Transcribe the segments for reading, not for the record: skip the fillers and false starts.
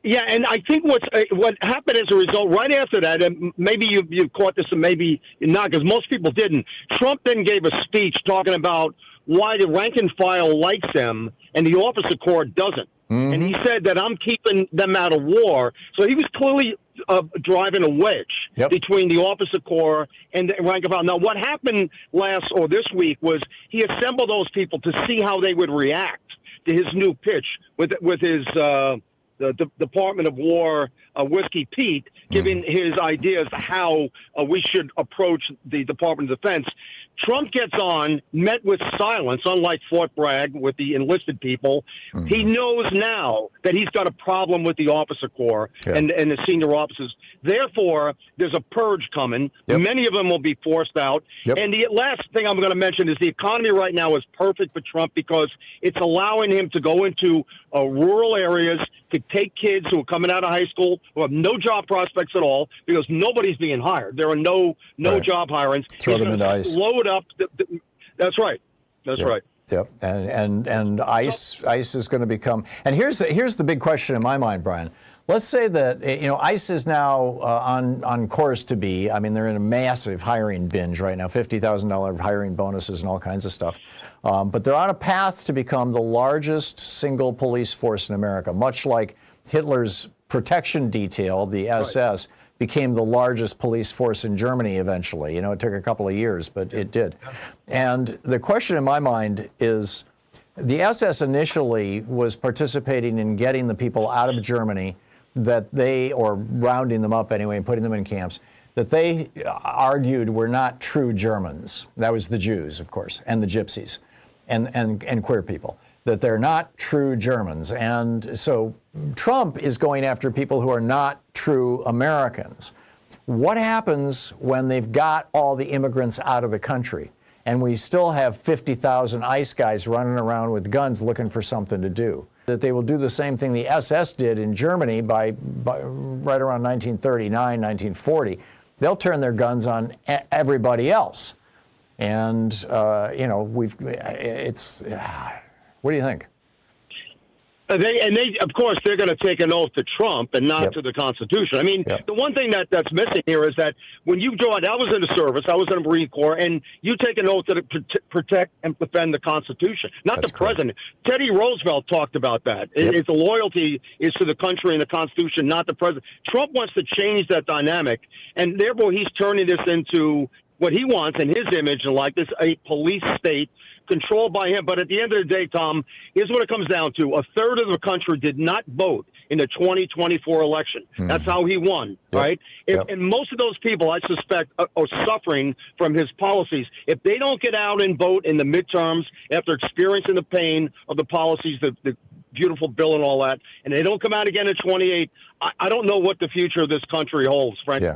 Yeah, and I think what happened as a result, right after that, and maybe you caught this and maybe not, because most people didn't. Trump then gave a speech talking about why the rank and file likes him and the officer corps doesn't. Mm-hmm. And he said that I'm keeping them out of war. So he was clearly driving a wedge between the officer corps and the rank and file. Now, what happened this week was he assembled those people to see how they would react to his new pitch with his the Department of War Whiskey Pete giving his ideas how we should approach the Department of Defense. Trump gets on, met with silence, unlike Fort Bragg with the enlisted people. Mm-hmm. He knows now that he's got a problem with the officer corps and the senior officers. Therefore, there's a purge coming. Yep. Many of them will be forced out. Yep. And the last thing I'm going to mention is the economy right now is perfect for Trump because it's allowing him to go into rural areas to take kids who are coming out of high school who have no job prospects at all because nobody's being hired. There are no job hirings. Throw them into ICE. Load up. That's right. That's right. Yep. And ICE is going to become. And here's the big question in my mind, Brian. Let's say that ICE is now on course to be. I mean, they're in a massive hiring binge right now, $50,000 hiring bonuses and all kinds of stuff. But they're on a path to become the largest single police force in America, much like Hitler's protection detail, the SS. Right. Became the largest police force in Germany eventually. It took a couple of years, but it did. And the question in my mind is, the SS initially was participating in getting the people out of Germany or rounding them up anyway and putting them in camps, that they argued were not true Germans. That was the Jews, of course, and the gypsies and queer people, that they're not true Germans. And so Trump is going after people who are not true Americans. What happens when they've got all the immigrants out of the country and we still have 50,000 ICE guys running around with guns looking for something to do? That they will do the same thing the SS did in Germany by right around 1939, 1940. They'll turn their guns on everybody else. And, what do you think? They, of course, they're going to take an oath to Trump and not to the Constitution. I mean, the one thing that's missing here is that when you joined, I was in the service, I was in the Marine Corps, and you take an oath to protect and defend the Constitution, not the president. Teddy Roosevelt talked about that. It's the loyalty is to the country and the Constitution, not the president. Trump wants to change that dynamic, and therefore he's turning this into what he wants in his image and like this, a police state controlled by him. But at the end of the day, Tom, here's what it comes down to. A third of the country did not vote in the 2024 election. That's how he won, right? And most of those people, I suspect, are suffering from his policies. If they don't get out and vote in the midterms after experiencing the pain of the policies, the beautiful bill and all that, and they don't come out again in 28, I don't know what the future of this country holds, frankly.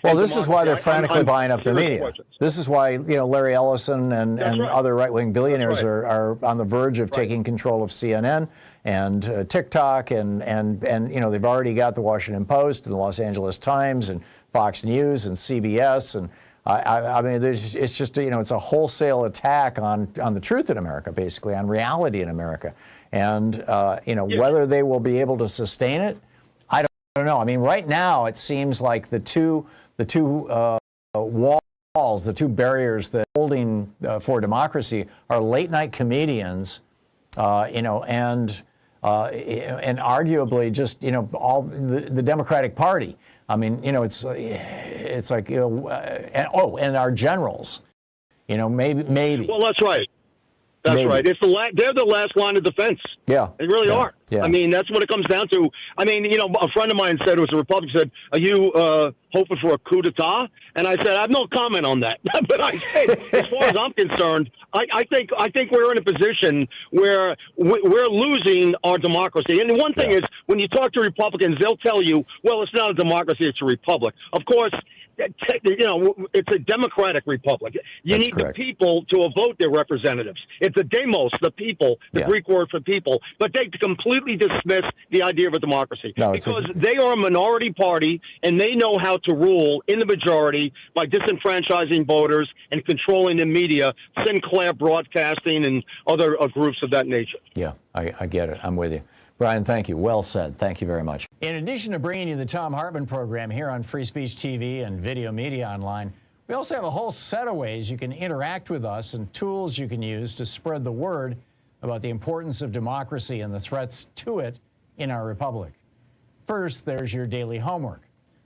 Well, this is why they're frantically buying up the media. Questions. This is why Larry Ellison and other right-wing billionaires are on the verge of taking control of CNN and TikTok, and they've already got the Washington Post and the Los Angeles Times and Fox News and CBS, and I mean, it's just it's a wholesale attack on the truth in America, basically on reality in America, and whether they will be able to sustain it, I don't know. I mean, right now it seems like the two walls, the two barriers that are holding for democracy are late night comedians, and arguably just all the Democratic Party. I mean, it's like and our generals, maybe. Well, that's right. That's right. It's they're the last line of defense. Yeah, they really are. Yeah. I mean, that's what it comes down to. I mean, a friend of mine said, it was a Republican, said, "Are you hoping for a coup d'état?" And I said, "I have no comment on that." But I said, as far as I'm concerned, I think we're in a position where we're losing our democracy. And the one thing is, when you talk to Republicans, they'll tell you, "Well, it's not a democracy; it's a republic." Of course. It's a democratic republic. You need the people to vote their representatives. It's a demos, the people, the Greek word for people. But they completely dismiss the idea of a democracy because they are a minority party and they know how to rule in the majority by disenfranchising voters and controlling the media, Sinclair Broadcasting and other groups of that nature. Yeah, I get it. I'm with you. Brian, thank you. Well said. Thank you very much. In addition to bringing you the Thom Hartmann program here on Free Speech TV and Video Media Online, we also have a whole set of ways you can interact with us and tools you can use to spread the word about the importance of democracy and the threats to it in our republic. First, there's your daily homework.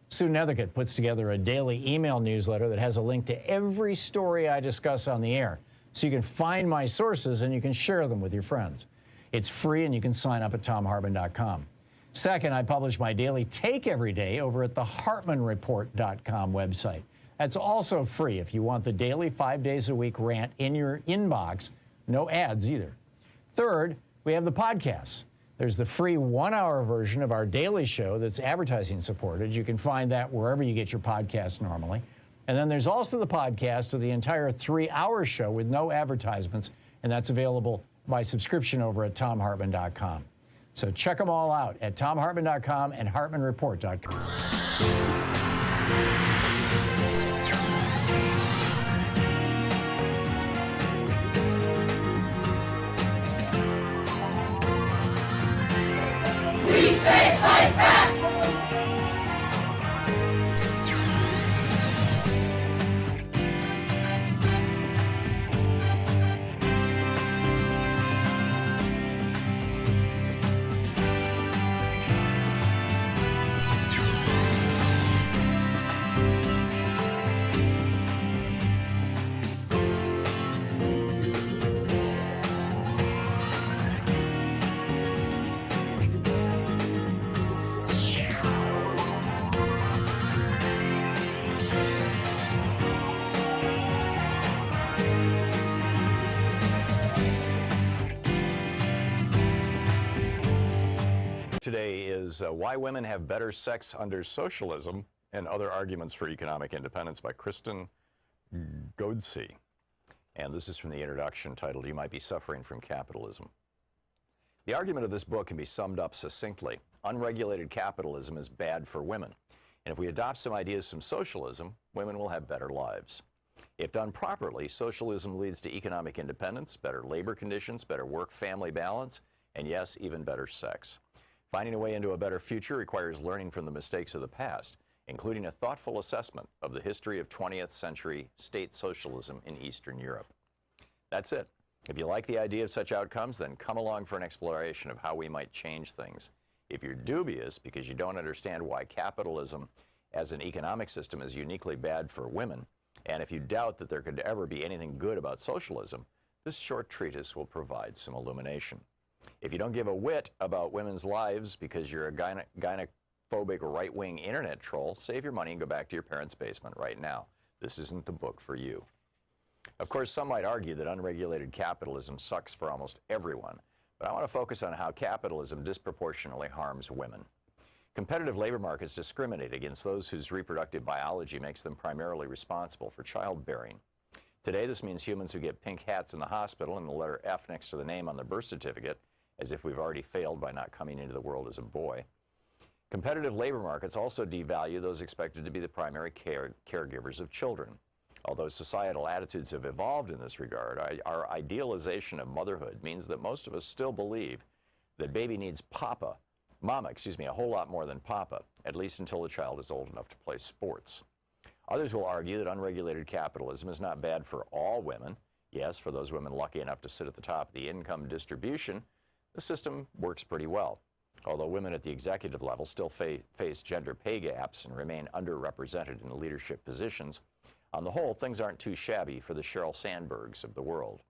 Sue Nethercutt puts together a daily email newsletter that has a link to every story I discuss on the air, so you can find my sources and you can share them with your friends. It's free and you can sign up at thomhartmann.com. Second, I publish my daily take every day over at the hartmannreport.com website. That's also free if you want the daily 5 days a week rant in your inbox. No ads either. Third, we have the podcasts. There's the free 1-hour version of our daily show that's advertising supported. You can find that wherever you get your podcasts normally. And then there's also the podcast of the entire 3-hour show with no advertisements, and that's available by subscription over at thomhartmann.com. So check them all out at thomhartmann.com and hartmannreport.com. Today is Why Women Have Better Sex Under Socialism and Other Arguments for Economic Independence by Kristen Godsey. And this is from the introduction titled, You Might Be Suffering from Capitalism. The argument of this book can be summed up succinctly. Unregulated capitalism is bad for women. And if we adopt some ideas from socialism, women will have better lives. If done properly, socialism leads to economic independence, better labor conditions, better work-family balance, and yes, even better sex. Finding a way into a better future requires learning from the mistakes of the past, including a thoughtful assessment of the history of 20th century state socialism in Eastern Europe. That's it. If you like the idea of such outcomes, then come along for an exploration of how we might change things. If you're dubious because you don't understand why capitalism as an economic system is uniquely bad for women, and if you doubt that there could ever be anything good about socialism, this short treatise will provide some illumination. If you don't give a whit about women's lives because you're a gynophobic right-wing internet troll, save your money and go back to your parents' basement right now. This isn't the book for you. Of course, some might argue that unregulated capitalism sucks for almost everyone, but I want to focus on how capitalism disproportionately harms women. Competitive labor markets discriminate against those whose reproductive biology makes them primarily responsible for childbearing. Today, this means humans who get pink hats in the hospital and the letter F next to the name on their birth certificate, as if we've already failed by not coming into the world as a boy. Competitive labor markets also devalue those expected to be the primary caregivers of children. Although societal attitudes have evolved in this regard, our idealization of motherhood means that most of us still believe that baby needs mama, a whole lot more than papa, at least until the child is old enough to play sports. Others will argue that unregulated capitalism is not bad for all women. Yes, for those women lucky enough to sit at the top of the income distribution, the system works pretty well. Although women at the executive level still face gender pay gaps and remain underrepresented in leadership positions, on the whole, things aren't too shabby for the Sheryl Sandbergs of the world.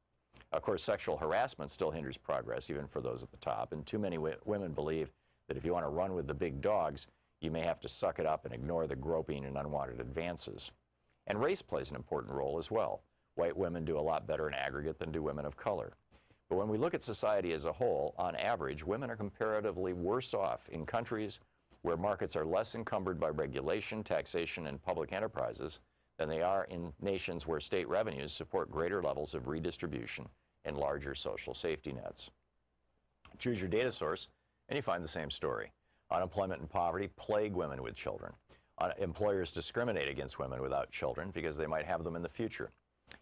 Of course, sexual harassment still hinders progress, even for those at the top, and too many women believe that if you want to run with the big dogs, you may have to suck it up and ignore the groping and unwanted advances. And race plays an important role as well. White women do a lot better in aggregate than do women of color. But when we look at society as a whole, on average, women are comparatively worse off in countries where markets are less encumbered by regulation, taxation, and public enterprises than they are in nations where state revenues support greater levels of redistribution and larger social safety nets. Choose your data source, and you find the same story. Unemployment and poverty plague women with children. Employers discriminate against women without children because they might have them in the future.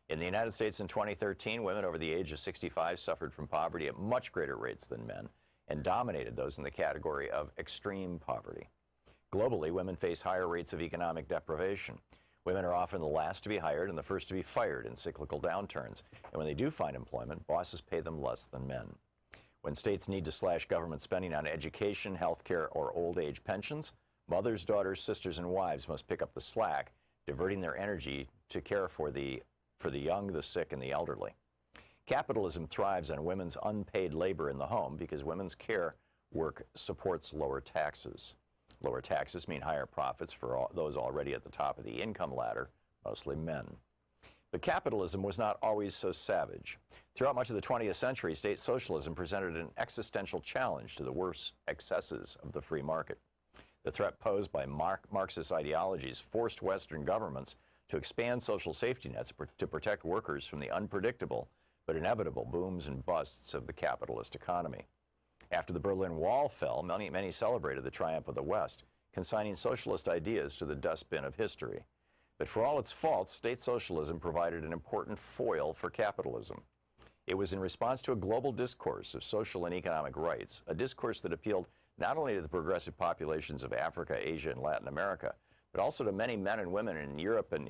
In the United States in 2013, women over the age of 65 suffered from poverty at much greater rates than men, and dominated those in the category of extreme poverty. Globally, women face higher rates of economic deprivation. Women are often the last to be hired and the first to be fired in cyclical downturns. And when they do find employment, bosses pay them less than men. When states need to slash government spending on education, health care, or old age pensions, mothers, daughters, sisters, and wives must pick up the slack, diverting their energy to care for the young, the sick, and the elderly. Capitalism thrives on women's unpaid labor in the home because women's care work supports lower taxes. Lower taxes mean higher profits for those already at the top of the income ladder, mostly men. But capitalism was not always so savage. Throughout much of the 20th century, state socialism presented an existential challenge to the worst excesses of the free market. The threat posed by Marxist ideologies forced Western governments to expand social safety nets to protect workers from the unpredictable but inevitable booms and busts of the capitalist economy. After the Berlin Wall fell, many celebrated the triumph of the West, consigning socialist ideas to the dustbin of history. But for all its faults, state socialism provided an important foil for capitalism. It was in response to a global discourse of social and economic rights, a discourse that appealed not only to the progressive populations of Africa, Asia, and Latin America, but also to many men and women in Europe and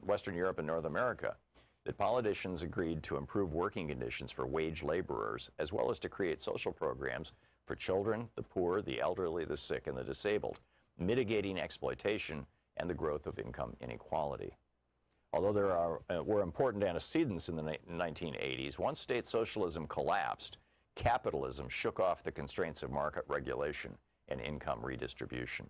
Western Europe and North America, that politicians agreed to improve working conditions for wage laborers, as well as to create social programs for children, the poor, the elderly, the sick, and the disabled, mitigating exploitation and the growth of income inequality. Although there were important antecedents in the 1980s, once state socialism collapsed, capitalism shook off the constraints of market regulation and income redistribution.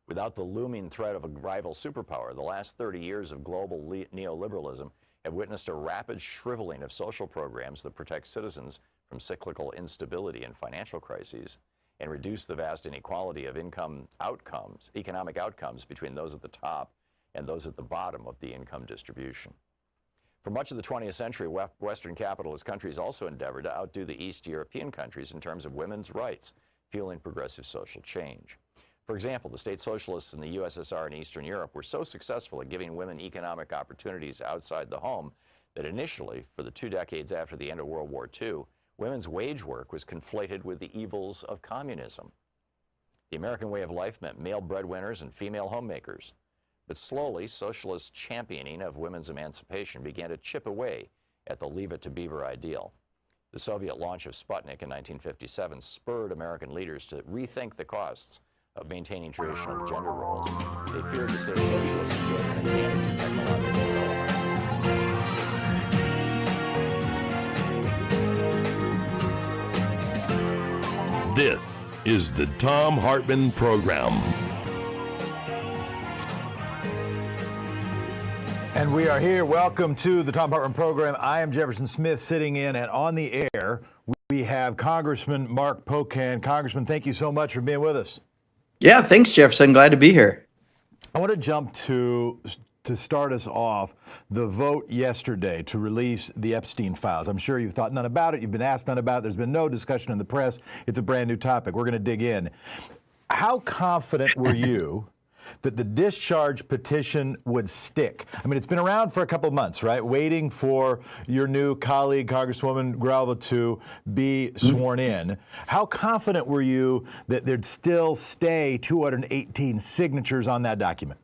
Without the looming threat of a rival superpower, the last 30 years of global neoliberalism have witnessed a rapid shriveling of social programs that protect citizens from cyclical instability and financial crises, and reduce the vast inequality of economic outcomes between those at the top and those at the bottom of the income distribution. For much of the 20th century, Western capitalist countries also endeavored to outdo the East European countries in terms of women's rights, fueling progressive social change. For example, the state socialists in the USSR and Eastern Europe were so successful at giving women economic opportunities outside the home that initially, for the 2 decades after the end of World War II, women's wage work was conflated with the evils of communism. The American way of life meant male breadwinners and female homemakers. But slowly, socialist championing of women's emancipation began to chip away at the Leave It to Beaver ideal. The Soviet launch of Sputnik in 1957 spurred American leaders to rethink the costs of maintaining traditional gender roles. They feared the state socialists enjoyed an advantage in technological development. This is the Thom Hartmann Program. And we are here. Welcome to the Thom Hartmann Program. I am Jefferson Smith, sitting in, and on the air, we have Congressman Mark Pocan. Congressman, thank you so much for being with us. Yeah, thanks, Jefferson. Glad to be here. I want to jump to start us off, the vote yesterday to release the Epstein files. I'm sure you've thought none about it. You've been asked none about it. There's been no discussion in the press. It's a brand new topic. We're going to dig in. How confident were you that the discharge petition would stick? I mean, it's been around for a couple of months, right? Waiting for your new colleague, Congresswoman Gralva, to be sworn in. How confident were you that there'd still stay 218 signatures on that document?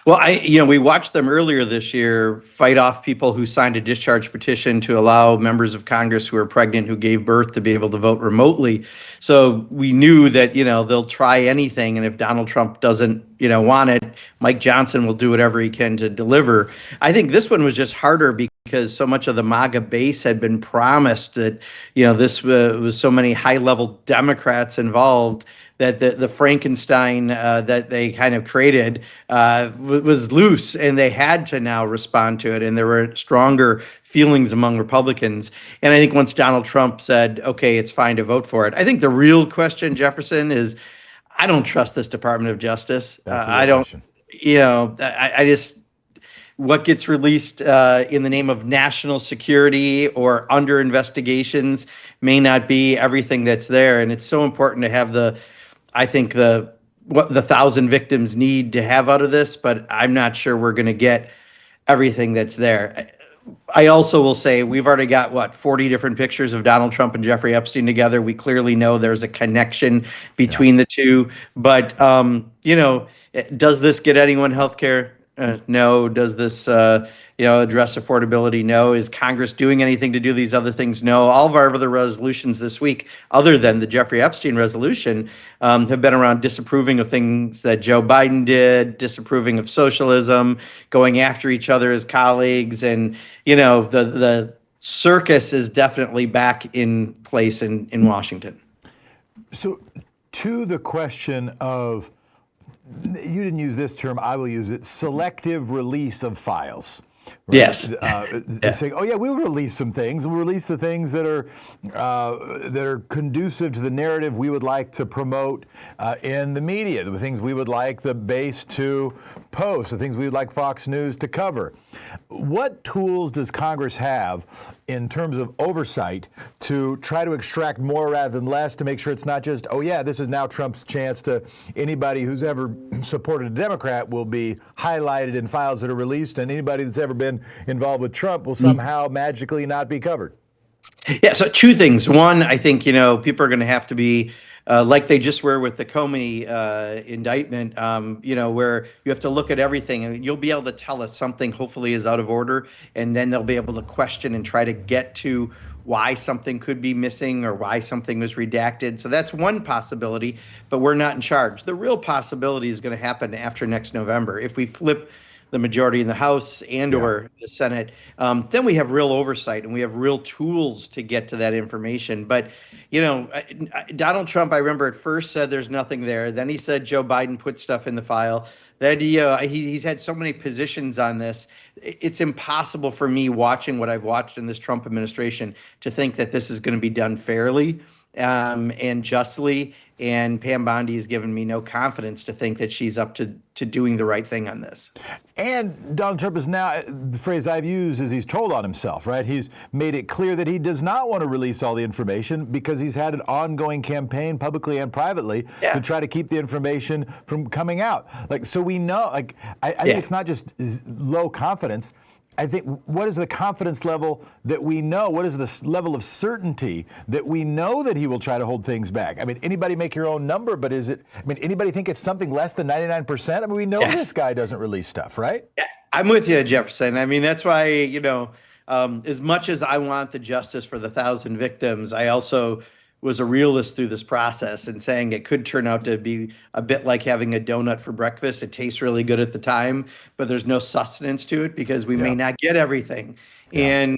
Well, we watched them earlier this year fight off people who signed a discharge petition to allow members of Congress who are pregnant, who gave birth, to be able to vote remotely. So we knew that, they'll try anything. And if Donald Trump doesn't, want it, Mike Johnson will do whatever he can to deliver. I think this one was just harder because so much of the MAGA base had been promised that, this was so many high-level Democrats involved that the Frankenstein that they kind of created was loose, and they had to now respond to it. And there were stronger feelings among Republicans. And I think once Donald Trump said, okay, it's fine to vote for it, I think the real question, Jefferson, is I don't trust this Department of Justice. I don't, I just, what gets released in the name of national security or under investigations may not be everything that's there. And it's so important to have what the 1,000 victims need to have out of this, but I'm not sure we're going to get everything that's there. I also will say we've already got 40 different pictures of Donald Trump and Jeffrey Epstein together. We clearly know there's a connection between the two. But does this get anyone health care? No. Does this address affordability? No. Is Congress doing anything to do these other things? No. All of our other resolutions this week, other than the Jeffrey Epstein resolution, have been around disapproving of things that Joe Biden did, disapproving of socialism, going after each other as colleagues, and the circus is definitely back in place in Washington. So, to the question of, you didn't use this term, I will use it, selective release of files. Right? Yes. Saying, oh yeah, we'll release some things. We'll release the things that are conducive to the narrative we would like to promote in the media, the things we would like the base to post, the things we would like Fox News to cover. What tools does Congress have in terms of oversight to try to extract more rather than less, to make sure it's not just, oh yeah, this is now Trump's chance to, anybody who's ever supported a Democrat will be highlighted in files that are released, and anybody that's ever been involved with Trump will somehow magically not be covered? Yeah, so two things. One, I think, people are going to have to be like they just were with the Comey indictment, where you have to look at everything, and you'll be able to tell us something hopefully is out of order, and then they'll be able to question and try to get to why something could be missing or why something was redacted. So that's one possibility, but we're not in charge. The real possibility is going to happen after next November. If we flip the majority in the House and or the Senate, then we have real oversight and we have real tools to get to that information. But, Donald Trump, I remember at first said there's nothing there. Then he said Joe Biden put stuff in the file. Then he's had so many positions on this. It's impossible for me, watching what I've watched in this Trump administration, to think that this is going to be done fairly and justly. And Pam Bondi has given me no confidence to think that she's up to doing the right thing on this. And Donald Trump is now, the phrase I've used is, he's told on himself, right? He's made it clear that he does not want to release all the information because he's had an ongoing campaign, publicly and privately, to try to keep the information from coming out. So we know, I think it's not just low confidence. I think, what is the confidence level that we know? What is the level of certainty that we know that he will try to hold things back? I mean, anybody make your own number, but anybody think it's something less than 99%? I mean, we know this guy doesn't release stuff, right? Yeah, I'm with you, Jefferson. I mean, that's why, as much as I want the justice for the 1,000 victims, I also was a realist through this process and saying it could turn out to be a bit like having a donut for breakfast. It tastes really good at the time, but there's no sustenance to it because we may not get everything. And,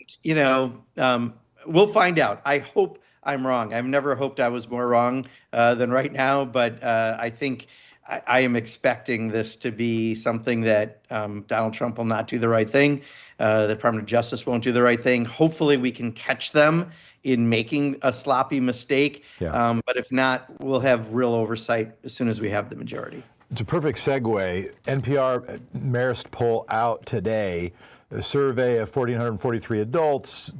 we'll find out. I hope I'm wrong. I've never hoped I was more wrong than right now, but I think I am expecting this to be something that Donald Trump will not do the right thing. The Department of Justice won't do the right thing. Hopefully we can catch them in making a sloppy mistake. But if not, we'll have real oversight as soon as we have the majority. It's a perfect segue. NPR Marist poll out today. A survey of 1,443 adults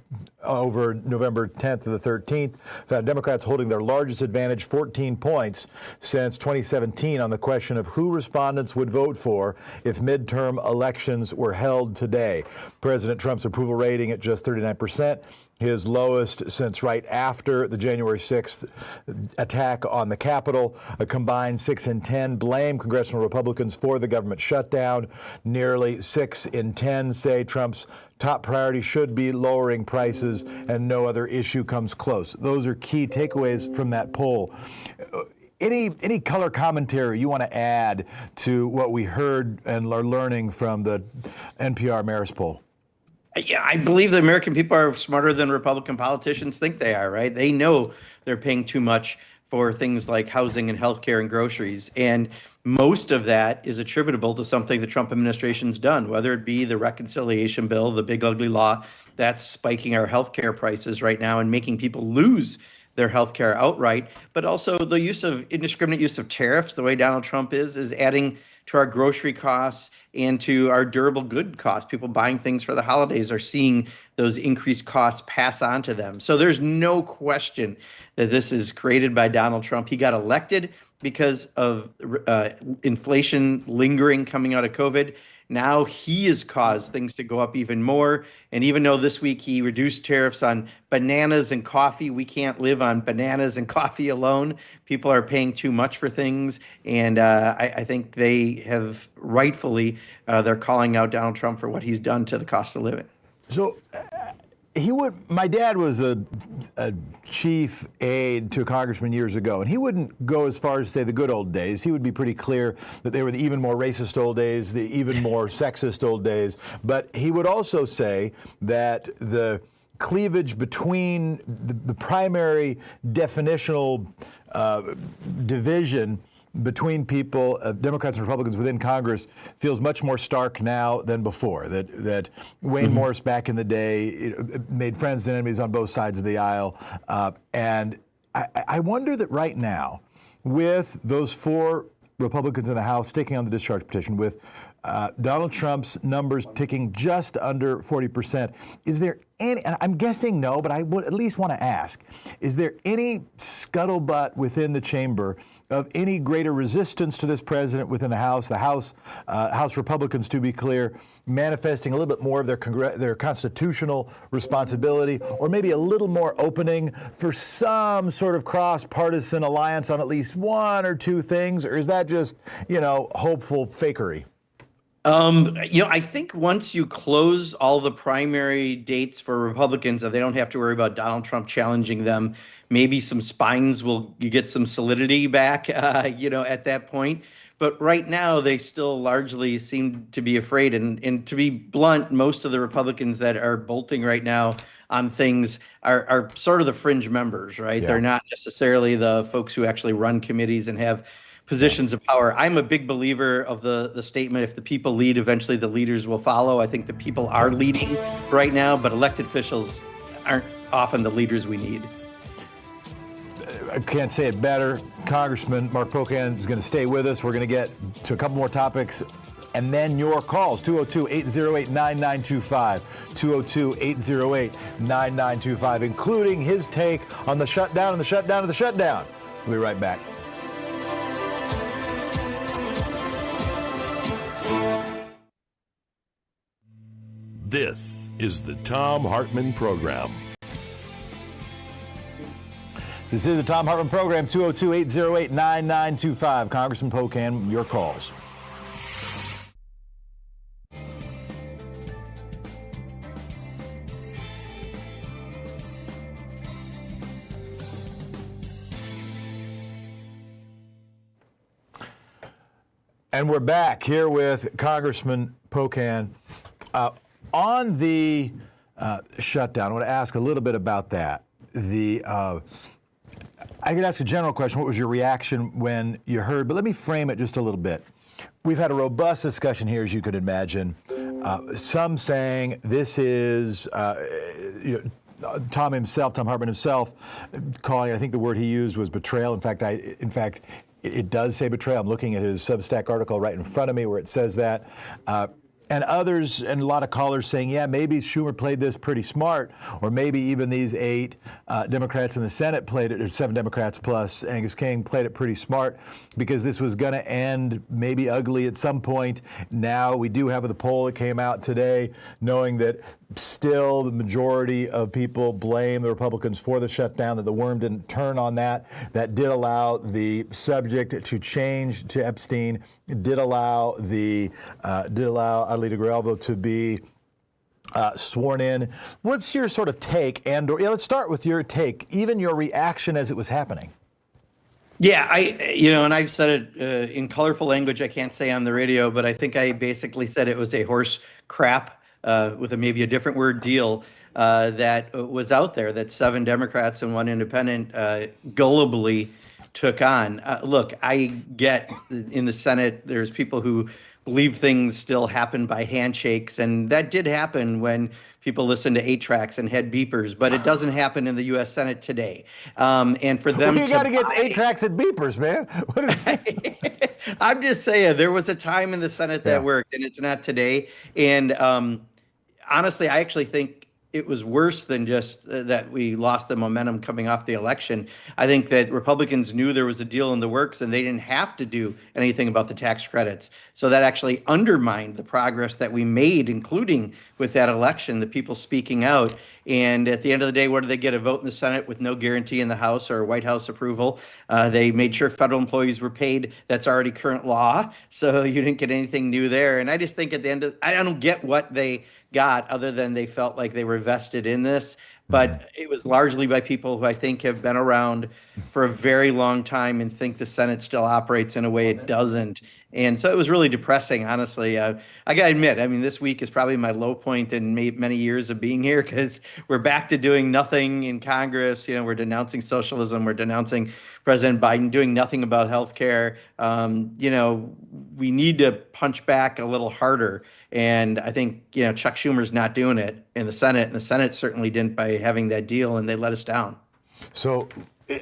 over November 10th to the 13th found Democrats holding their largest advantage, 14 points, since 2017 on the question of who respondents would vote for if midterm elections were held today. President Trump's approval rating at just 39%. His lowest since right after the January 6th attack on the Capitol. A combined 6 in 10 blame congressional Republicans for the government shutdown. Nearly 6 in 10 say Trump's top priority should be lowering prices, and no other issue comes close. Those are key takeaways from that poll. Any color commentary you want to add to what we heard and are learning from the NPR Marist poll? Yeah, I believe the American people are smarter than Republican politicians think they are, right? They know they're paying too much for things like housing and healthcare and groceries. And most of that is attributable to something the Trump administration's done, whether it be the reconciliation bill, the big ugly law that's spiking our healthcare prices right now and making people lose their healthcare outright, but also the indiscriminate use of tariffs, the way Donald Trump is adding to our grocery costs and to our durable good costs. People buying things for the holidays are seeing those increased costs pass on to them. So there's no question that this is created by Donald Trump. He got elected because of inflation lingering coming out of COVID. Now he has caused things to go up even more. And even though this week he reduced tariffs on bananas and coffee, we can't live on bananas and coffee alone. People are paying too much for things. And I think they have rightfully, they're calling out Donald Trump for what he's done to the cost of living. So my dad was a chief aide to a congressman years ago, and he wouldn't go as far as to say the good old days. He would be pretty clear that they were the even more racist old days, the even more sexist old days. But he would also say that the cleavage between the primary definitional division between people, Democrats and Republicans within Congress, feels much more stark now than before. That Wayne Morris back in the day made friends and enemies on both sides of the aisle. And I wonder that right now, with those 4 Republicans in the House sticking on the discharge petition, with Donald Trump's numbers ticking just under 40%, is there any, I'm guessing no, but I would at least want to ask, is there any scuttlebutt within the chamber of any greater resistance to this president within the House House Republicans, to be clear, manifesting a little bit more of their constitutional responsibility, or maybe a little more opening for some sort of cross-partisan alliance on at least 1 or 2 things, or is that just, hopeful fakery? I think once you close all the primary dates for Republicans, and they don't have to worry about Donald Trump challenging them, maybe some spines will get some solidity back, at that point. But right now, they still largely seem to be afraid. And to be blunt, most of the Republicans that are bolting right now on things are sort of the fringe members, right? Yeah. They're not necessarily the folks who actually run committees and have positions of power. I'm a big believer of the statement, if the people lead, eventually the leaders will follow. I think the people are leading right now, but elected officials aren't often the leaders we need. I can't say it better. Congressman Mark Pocan is going to stay with us. We're going to get to a couple more topics, and then your calls, 202-808-9925, 202-808-9925, including his take on the shutdown and the shutdown of the shutdown. We'll be right back. This is the Thom Hartmann Program. This is the Thom Hartmann Program, 202-808-9925. Congressman Pocan, your calls. And we're back here with Congressman Pocan. On the shutdown, I want to ask a little bit about that. I could ask a general question. What was your reaction when you heard? But let me frame it just a little bit. We've had a robust discussion here, as you could imagine. Some saying this is Thom Hartmann himself, calling it, I think the word he used was betrayal. In fact, it does say betrayal. I'm looking at his Substack article right in front of me where it says that. And others, and a lot of callers saying, yeah, maybe Schumer played this pretty smart, or maybe even these 8 Democrats in the Senate played it, or 7 Democrats plus Angus King played it pretty smart, because this was going to end maybe ugly at some point. Now we do have the poll that came out today, knowing that still the majority of people blame the Republicans for the shutdown, that the worm didn't turn on that. That did allow the subject to change to Epstein, did allow Adelita Grijalvo to be sworn in. What's your sort of take? Let's start with your take, even your reaction as it was happening. Yeah, and I've said it in colorful language I can't say on the radio, but I think I basically said it was a horse crap, with maybe a different word, deal that was out there that 7 Democrats and 1 independent gullibly took on. Look, I get in the Senate, there's people who believe things still happen by handshakes, and that did happen when people listened to 8-tracks and had beepers, but it doesn't happen in the U.S. Senate today. And for them, you got to get 8-tracks and beepers, man. I'm just saying, there was a time in the Senate that worked, and it's not today. And honestly, I actually think it was worse than just that we lost the momentum coming off the election. I think that Republicans knew there was a deal in the works and they didn't have to do anything about the tax credits. So that actually undermined the progress that we made, including with that election, the people speaking out. And at the end of the day, what did they get? A vote in the Senate with no guarantee in the House or White House approval. They made sure federal employees were paid. That's already current law. So you didn't get anything new there. And I just think at the end of, I don't get what they got other than they felt like they were vested in this. But it was largely by people who I think have been around for a very long time and think the Senate still operates in a way it doesn't. And so it was really depressing, honestly. I got to admit, I mean, this week is probably my low point in many years of being here because we're back to doing nothing in Congress. You know, we're denouncing socialism. We're denouncing President Biden doing nothing about health care. You know, we need to punch back a little harder. And I think, you know, Chuck Schumer's not doing it in the Senate. And the Senate certainly didn't by having that deal, and they let us down. So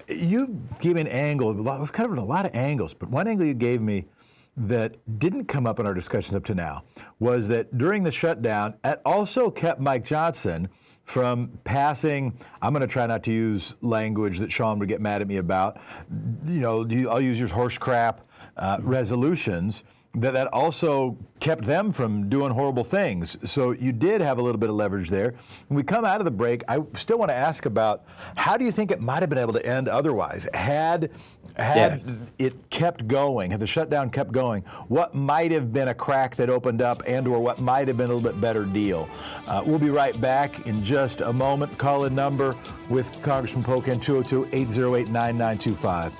you gave me an angle. We've covered a lot of angles, but one angle you gave me that didn't come up in our discussions up to now was that during the shutdown, it also kept Mike Johnson from passing, I'm going to try not to use language that Sean would get mad at me about, you know, I'll use your horse crap resolutions, that also kept them from doing horrible things. So you did have a little bit of leverage there. When we come out of the break, I still want to ask about how do you think it might have been able to end otherwise? Had it kept going, had the shutdown kept going, what might have been a crack that opened up and or what might have been a little bit better deal? We'll be right back in just a moment. Call-in number with Congressman Pocan, 202-808-9925.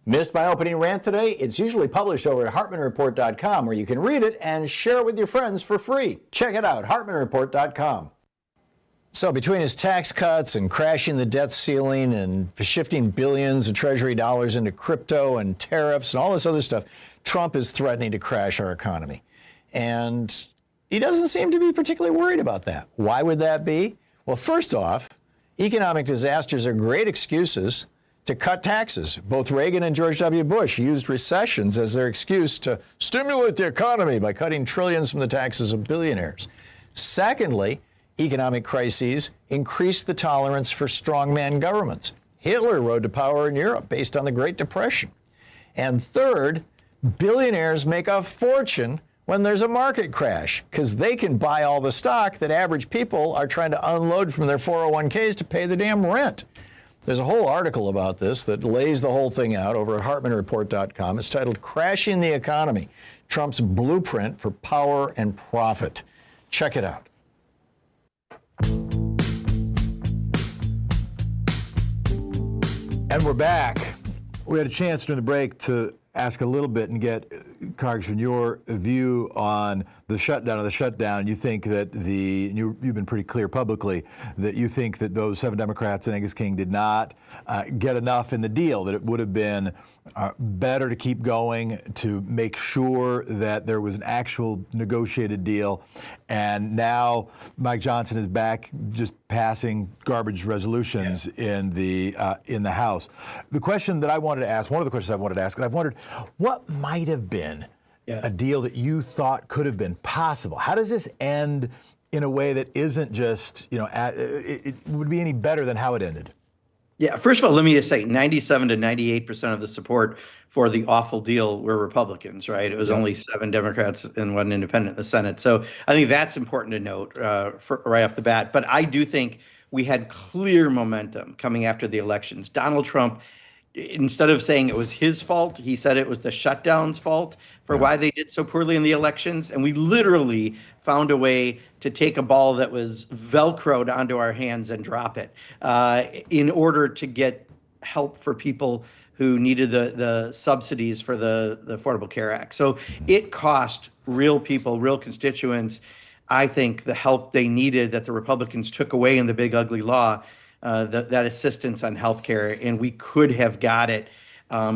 Missed my opening rant today? It's usually published over at HartmannReport.com, where you can read it and share it with your friends for free. Check it out, HartmannReport.com. So between his tax cuts and crashing the debt ceiling and shifting billions of Treasury dollars into crypto and tariffs and all this other stuff, Trump is threatening to crash our economy. And he doesn't seem to be particularly worried about that. Why would that be? Well, first off, economic disasters are great excuses to cut taxes. Both Reagan and George W. Bush used recessions as their excuse to stimulate the economy by cutting trillions from the taxes of billionaires. Secondly, economic crises increase the tolerance for strongman governments. Hitler rode to power in Europe based on the Great Depression. And third, billionaires make a fortune when there's a market crash because they can buy all the stock that average people are trying to unload from their 401ks to pay the damn rent. There's a whole article about this that lays the whole thing out over at HartmannReport.com. It's titled Crashing the Economy, Trump's Blueprint for Power and Profit. Check it out. And we're back. We had a chance during the break to ask a little bit and get, Congressman, your view on the shutdown. You think that you've been pretty clear publicly that you think that those 7 Democrats and Angus King did not get enough in the deal, that it would have been better to keep going to make sure that there was an actual negotiated deal. And now Mike Johnson is back just passing garbage resolutions in the House. The question that I wanted to ask, one of the questions I wanted to ask, and I've wondered, what might have been a deal that you thought could have been possible? How does this end in a way that isn't just, it would be any better than how it ended? Yeah, first of all, let me just say 97 to 98% of the support for the awful deal were Republicans, right? It was only 7 Democrats and 1 independent in the Senate. So I think that's important to note right off the bat. But I do think we had clear momentum coming after the elections. Donald Trump, instead of saying it was his fault, he said it was the shutdown's fault for why they did so poorly in the elections. And we literally found a way to take a ball that was Velcroed onto our hands and drop it in order to get help for people who needed the subsidies for the Affordable Care Act. So it cost real people, real constituents, I think, the help they needed that the Republicans took away in the big ugly law, that assistance on health care, and we could have got it.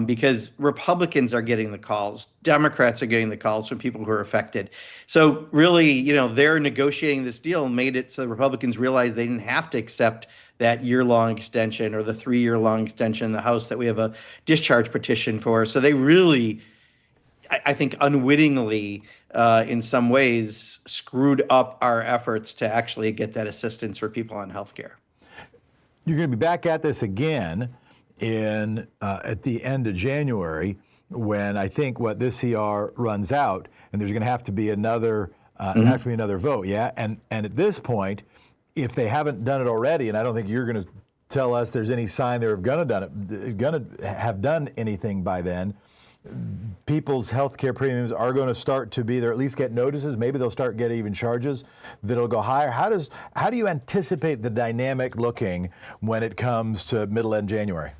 Because Republicans are getting the calls, Democrats are getting the calls from people who are affected. So really, they're negotiating this deal and made it so the Republicans realized they didn't have to accept that year-long extension or the 3-year-long extension in the House that we have a discharge petition for. So they really, I think, unwittingly, in some ways, screwed up our efforts to actually get that assistance for people on health care. You're going to be back at this again at the end of January, when I think this CR runs out, and there's going to have to be another vote. Yeah, and at this point, if they haven't done it already, and I don't think you're going to tell us there's any sign they're going to have done anything by then, people's health care premiums are going to start to be there, at least get notices. Maybe they'll start getting even charges that'll go higher. How do you anticipate the dynamic looking when it comes to middle-end January?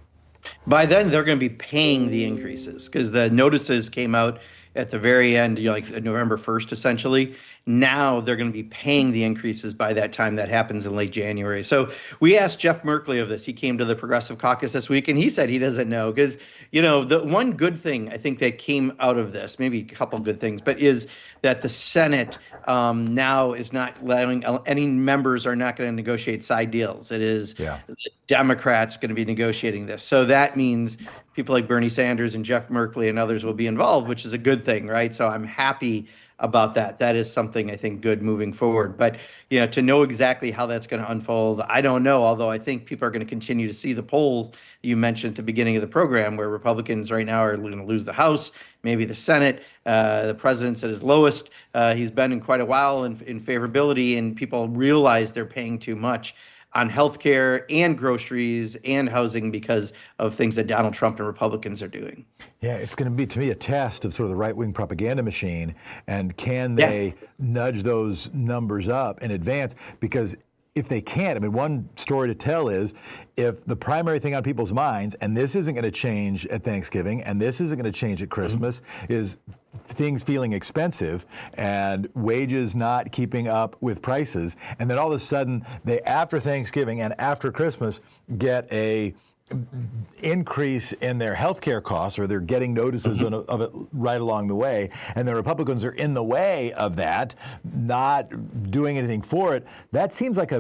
By then, they're going to be paying the increases because the notices came out at the very end, like November 1st, essentially. Now they're going to be paying the increases by that time. That happens in late January. So we asked Jeff Merkley of this. He came to the Progressive Caucus this week, and he said he doesn't know because, the one good thing I think that came out of this, maybe a couple good things, but is that the Senate now is not allowing any members are not going to negotiate side deals. It is the Democrats going to be negotiating this. So that means people like Bernie Sanders and Jeff Merkley and others will be involved, which is a good thing, right? So I'm happy about that. That is something I think good moving forward. But to know exactly how that's going to unfold, I don't know. Although I think people are going to continue to see the poll you mentioned at the beginning of the program, where Republicans right now are going to lose the House, maybe the Senate. The president's at his lowest he's been in quite a while in favorability, and people realize they're paying too much on healthcare and groceries and housing because of things that Donald Trump and Republicans are doing. Yeah, it's going to be, to me, a test of sort of the right-wing propaganda machine, and can they nudge those numbers up in advance? Because if they can't, one story to tell is if the primary thing on people's minds, and this isn't going to change at Thanksgiving, and this isn't going to change at Christmas, is things feeling expensive and wages not keeping up with prices, and then all of a sudden they, after Thanksgiving and after Christmas, get a increase in their health care costs, or they're getting notices of it right along the way, and the Republicans are in the way of that, not doing anything for it. That seems like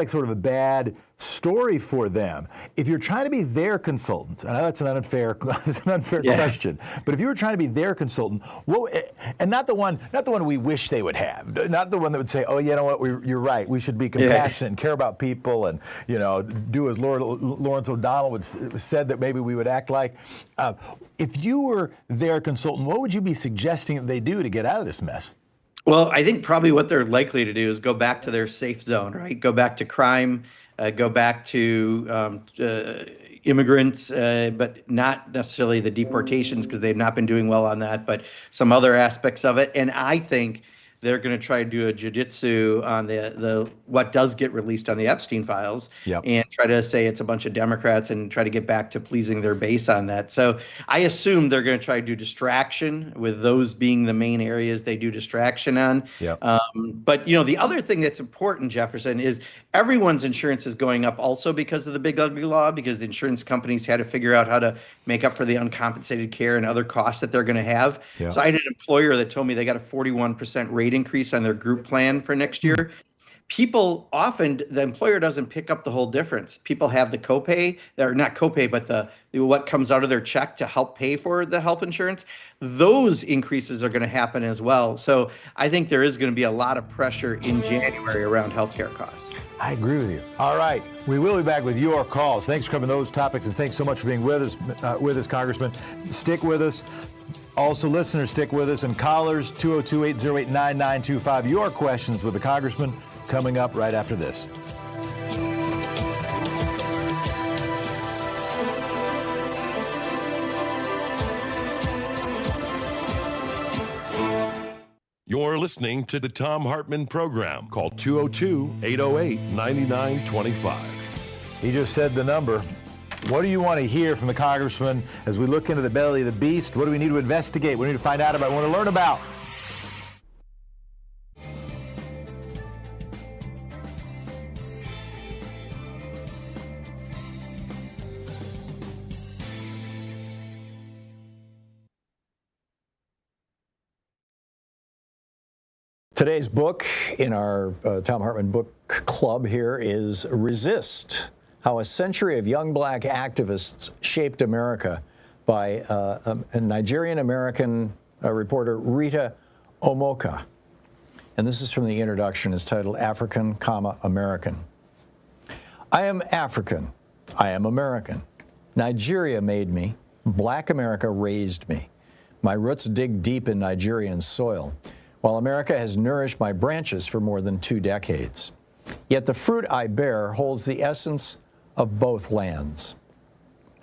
sort of a bad story for them. If you're trying to be their consultant, I know that's an unfair question, but if you were trying to be their consultant, and not the one we wish they would have, not the one that would say, oh, you know what, you're right, we should be compassionate and care about people, and do as Lawrence O'Donnell said that maybe we would act like. If you were their consultant, what would you be suggesting that they do to get out of this mess? Well, I think probably what they're likely to do is go back to their safe zone, right? Go back to crime, go back to immigrants, but not necessarily the deportations, because they've not been doing well on that, but some other aspects of it. And I think they're going to try to do a jiu-jitsu on the what does get released on the Epstein files, and try to say it's a bunch of Democrats and try to get back to pleasing their base on that. So I assume they're going to try to do distraction, with those being the main areas they do distraction on. But the other thing that's important, Jefferson, is everyone's insurance is going up also because of the big ugly law, because the insurance companies had to figure out how to make up for the uncompensated care and other costs that they're going to have. So I had an employer that told me they got a 41% rate increase on their group plan for next year. People often, the employer doesn't pick up the whole difference. People have the copay, or not copay, but what comes out of their check to help pay for the health insurance. Those increases are going to happen as well. So I think there is going to be a lot of pressure in January around healthcare costs. I agree with you. All right, we will be back with your calls. Thanks for covering those topics, and thanks so much for being with us, Congressman. Stick with us. Also, listeners, stick with us, and callers, 202-808-9925. Your questions with the Congressman coming up right after this. You're listening to the Thom Hartmann Program. Call 202-808-9925. He just said the number. What do you want to hear from the Congressman as we look into the belly of the beast? What do we need to investigate? What do we need to find out about? What do we want to learn about? Today's book in our Thom Hartmann book club here is Resist, How a Century of Young Black Activists Shaped America by a Nigerian-American reporter, Rita Omoka. And this is from the introduction. It's titled African, American. I am African. I am American. Nigeria made me. Black America raised me. My roots dig deep in Nigerian soil, while America has nourished my branches for more than 2 decades. Yet the fruit I bear holds the essence of both lands.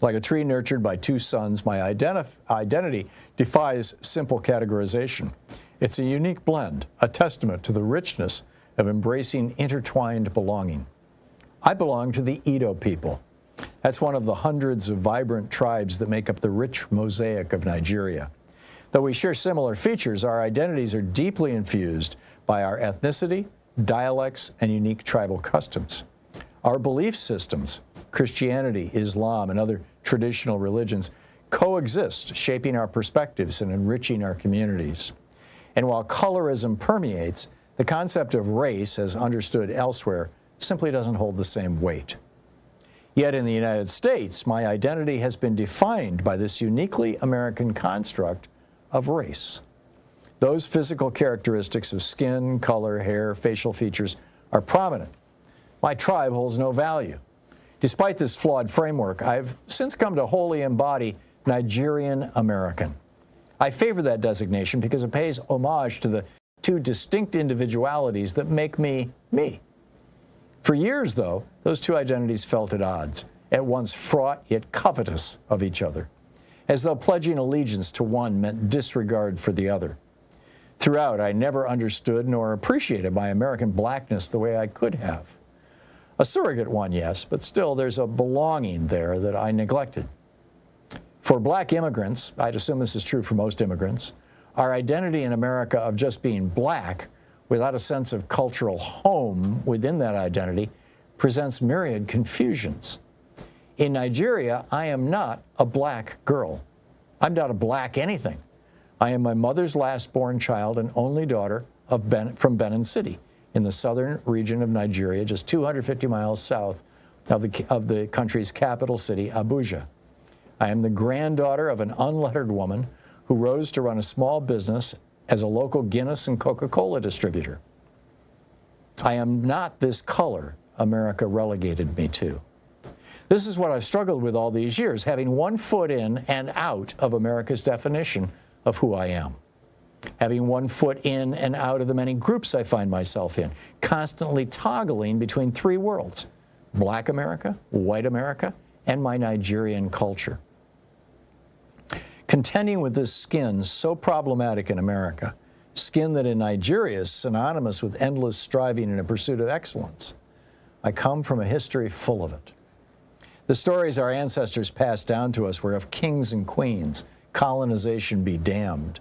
Like a tree nurtured by 2 suns, my identity defies simple categorization. It's a unique blend, a testament to the richness of embracing intertwined belonging. I belong to the Edo people. That's one of the hundreds of vibrant tribes that make up the rich mosaic of Nigeria. Though we share similar features, our identities are deeply infused by our ethnicity, dialects, and unique tribal customs. Our belief systems, Christianity, Islam, and other traditional religions, coexist, shaping our perspectives and enriching our communities. And while colorism permeates, the concept of race, as understood elsewhere, simply doesn't hold the same weight. Yet in the United States, my identity has been defined by this uniquely American construct of race. Those physical characteristics of skin, color, hair, facial features are prominent. My tribe holds no value. Despite this flawed framework, I've since come to wholly embody Nigerian American. I favor that designation because it pays homage to the 2 distinct individualities that make me, me. For years, though, those 2 identities felt at odds, at once fraught yet covetous of each other, as though pledging allegiance to one meant disregard for the other. Throughout, I never understood nor appreciated my American blackness the way I could have. A surrogate one, yes, but still there's a belonging there that I neglected. For black immigrants, I'd assume this is true for most immigrants, our identity in America of just being black without a sense of cultural home within that identity presents myriad confusions. In Nigeria, I am not a black girl. I'm not a black anything. I am my mother's last-born child and only daughter from Benin City in the southern region of Nigeria, just 250 miles south of the country's capital city, Abuja. I am the granddaughter of an unlettered woman who rose to run a small business as a local Guinness and Coca-Cola distributor. I am not this color America relegated me to. This is what I've struggled with all these years, having one foot in and out of America's definition of who I am. Having one foot in and out of the many groups I find myself in, constantly toggling between 3 worlds: Black America, white America, and my Nigerian culture. Contending with this skin so problematic in America, skin that in Nigeria is synonymous with endless striving in a pursuit of excellence, I come from a history full of it. The stories our ancestors passed down to us were of kings and queens, colonization be damned.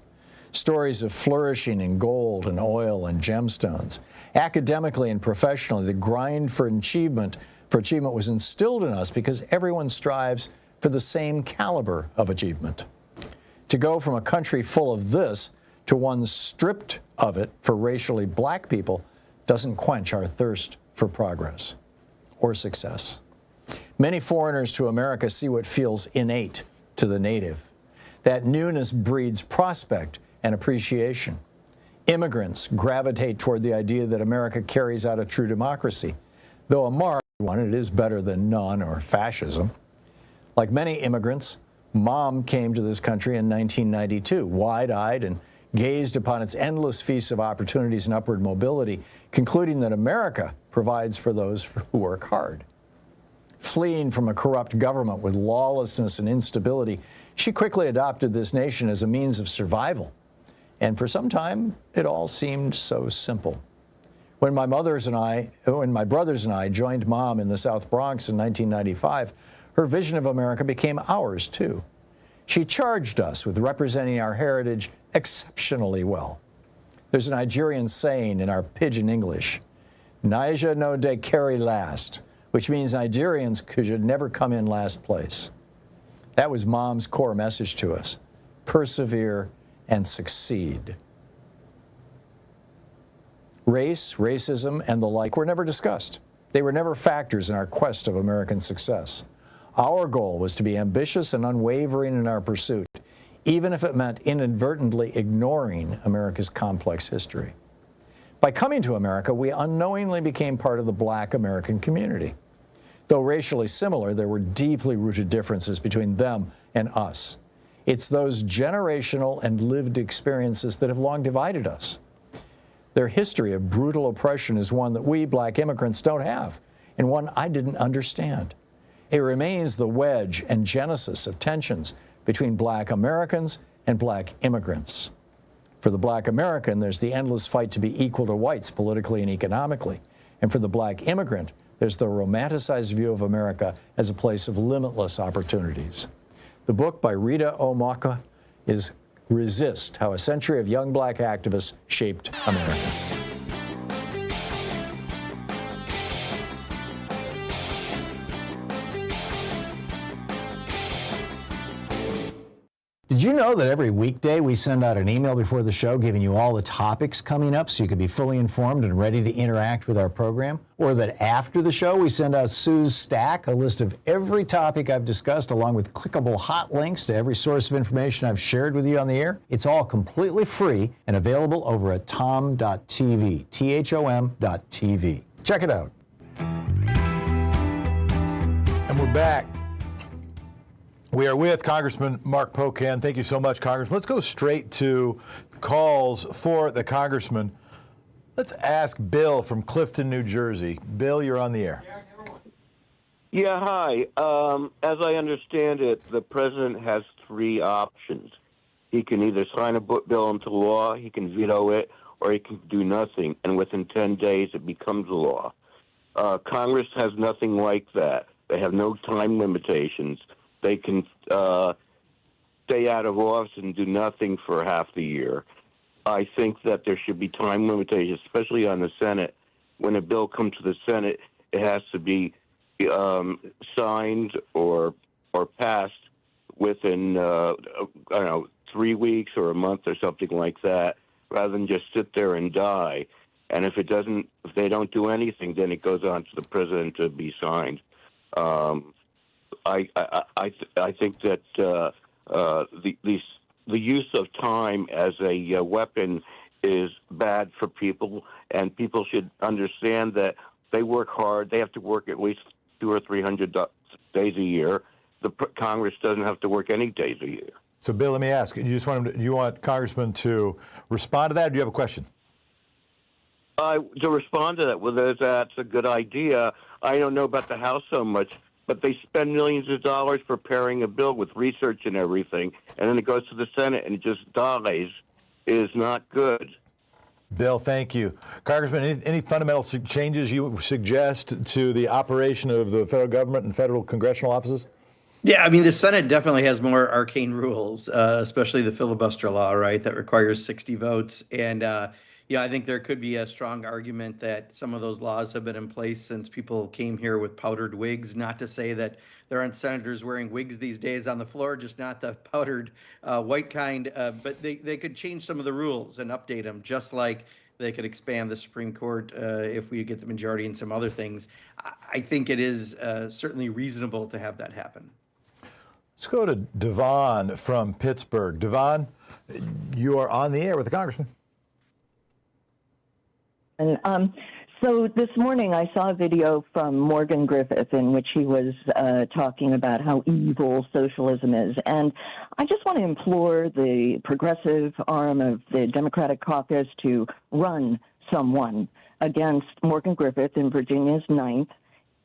Stories of flourishing in gold and oil and gemstones. Academically and professionally, the grind for achievement was instilled in us because everyone strives for the same caliber of achievement. To go from a country full of this to one stripped of it for racially black people doesn't quench our thirst for progress or success. Many foreigners to America see what feels innate to the native. That newness breeds prospect and appreciation. Immigrants gravitate toward the idea that America carries out a true democracy. Though a marred one, it is better than none or fascism. Like many immigrants, Mom came to this country in 1992, wide-eyed and gazed upon its endless feast of opportunities and upward mobility, concluding that America provides for those who work hard. Fleeing from a corrupt government with lawlessness and instability, she quickly adopted this nation as a means of survival. And for some time, it all seemed so simple. When my brothers and I joined Mom in the South Bronx in 1995, her vision of America became ours, too. She charged us with representing our heritage exceptionally well. There's a Nigerian saying in our pidgin English, Naija no de carry last, which means Nigerians should never come in last place. That was Mom's core message to us: persevere and succeed. Race, racism, and the like were never discussed. They were never factors in our quest of American success. Our goal was to be ambitious and unwavering in our pursuit, even if it meant inadvertently ignoring America's complex history. By coming to America, we unknowingly became part of the Black American community. Though racially similar, there were deeply rooted differences between them and us. It's those generational and lived experiences that have long divided us. Their history of brutal oppression is one that we Black immigrants don't have, and one I didn't understand. It remains the wedge and genesis of tensions between Black Americans and Black immigrants. For the Black American, there's the endless fight to be equal to whites politically and economically. And for the Black immigrant, there's the romanticized view of America as a place of limitless opportunities. The book by Rita Omaka is Resist: How a Century of Young Black Activists Shaped America. Did you know that every weekday we send out an email before the show giving you all the topics coming up so you can be fully informed and ready to interact with our program? Or that after the show we send out Sue's Stack, a list of every topic I've discussed along with clickable hot links to every source of information I've shared with you on the air? It's all completely free and available over at thom.tv, THOM.tv. Check it out. And we're back. We are with Congressman Mark Pocan. Thank you so much, Congressman. Let's go straight to calls for the Congressman. Let's ask Bill from Clifton, New Jersey. Bill, you're on the air. Yeah, hi. As I understand it, the president has three options. He can either sign a bill into law, he can veto it, or he can do nothing, and within 10 days it becomes law. Congress has nothing like that. They have no time limitations. They can stay out of office and do nothing for half the year. I think that there should be time limitations, especially on the Senate. When a bill comes to the Senate, it has to be signed or passed within 3 weeks or a month or something like that, rather than just sit there and die. And if they don't do anything, then it goes on to the president to be signed. I think that the use of time as a weapon is bad for people, and people should understand that they work hard. They have to work at least 200 or 300 days a year. The Congress doesn't have to work any days a year. So, Bill, let me ask you: do you want Congressman to respond to that, or do you have a question? To respond to that, whether that's a good idea, I don't know about the House so much. But they spend millions of dollars preparing a bill with research and everything, and then it goes to the Senate and it just dies. It is not good. Bill, thank you. Congressman, any fundamental changes you suggest to the operation of the federal government and federal congressional offices? Yeah, I mean, the Senate definitely has more arcane rules, especially the filibuster law, right, that requires 60 votes. And I think there could be a strong argument that some of those laws have been in place since people came here with powdered wigs. Not to say that there aren't senators wearing wigs these days on the floor, just not the powdered white kind. But they could change some of the rules and update them, just like they could expand the Supreme Court if we get the majority in some other things. I think it is certainly reasonable to have that happen. Let's go to Devon from Pittsburgh. Devon, you are on the air with the Congressman. And so this morning I saw a video from Morgan Griffith in which he was talking about how evil socialism is. And I just want to implore the progressive arm of the Democratic caucus to run someone against Morgan Griffith in Virginia's 9th.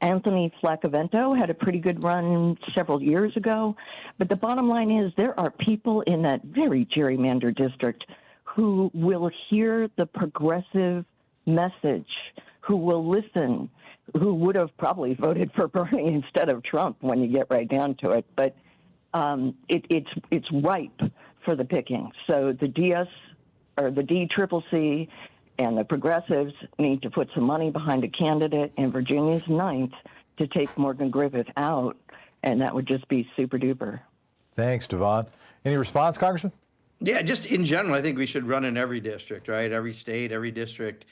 Anthony Flaccavento had a pretty good run several years ago. But the bottom line is there are people in that very gerrymandered district who will hear the progressive message, who will listen, who would have probably voted for Bernie instead of Trump when you get right down to it. But it's ripe for the picking. So the DCCC and the progressives need to put some money behind a candidate in Virginia's 9th to take Morgan Griffith out, and that would just be super duper. Thanks, Devon. Any response, Congressman? Yeah, just in general, I think we should run in every district, right? Every state, every district.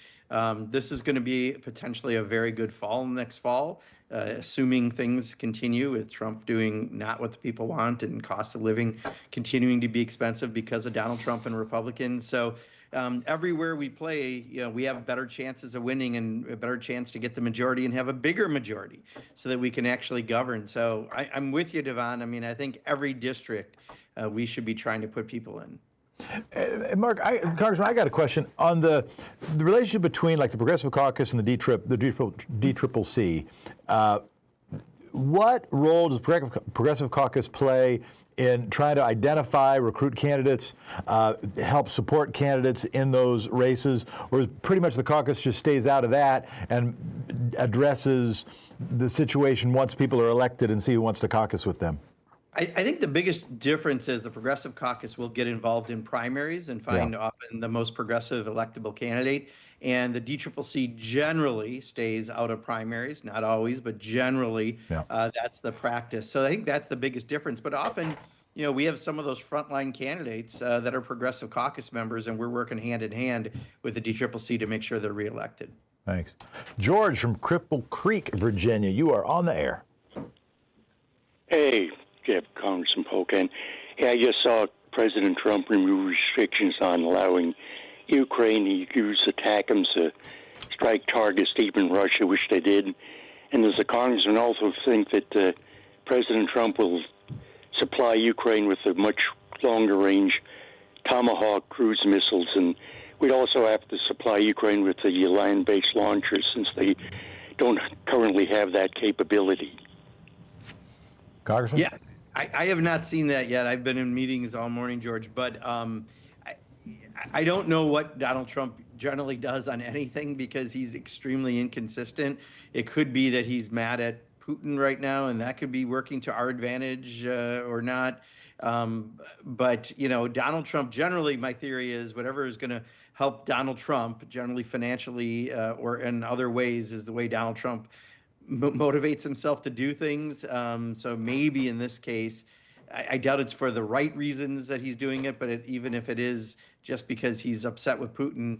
This is going to be potentially a very good fall next fall, assuming things continue with Trump doing not what the people want and cost of living continuing to be expensive because of Donald Trump and Republicans. So everywhere we play, we have better chances of winning and a better chance to get the majority and have a bigger majority so that we can actually govern. So I'm with you, Devon. I mean, I think every district we should be trying to put people in. Mark, Congressman, I got a question on the relationship between like the Progressive Caucus and the DCCC. What role does the Progressive Caucus play in trying to identify, recruit candidates, help support candidates in those races, or pretty much the caucus just stays out of that and addresses the situation once people are elected and see who wants to caucus with them? I think the biggest difference is the Progressive Caucus will get involved in primaries and find often the most progressive electable candidate. And the DCCC generally stays out of primaries, not always, but generally that's the practice. So I think that's the biggest difference. But often, we have some of those frontline candidates that are Progressive Caucus members, and we're working hand in hand with the DCCC to make sure they're reelected. Thanks. George from Cripple Creek, Virginia, you are on the air. Hey. Jeff, Congressman Polk. I just saw President Trump remove restrictions on allowing Ukraine to use ATACMS to strike targets deep in Russia, which they did. And does the congressman also think that President Trump will supply Ukraine with a much longer range Tomahawk cruise missiles? And we'd also have to supply Ukraine with the land-based launchers since they don't currently have that capability. Congressman? Yeah. I have not seen that yet. I've been in meetings all morning, George, but I don't know what Donald Trump generally does on anything because he's extremely inconsistent. It could be that he's mad at Putin right now, and that could be working to our advantage or not. But, Donald Trump, generally, my theory is whatever is going to help Donald Trump, generally financially or in other ways, is the way Donald Trump motivates himself to do things. So maybe in this case, I doubt it's for the right reasons that he's doing it, but even if it is just because he's upset with Putin,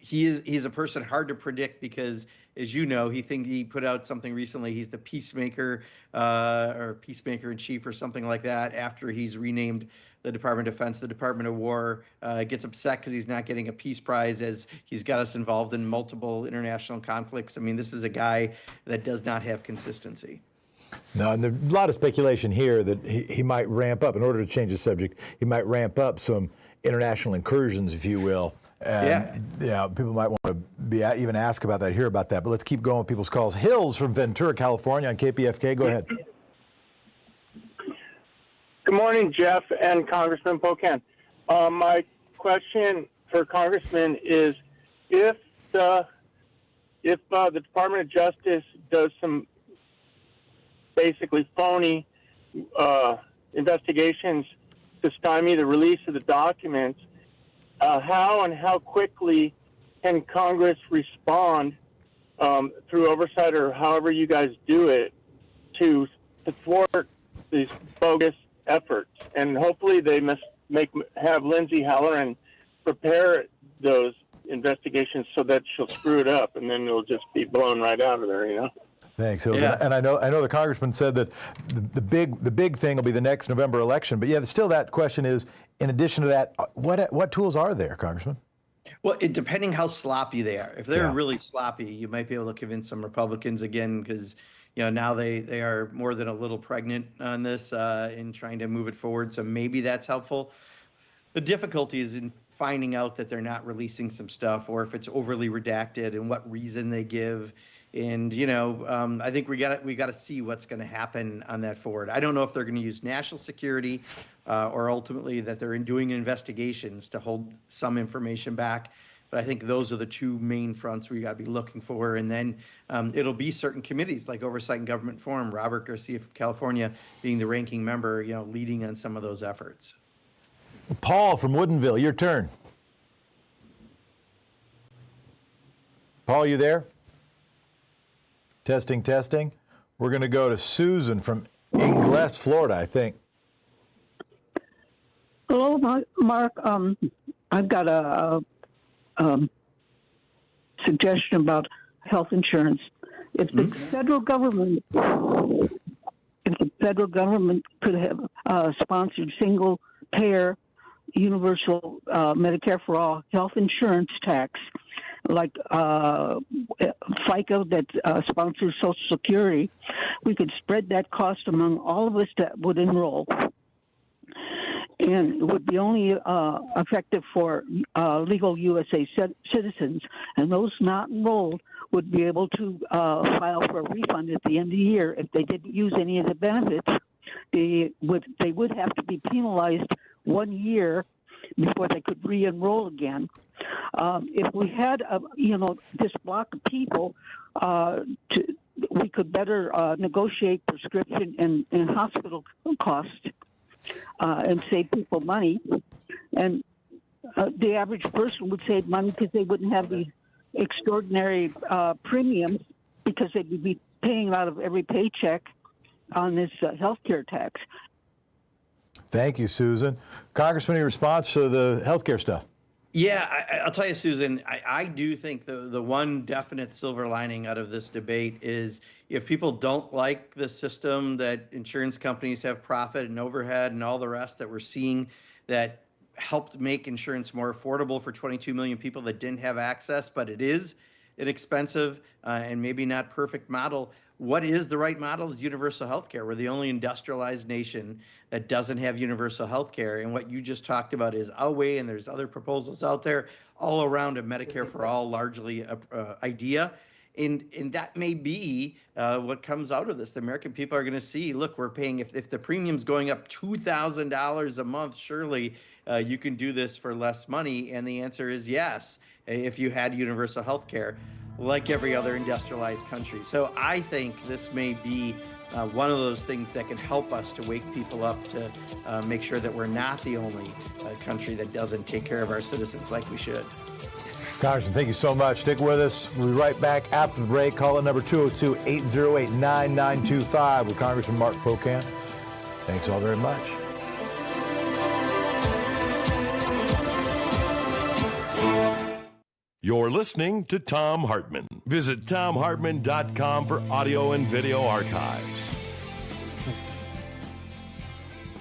he's a person hard to predict because, as you know, he put out something recently. He's the peacemaker or peacemaker in chief or something like that after he's renamed the Department of Defense, the Department of War, gets upset because he's not getting a peace prize as he's got us involved in multiple international conflicts. I mean, this is a guy that does not have consistency. No, and there's a lot of speculation here that he might ramp up, in order to change the subject, he might ramp up some international incursions, if you will. And, people might want to even ask about that, hear about that. But let's keep going with people's calls. Hills from Ventura, California on KPFK. Go ahead. Good morning, Jeff and Congressman Pocan. My question for Congressman is, if the Department of Justice does some basically phony investigations to stymie the release of the documents, how quickly can Congress respond through oversight or however you guys do it to thwart these bogus efforts? And hopefully they must have Lindsay Halloran prepare those investigations so that she'll screw it up and then it'll just be blown right out of there, Thanks, Hills. Yeah. And I know the congressman said that the big thing will be the next November election. But still that question is, in addition to that, what tools are there, Congressman? Well, depending how sloppy they are. If they're really sloppy, you might be able to convince some Republicans again because now they are more than a little pregnant on this in trying to move it forward. So maybe that's helpful. The difficulty is in finding out that they're not releasing some stuff, or if it's overly redacted and what reason they give. And I think we got to see what's going to happen on that forward. I don't know if they're going to use national security or ultimately that they're doing investigations to hold some information back. But I think those are the two main fronts we got to be looking for. And then it'll be certain committees like Oversight and Government Forum, Robert Garcia from California being the ranking member, leading on some of those efforts. Paul from Woodinville, your turn. Paul, you there? Testing, testing. We're going to go to Susan from Ingles, Florida, I think. Hello, Mark. I've got a suggestion about health insurance. If the federal government, could have sponsored single-payer, universal Medicare for all health insurance tax, like FICA that sponsors Social Security, we could spread that cost among all of us that would enroll. And it would be only effective for legal USA citizens, and those not enrolled would be able to file for a refund at the end of the year. If they didn't use any of the benefits, they would have to be penalized 1 year before they could re-enroll again. If we had, this block of people, we could better negotiate prescription and hospital costs and save people money. And the average person would save money because they wouldn't have these extraordinary premiums because they'd be paying out of every paycheck on this health care tax. Thank you, Susan. Congressman, your response to the health care stuff? Yeah, I'll tell you, Susan, I do think the one definite silver lining out of this debate is if people don't like the system that insurance companies have profit and overhead and all the rest that we're seeing that helped make insurance more affordable for 22 million people that didn't have access, but it is an expensive and maybe not perfect model. What is the right model is universal health care. We're the only industrialized nation that doesn't have universal health care. And what you just talked about is our way, and there's other proposals out there all around a Medicare for all, largely idea. And that may be what comes out of this. The American people are going to see, look, we're paying, if the premium's going up $2,000 a month, surely you can do this for less money. And the answer is yes, if you had universal health care, like every other industrialized country. So I think this may be one of those things that can help us to wake people up to make sure that we're not the only country that doesn't take care of our citizens like we should. Congressman, thank you so much. Stick with us. We'll be right back after the break. Call in number 202-808-9925 with Congressman Mark Pocan. Thanks all very much. You're listening to Thom Hartmann. Visit thomhartmann.com for audio and video archives.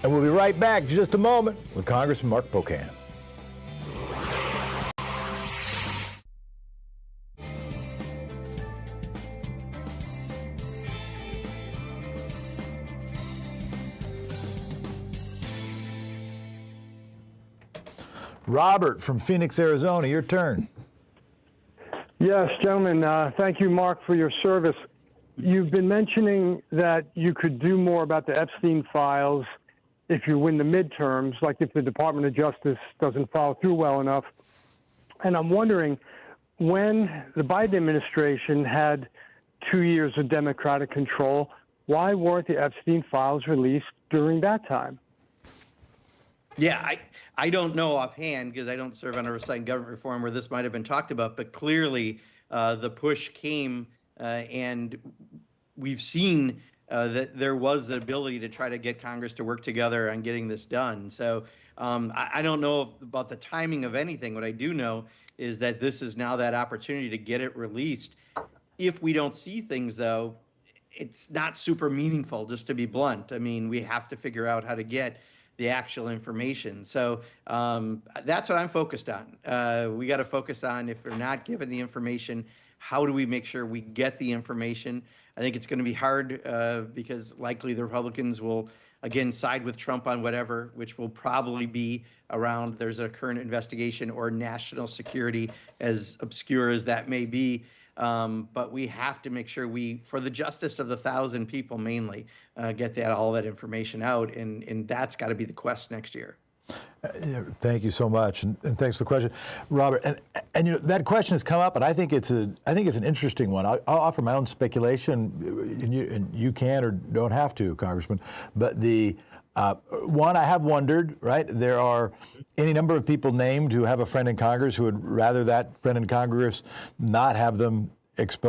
And we'll be right back in just a moment with Congressman Mark Pocan. Robert from Phoenix, Arizona, your turn. Yes, gentlemen, thank you, Mark, for your service. You've been mentioning that you could do more about the Epstein files if you win the midterms, like if the Department of Justice doesn't follow through well enough. And I'm wondering, when the Biden administration had 2 years of Democratic control, why weren't the Epstein files released during that time? Yeah, I don't know offhand because I don't serve on oversight and government reform where this might have been talked about, but clearly the push came and we've seen that there was the ability to try to get Congress to work together on getting this done. So I don't know about the timing of anything. What I do know is that this is now that opportunity to get it released. If we don't see things, though, it's not super meaningful, just to be blunt. I mean, we have to figure out how to get the actual information. So that's what I'm focused on. We got to focus on, if we're not given the information, how do we make sure we get the information? I think it's going to be hard because likely the Republicans will, again, side with Trump on whatever, which will probably be around there's a current investigation or national security, as obscure as that may be. But we have to make sure we, for the justice of the 1,000 people mainly, get all that information out, and that's got to be the quest next year. Thank you so much, and thanks for the question, Robert. And you know, that question has come up, and I think it's an interesting one. I'll offer my own speculation, and you can or don't have to, Congressman. But the one, I have wondered, right? There are any number of people named who have a friend in Congress who would rather that friend in Congress not have them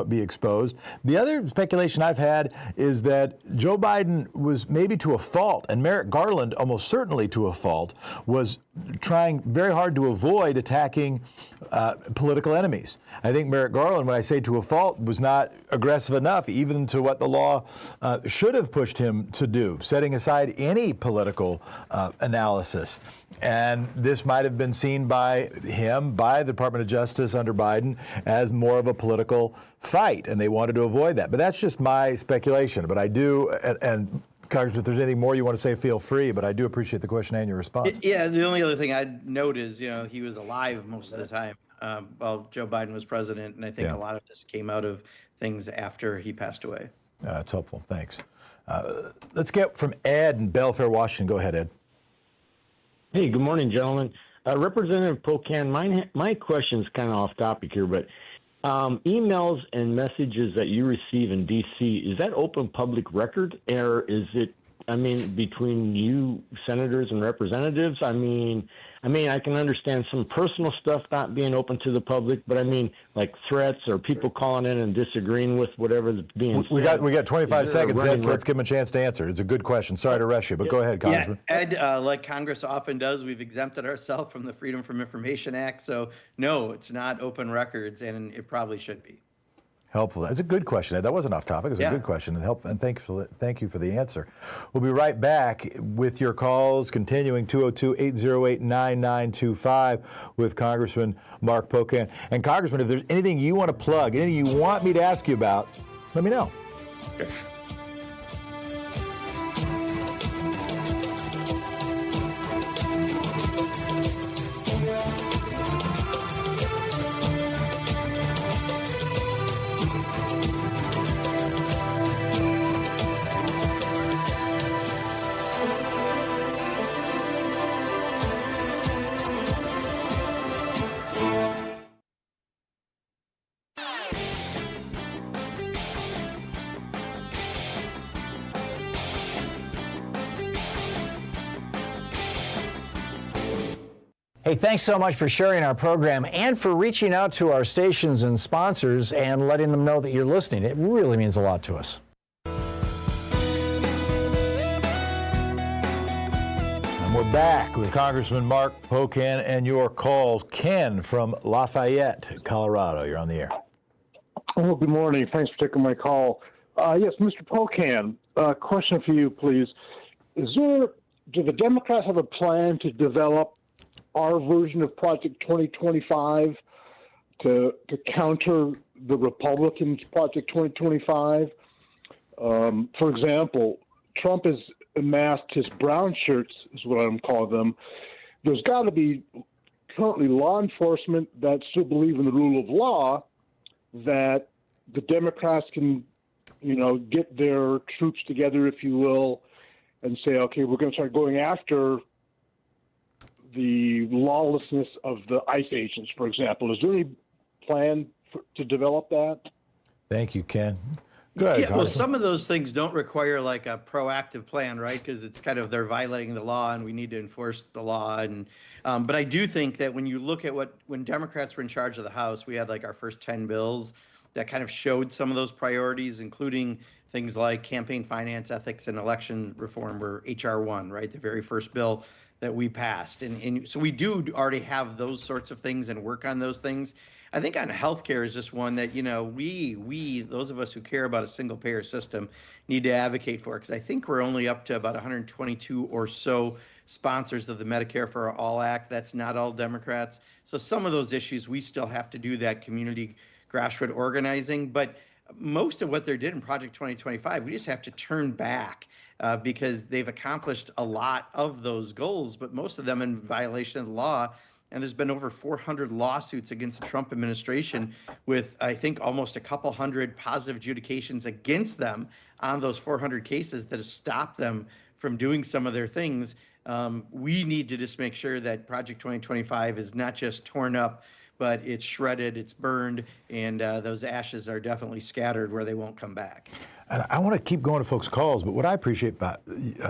be exposed. The other speculation I've had is that Joe Biden was maybe to a fault, and Merrick Garland almost certainly to a fault, was trying very hard to avoid attacking political enemies. I think Merrick Garland, when I say to a fault, was not aggressive enough, even to what the law should have pushed him to do, setting aside any political analysis. And this might have been seen by him, by the Department of Justice under Biden, as more of a political fight, and they wanted to avoid that. But that's just my speculation. But I do, and Congressman, if there's anything more you want to say, feel free, but I do appreciate the question and your response. Yeah, the only other thing I'd note is, he was alive most of the time while Joe Biden was president, and I think a lot of this came out of things after he passed away. That's helpful. Thanks. Let's get from Ed in Belfair, Washington. Go ahead, Ed. Hey, good morning, gentlemen. Representative Pocan, my question is kind of off topic here, but emails and messages that you receive in D.C., is that open public record, or is it, between you senators and representatives? I can understand some personal stuff not being open to the public, but like threats or people calling in and disagreeing with whatever's being said. We got 25 seconds, Ed, so let's give him a chance to answer. It's a good question. Sorry to rush you, but go ahead, Congressman. Yeah, Ed, like Congress often does, we've exempted ourselves from the Freedom from Information Act, so no, it's not open records, and it probably should be. Helpful. That's a good question, Ed. That wasn't off topic. It was a good question, and thank you for the answer. We'll be right back with your calls, continuing 202-808-9925 with Congressman Mark Pocan. And Congressman, if there's anything you want to plug, anything you want me to ask you about, let me know. Okay. Hey, thanks so much for sharing our program and for reaching out to our stations and sponsors and letting them know that you're listening. It really means a lot to us. And we're back with Congressman Mark Pocan and your calls. Ken from Lafayette, Colorado. You're on the air. Oh, good morning. Thanks for taking my call. Yes, Mr. Pocan, question for you, please. Do the Democrats have a plan to develop our version of Project 2025 to counter the Republicans' Project 2025? For example, Trump has amassed his brown shirts, is what I'm calling them. There's got to be currently law enforcement that still believe in the rule of law, that the Democrats can, get their troops together, if you will, and say, okay, we're going to start going after the lawlessness of the ICE agents, for example. Is there any plan to develop that? Thank you, Ken. Go ahead, well, some of those things don't require like a proactive plan, right? Because it's kind of they're violating the law, and we need to enforce the law. And but I do think that when you look at when Democrats were in charge of the House, we had like our first 10 bills that kind of showed some of those priorities, including things like campaign finance, ethics, and election reform, or HR 1, right? The very first bill that we passed. And so we do already have those sorts of things and work on those things. I think on healthcare is just one that, we, those of us who care about a single payer system, need to advocate for, because I think we're only up to about 122 or so sponsors of the Medicare for All Act. That's not all Democrats. So some of those issues, we still have to do that community grassroots organizing. But most of what they did in Project 2025, we just have to turn back because they've accomplished a lot of those goals, but most of them in violation of the law. And there's been over 400 lawsuits against the Trump administration, with, I think, almost a couple hundred positive adjudications against them on those 400 cases that have stopped them from doing some of their things. We need to just make sure that Project 2025 is not just torn up, but it's shredded, it's burned, and those ashes are definitely scattered where they won't come back. And I want to keep going to folks' calls, but what I appreciate about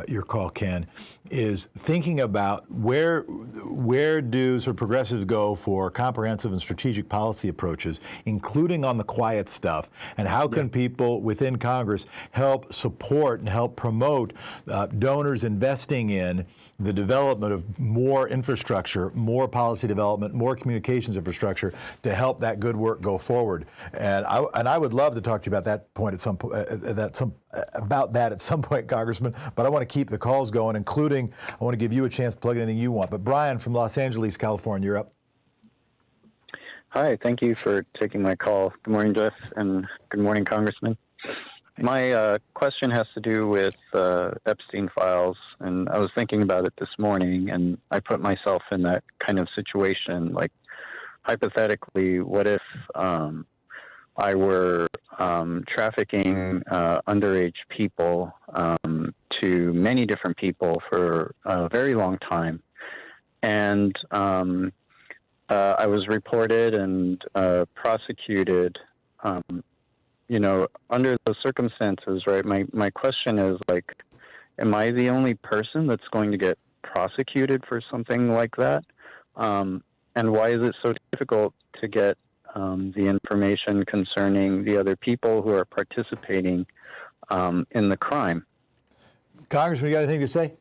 your call, Ken, is thinking about where do sort of progressives go for comprehensive and strategic policy approaches, including on the quiet stuff, and how can people within Congress help support and help promote donors investing in the development of more infrastructure, more policy development, more communications infrastructure to help that good work go forward. And I would love to talk to you about that point at some point. About that at some point, Congressman, but I want to keep the calls going, including I want to give you a chance to plug in anything you want. But Brian from Los Angeles, California, you're up. Hi, thank you for taking my call. Good morning, Jeff, and good morning, Congressman. My question has to do with Epstein files, and I was thinking about it this morning, and I put myself in that kind of situation. Like, hypothetically, what if I were trafficking underage people to many different people for a very long time, and I was reported and prosecuted, under those circumstances, right? My question is, like, am I the only person that's going to get prosecuted for something like that? And why is it so difficult to get the information concerning the other people who are participating in the crime? Congressman, you got anything to say?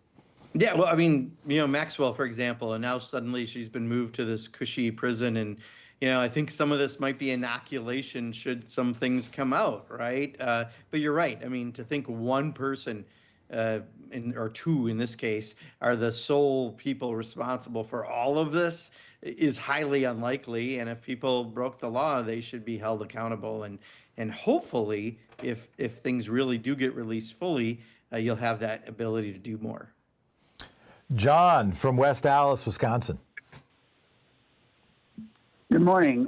Yeah, well, I mean, Maxwell, for example, and now suddenly she's been moved to this cushy prison, and I think some of this might be inoculation should some things come out, right? But you're right. I mean, to think one person, or two in this case, are the sole people responsible for all of this is highly unlikely. And if people broke the law, they should be held accountable. And hopefully, if things really do get released fully, you'll have that ability to do more. John from West Allis, Wisconsin. Good morning.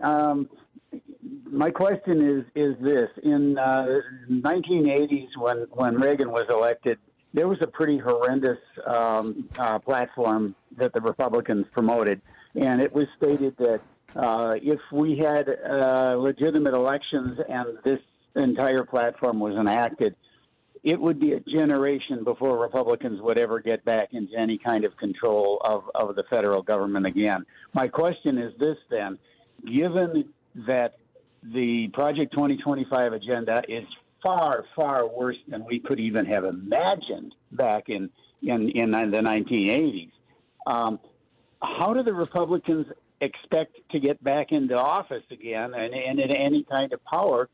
My question is this. In the 1980s, when Reagan was elected, there was a pretty horrendous platform that the Republicans promoted. And it was stated that if we had legitimate elections and this entire platform was enacted, it would be a generation before Republicans would ever get back into any kind of control of the federal government again. My question is this then, given that the Project 2025 agenda is far, far worse than we could even have imagined back in the 1980s, how do the Republicans expect to get back into office again and in any kind of power?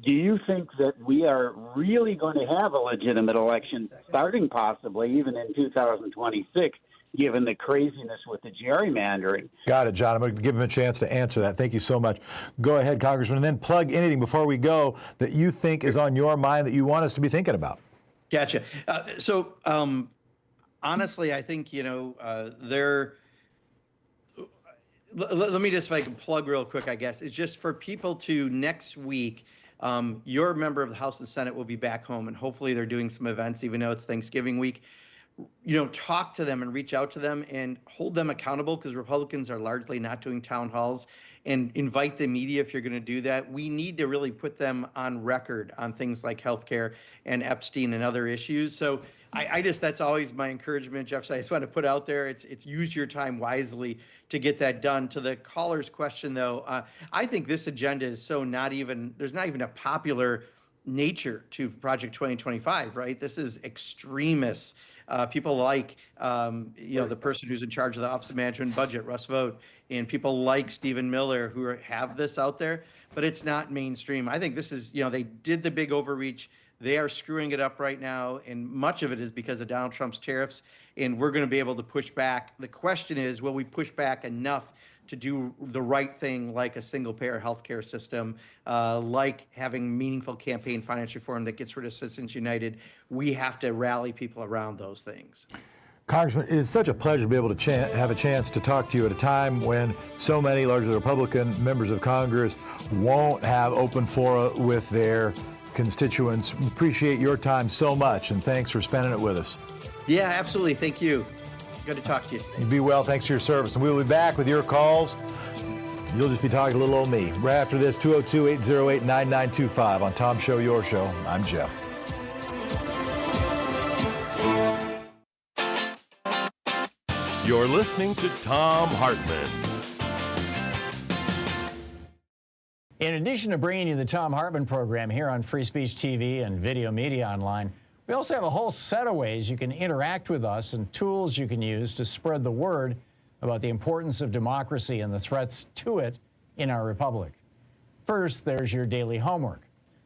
Do you think that we are really going to have a legitimate election starting possibly even in 2026, given the craziness with the gerrymandering? Got it, John. I'm going to give him a chance to answer that. Thank you so much. Go ahead, Congressman, and then plug anything before we go that you think is on your mind that you want us to be thinking about. Gotcha. So honestly, I think, let me just, if I can plug real quick, I guess, it's just for people to next week, your member of the House and Senate will be back home, and hopefully they're doing some events, even though it's Thanksgiving week. Talk to them and reach out to them and hold them accountable, because Republicans are largely not doing town halls, and invite the media if you're going to do that. We need to really put them on record on things like healthcare and Epstein and other issues. So I just, that's always my encouragement, Jeff. So I just want to put out there, it's use your time wisely to get that done. To the caller's question, though, I think this agenda is so there's not even a popular nature to Project 2025, right? This is extremists. People like, the person who's in charge of the Office of Management and Budget, Russ Vought, and people like Stephen Miller who have this out there, but it's not mainstream. I think this is, they did the big overreach. They are screwing it up right now, and much of it is because of Donald Trump's tariffs, and we're going to be able to push back. The question is, will we push back enough to do the right thing, like a single-payer healthcare system, like having meaningful campaign finance reform that gets rid of Citizens United? We have to rally people around those things. Congressman, it is such a pleasure to be able to have a chance to talk to you at a time when so many largely Republican members of Congress won't have open fora with their constituents. Appreciate your time so much, and thanks for spending it with us. Yeah, absolutely. Thank you. Good to talk to you. You be well. Thanks for your service. And we'll be back with your calls You'll just be talking to little old me. Right after this, 202-808-9925 on Tom Show, Your Show. I'm Jeff. You're listening to Thom Hartmann. In addition to bringing you the Thom Hartmann program here on Free Speech TV and Video Media Online, we also have a whole set of ways you can interact with us and tools you can use to spread the word about the importance of democracy and the threats to it in our republic. First, there's your daily homework.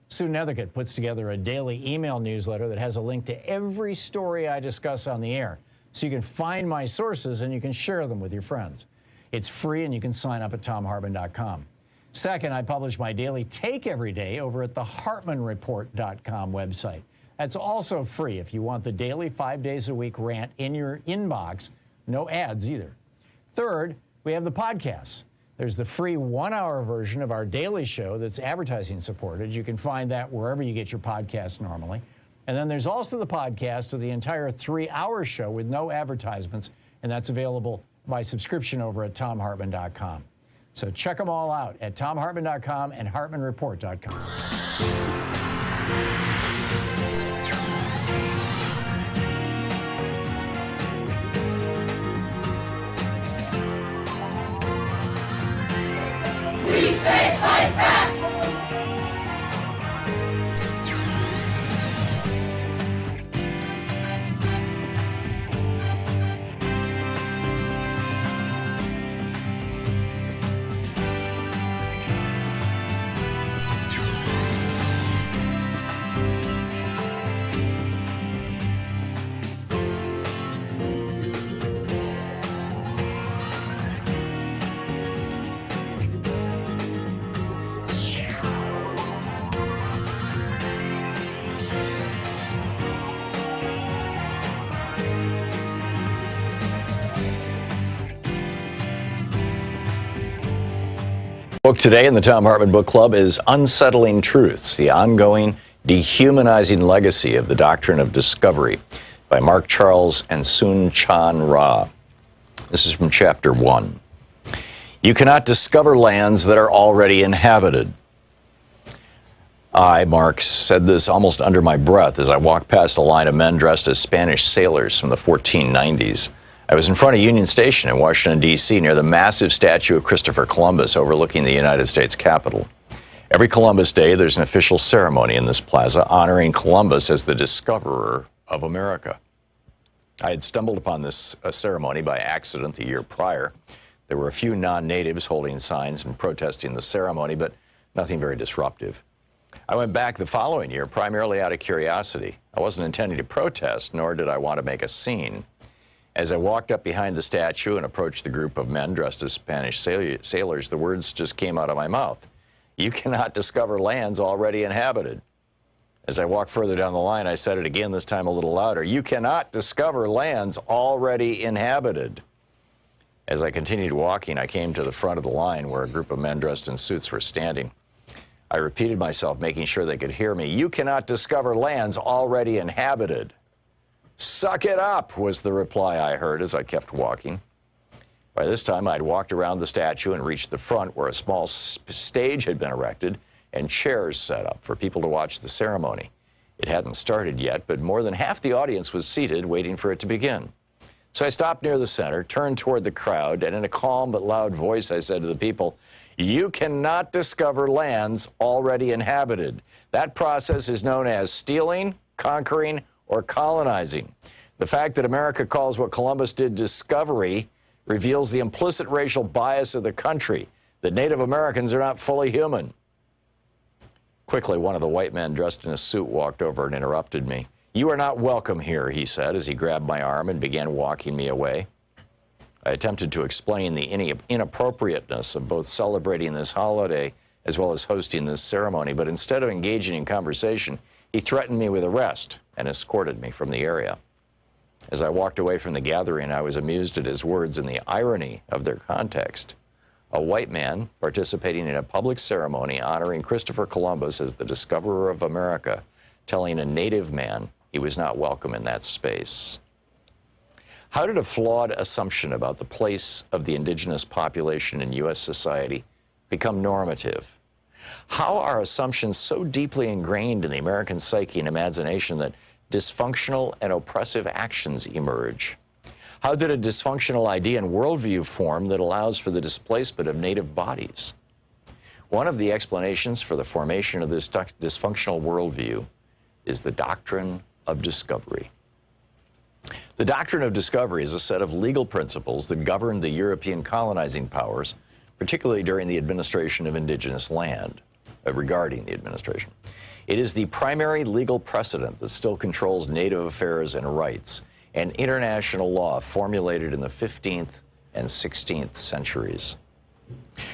Sue Nethercutt puts together a daily email newsletter that has a link to every story I discuss on the air, so you can find my sources and you can share them with your friends. It's free and you can sign up at thomhartmann.com. Second, I publish my daily take every day over at the hartmannreport.com website. That's also free if you want the daily 5 days a week rant in your inbox. No ads either. Third, we have the podcasts. There's the free 1-hour version of our daily show that's advertising supported. You can find that wherever you get your podcasts normally. And then there's also the podcast of the entire 3-hour show with no advertisements, and that's available by subscription over at thomhartmann.com. So check them all out at thomhartmann.com and hartmannreport.com. We say fight back! Book today in the Thom Hartmann Book Club is Unsettling Truths, the ongoing dehumanizing legacy of the doctrine of discovery by Mark Charles and Soon Chan Ra. This is from chapter 1. You cannot discover lands that are already inhabited. I, Mark, said this almost under my breath as I walked past a line of men dressed as Spanish sailors from the 1490s. I was in front of Union Station in Washington, D.C., near the massive statue of Christopher Columbus overlooking the United States Capitol. Every Columbus Day, there's an official ceremony in this plaza honoring Columbus as the discoverer of America. I had stumbled upon this ceremony by accident the year prior. There were a few non-natives holding signs and protesting the ceremony, but nothing very disruptive. I went back the following year primarily out of curiosity. I wasn't intending to protest, nor did I want to make a scene. As I walked up behind the statue and approached the group of men dressed as Spanish sailors, the words just came out of my mouth. You cannot discover lands already inhabited. As I walked further down the line, I said it again, this time a little louder. You cannot discover lands already inhabited. As I continued walking, I came to the front of the line where a group of men dressed in suits were standing. I repeated myself, making sure they could hear me. You cannot discover lands already inhabited. Suck it up, was the reply I heard as I kept walking. By this time, I'd walked around the statue and reached the front where a small stage had been erected and chairs set up for people to watch the ceremony. It hadn't started yet, but more than half the audience was seated waiting for it to begin. So I stopped near the center, turned toward the crowd, and in a calm but loud voice I said to the people, you cannot discover lands already inhabited. That process is known as stealing, conquering, or colonizing. The fact that America calls what Columbus did discovery reveals the implicit racial bias of the country, that Native Americans are not fully human. Quickly, one of the white men dressed in a suit walked over and interrupted me. You are not welcome here, he said as he grabbed my arm and began walking me away. I attempted to explain the inappropriateness of both celebrating this holiday as well as hosting this ceremony, but instead of engaging in conversation, he threatened me with arrest and escorted me from the area. As I walked away from the gathering, I was amused at his words and the irony of their context. A white man participating in a public ceremony honoring Christopher Columbus as the discoverer of America, telling a native man he was not welcome in that space. How did a flawed assumption about the place of the indigenous population in U.S. society become normative? How are assumptions so deeply ingrained in the American psyche and imagination that dysfunctional and oppressive actions emerge? How did a dysfunctional idea and worldview form that allows for the displacement of native bodies? One of the explanations for the formation of this dysfunctional worldview is the doctrine of discovery. The doctrine of discovery is a set of legal principles that govern the European colonizing powers, particularly during the administration of indigenous land, regarding the administration. It is the primary legal precedent that still controls native affairs and rights, and international law formulated in the 15th and 16th centuries.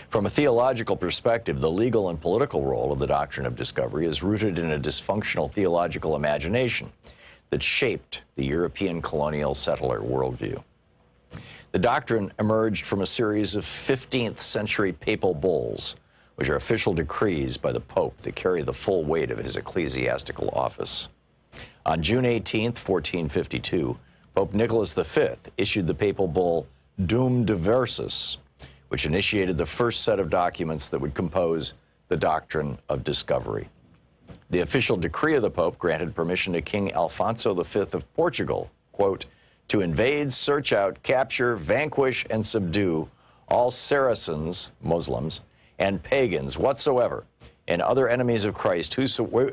From a theological perspective, the legal and political role of the doctrine of discovery is rooted in a dysfunctional theological imagination that shaped the European colonial settler worldview. The doctrine emerged from a series of 15th century papal bulls, which are official decrees by the Pope that carry the full weight of his ecclesiastical office. On June 18, 1452, Pope Nicholas V issued the papal bull Dum Diversus, which initiated the first set of documents that would compose the doctrine of discovery. The official decree of the Pope granted permission to King Alfonso V of Portugal, quote, to invade, search out, capture, vanquish, and subdue all Saracens, Muslims, and pagans whatsoever, and other enemies of Christ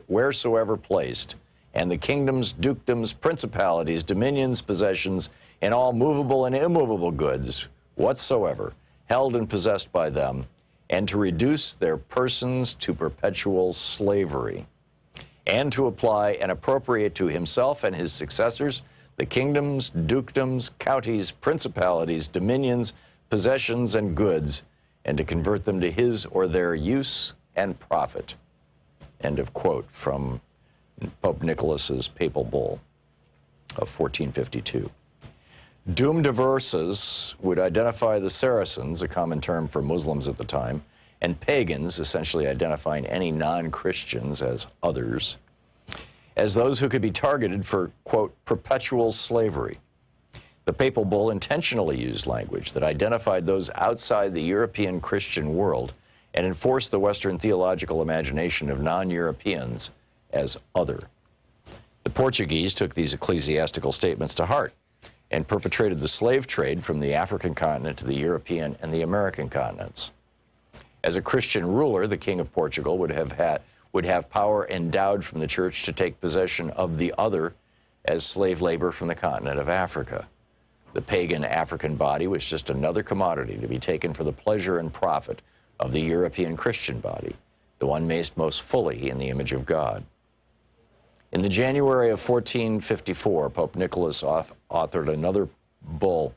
wheresoever placed, and the kingdoms, dukedoms, principalities, dominions, possessions, and all movable and immovable goods whatsoever, held and possessed by them, and to reduce their persons to perpetual slavery, and to apply and appropriate to himself and his successors the kingdoms, dukedoms, counties, principalities, dominions, possessions, and goods, and to convert them to his or their use and profit. End of quote from Pope Nicholas's papal bull of 1452. Dum Diversus would identify the Saracens, a common term for Muslims at the time, and pagans, essentially identifying any non-Christians as others, as those who could be targeted for, quote, perpetual slavery. The papal bull intentionally used language that identified those outside the European Christian world and enforced the Western theological imagination of non-Europeans as other. The Portuguese took these ecclesiastical statements to heart and perpetrated the slave trade from the African continent to the European and the American continents. As a Christian ruler, the King of Portugal would have power endowed from the church to take possession of the other as slave labor from the continent of Africa. The pagan African body was just another commodity to be taken for the pleasure and profit of the European Christian body, the one made most fully in the image of God. In the January of 1454, Pope Nicholas authored another bull.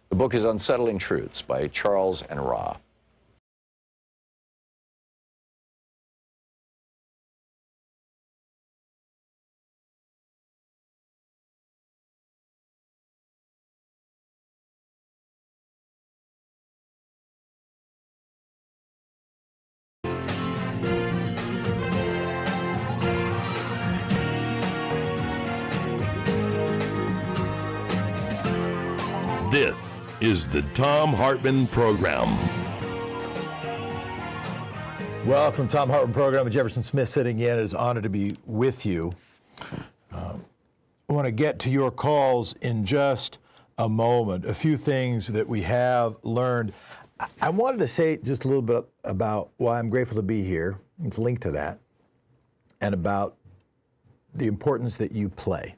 The book is Unsettling Truths by Charles and Ra. This is the Thom Hartmann Program. Welcome, Thom Hartmann Program. Jefferson Smith sitting in. It is an honor to be with you. I want to get to your calls in just a moment. A few things that we have learned. I wanted to say just a little bit about why I'm grateful to be here. It's linked to that. And about the importance that you play.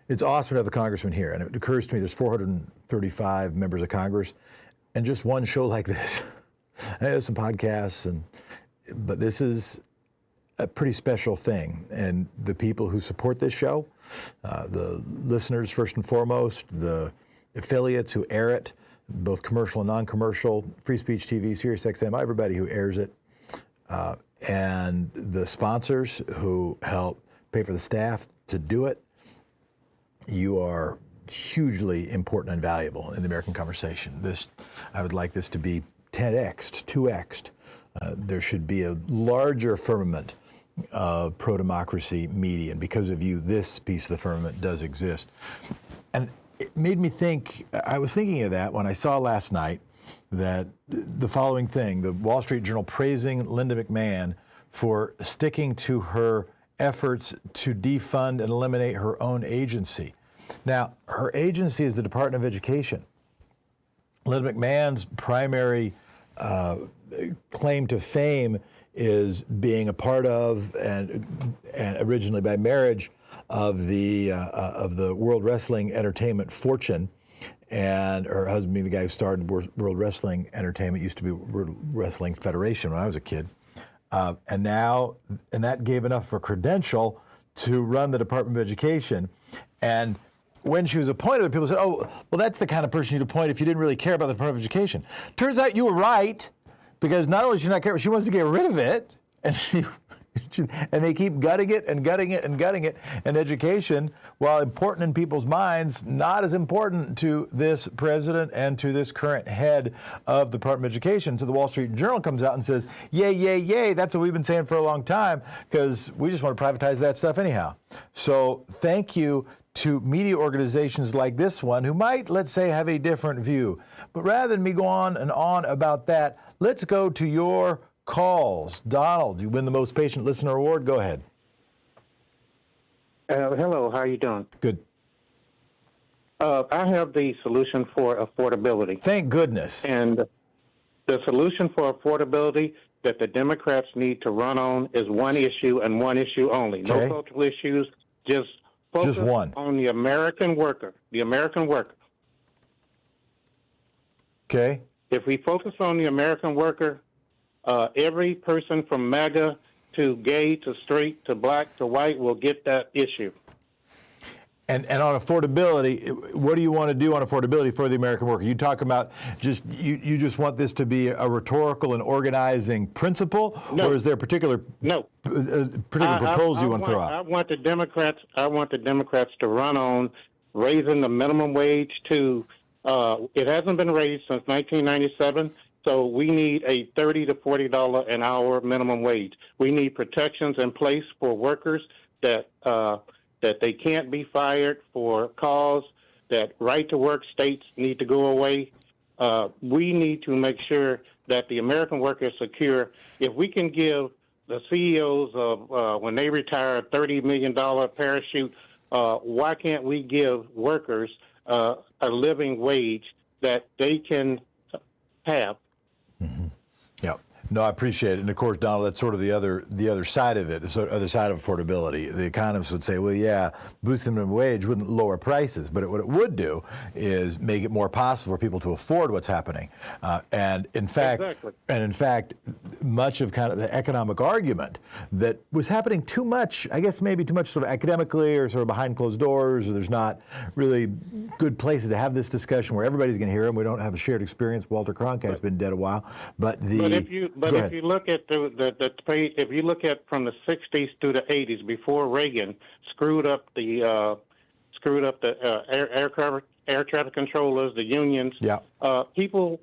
It's awesome to have the congressman here, and it occurs to me there's 435 members of Congress, and just one show like this. I know some podcasts, but this is a pretty special thing. And the people who support this show, the listeners first and foremost, the affiliates who air it, both commercial and non-commercial, Free Speech TV, SiriusXM, everybody who airs it, and the sponsors who help pay for the staff to do it. You are hugely important and valuable in the American conversation. I would like this to be 10x'd, 2x'd. There should be a larger firmament of pro-democracy media, and because of you, this piece of the firmament does exist. And it made me think, I was thinking of that when I saw last night the following thing, the Wall Street Journal praising Linda McMahon for sticking to her efforts to defund and eliminate her own agency. Now, her agency is the Department of Education. Linda McMahon's primary claim to fame is being a part of and originally by marriage of the World Wrestling Entertainment fortune, and her husband being the guy who started World Wrestling Entertainment, used to be World Wrestling Federation when I was a kid, and that gave enough of a credential to run the Department of Education. And when she was appointed, people said, "Oh, well, that's the kind of person you'd appoint if you didn't really care about the Department of Education." Turns out you were right, because not only does she not care, she wants to get rid of it, and they keep gutting it and gutting it and gutting it. And education, while important in people's minds, not as important to this president and to this current head of the Department of Education. So the Wall Street Journal comes out and says, yay, yay, yay, that's what we've been saying for a long time, because we just want to privatize that stuff anyhow. So thank you to media organizations like this one, who might, let's say, have a different view. But rather than me go on and on about that, let's go to your calls. Donald, you win the Most Patient Listener Award. Go ahead. Hello, how are you doing? Good. I have the solution for affordability. Thank goodness. And the solution for affordability that the Democrats need to run on is one issue and one issue only. Okay. No cultural issues, just focus one. on the American worker. The American worker. Okay. If we focus on the American worker, every person from MAGA to gay to straight to black to white will get that issue. And on affordability, what do you want to do on affordability for the American worker? You talk about you just want this to be a rhetorical and organizing principle, or is there a particular proposal you want to throw out? I want the Democrats to run on raising the minimum wage to. It hasn't been raised since 1997. So we need a $30 to $40 an hour minimum wage. We need protections in place for workers that they can't be fired for cause, that right-to-work states need to go away. We need to make sure that the American worker is secure. If we can give the CEOs of when they retire a $30 million parachute, why can't we give workers a living wage that they can have? Mm-hmm. Yeah. No, I appreciate it. And of course, Donald, that's sort of the other side of it, the other side of affordability. The economists would say, well, yeah, boosting the minimum wage wouldn't lower prices, but what it would do is make it more possible for people to afford what's happening. And in fact, much of kind of the economic argument that was happening too much, I guess maybe too much sort of academically or sort of behind closed doors, or there's not really good places to have this discussion where everybody's going to hear it. We don't have a shared experience. Walter Cronkite's been dead a while, but if you look at if you look at from the 60s to the 80s, before Reagan screwed up the air traffic controllers, the unions, people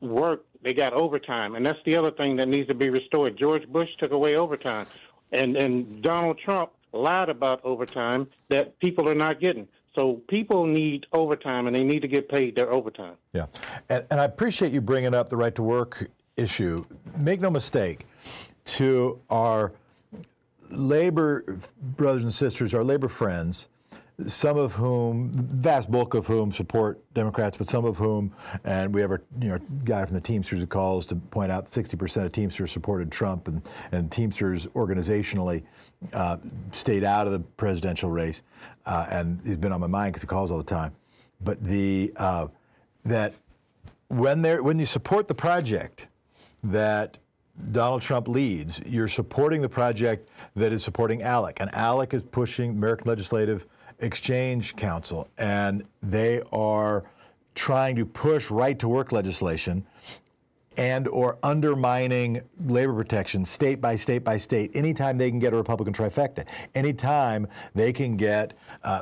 worked. They got overtime, and that's the other thing that needs to be restored. George Bush took away overtime, and Donald Trump lied about overtime that people are not getting. So people need overtime, and they need to get paid their overtime. Yeah, and I appreciate you bringing up the right to work issue. Make no mistake, to our labor brothers and sisters, our labor friends, some of whom, the vast bulk of whom support Democrats, but some of whom, and we have our guy from the Teamsters who calls to point out 60% of Teamsters supported Trump, and Teamsters organizationally stayed out of the presidential race, and he's been on my mind because he calls all the time. But that when you support the project that Donald Trump leads, you're supporting the project that is supporting ALEC. And ALEC is pushing American Legislative Exchange Council, and they are trying to push right-to-work legislation and or undermining labor protections state by state by state anytime they can get a Republican trifecta. Anytime they can get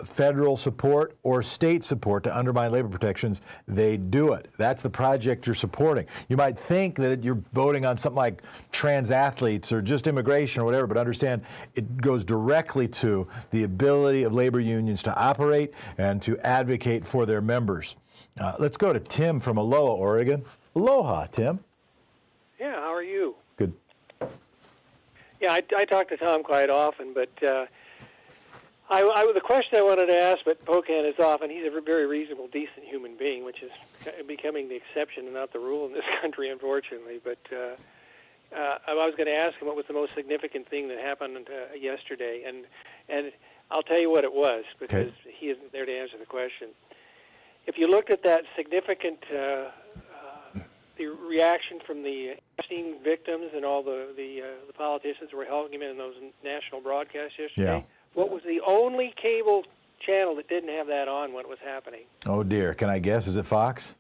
federal support or state support to undermine labor protections, they do it. That's the project you're supporting. You might think that you're voting on something like trans athletes or just immigration or whatever, but understand it goes directly to the ability of labor unions to operate and to advocate for their members. Let's go to Tim from Aloha, Oregon. Aloha, Tim. Yeah, how are you? Good. Yeah, I talk to Tom quite often, but the question I wanted to ask, but Pocan is off, and he's a very reasonable, decent human being, which is becoming the exception and not the rule in this country, unfortunately. But I was going to ask him what was the most significant thing that happened yesterday, and I'll tell you what it was, because he isn't there to answer the question. If you looked at that significant the reaction from the Epstein victims and all the politicians who were helping him in those national broadcasts yesterday, what was the only cable channel that didn't have that on when it was happening? Oh, dear. Can I guess? Is it Fox?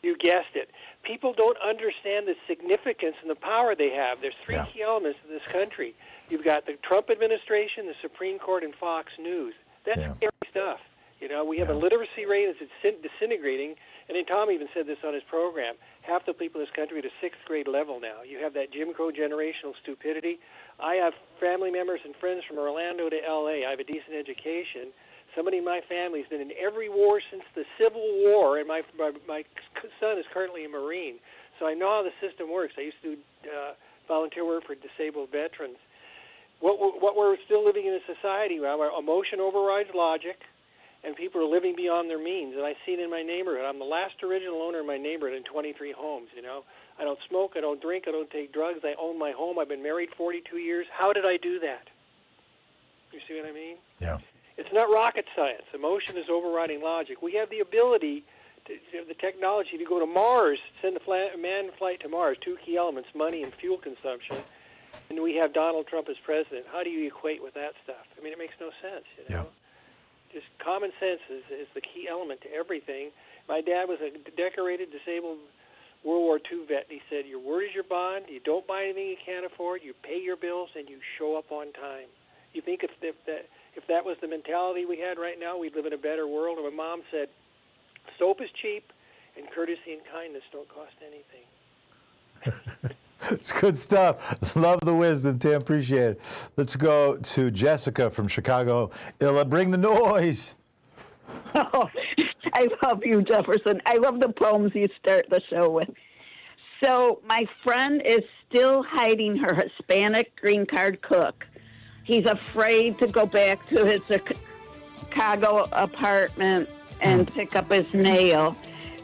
You guessed it. People don't understand the significance and the power they have. There's three key elements in this country. You've got the Trump administration, the Supreme Court, and Fox News. That's scary stuff. You know, we have a literacy rate that's disintegrating, and then Tom even said this on his program. Half the people in this country at a sixth grade level now. You have that Jim Crow generational stupidity. I have family members and friends from Orlando to L.A. I have a decent education. Somebody in my family's been in every war since the Civil War, and my son is currently a Marine. So I know how the system works. I used to do volunteer work for disabled veterans. What we're still living in a society where emotion overrides logic, and people are living beyond their means. And I see it in my neighborhood. I'm the last original owner in my neighborhood in 23 homes, you know. I don't smoke, I don't drink, I don't take drugs. I own my home. I've been married 42 years. How did I do that? You see what I mean? Yeah. It's not rocket science. Emotion is overriding logic. We have the ability, the technology to go to Mars, send a manned flight to Mars, two key elements, money and fuel consumption. And we have Donald Trump as president. How do you equate with that stuff? I mean, it makes no sense, you know. Just common sense is the key element to everything. My dad was a decorated, disabled World War II vet. He said, your word is your bond. You don't buy anything you can't afford. You pay your bills, and you show up on time. You think if that was the mentality we had right now, we'd live in a better world? And my mom said, soap is cheap, and courtesy and kindness don't cost anything. It's good stuff. Love the wisdom, Tim. Appreciate it. Let's go to Jessica from Chicago. Bring the noise. Oh, I love you, Jefferson. I love the poems you start the show with. So my friend is still hiding her Hispanic green card cook. He's afraid to go back to his Chicago apartment and pick up his mail.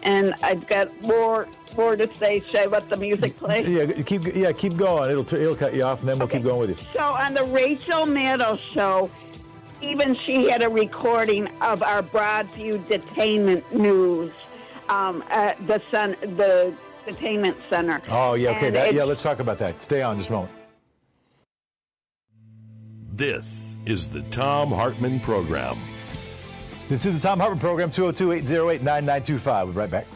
And I've got more to say. Should I let the music play? Keep going. It'll cut you off, and then we'll keep going with you. So on the Rachel Maddow show, even she had a recording of our Broadview detainment news, the detainment center. Oh, yeah, okay. Let's talk about that. Stay on just a moment. This is the Thom Hartmann Program. This is the Thom Hartmann Program, 202-808-9925. We'll be right back.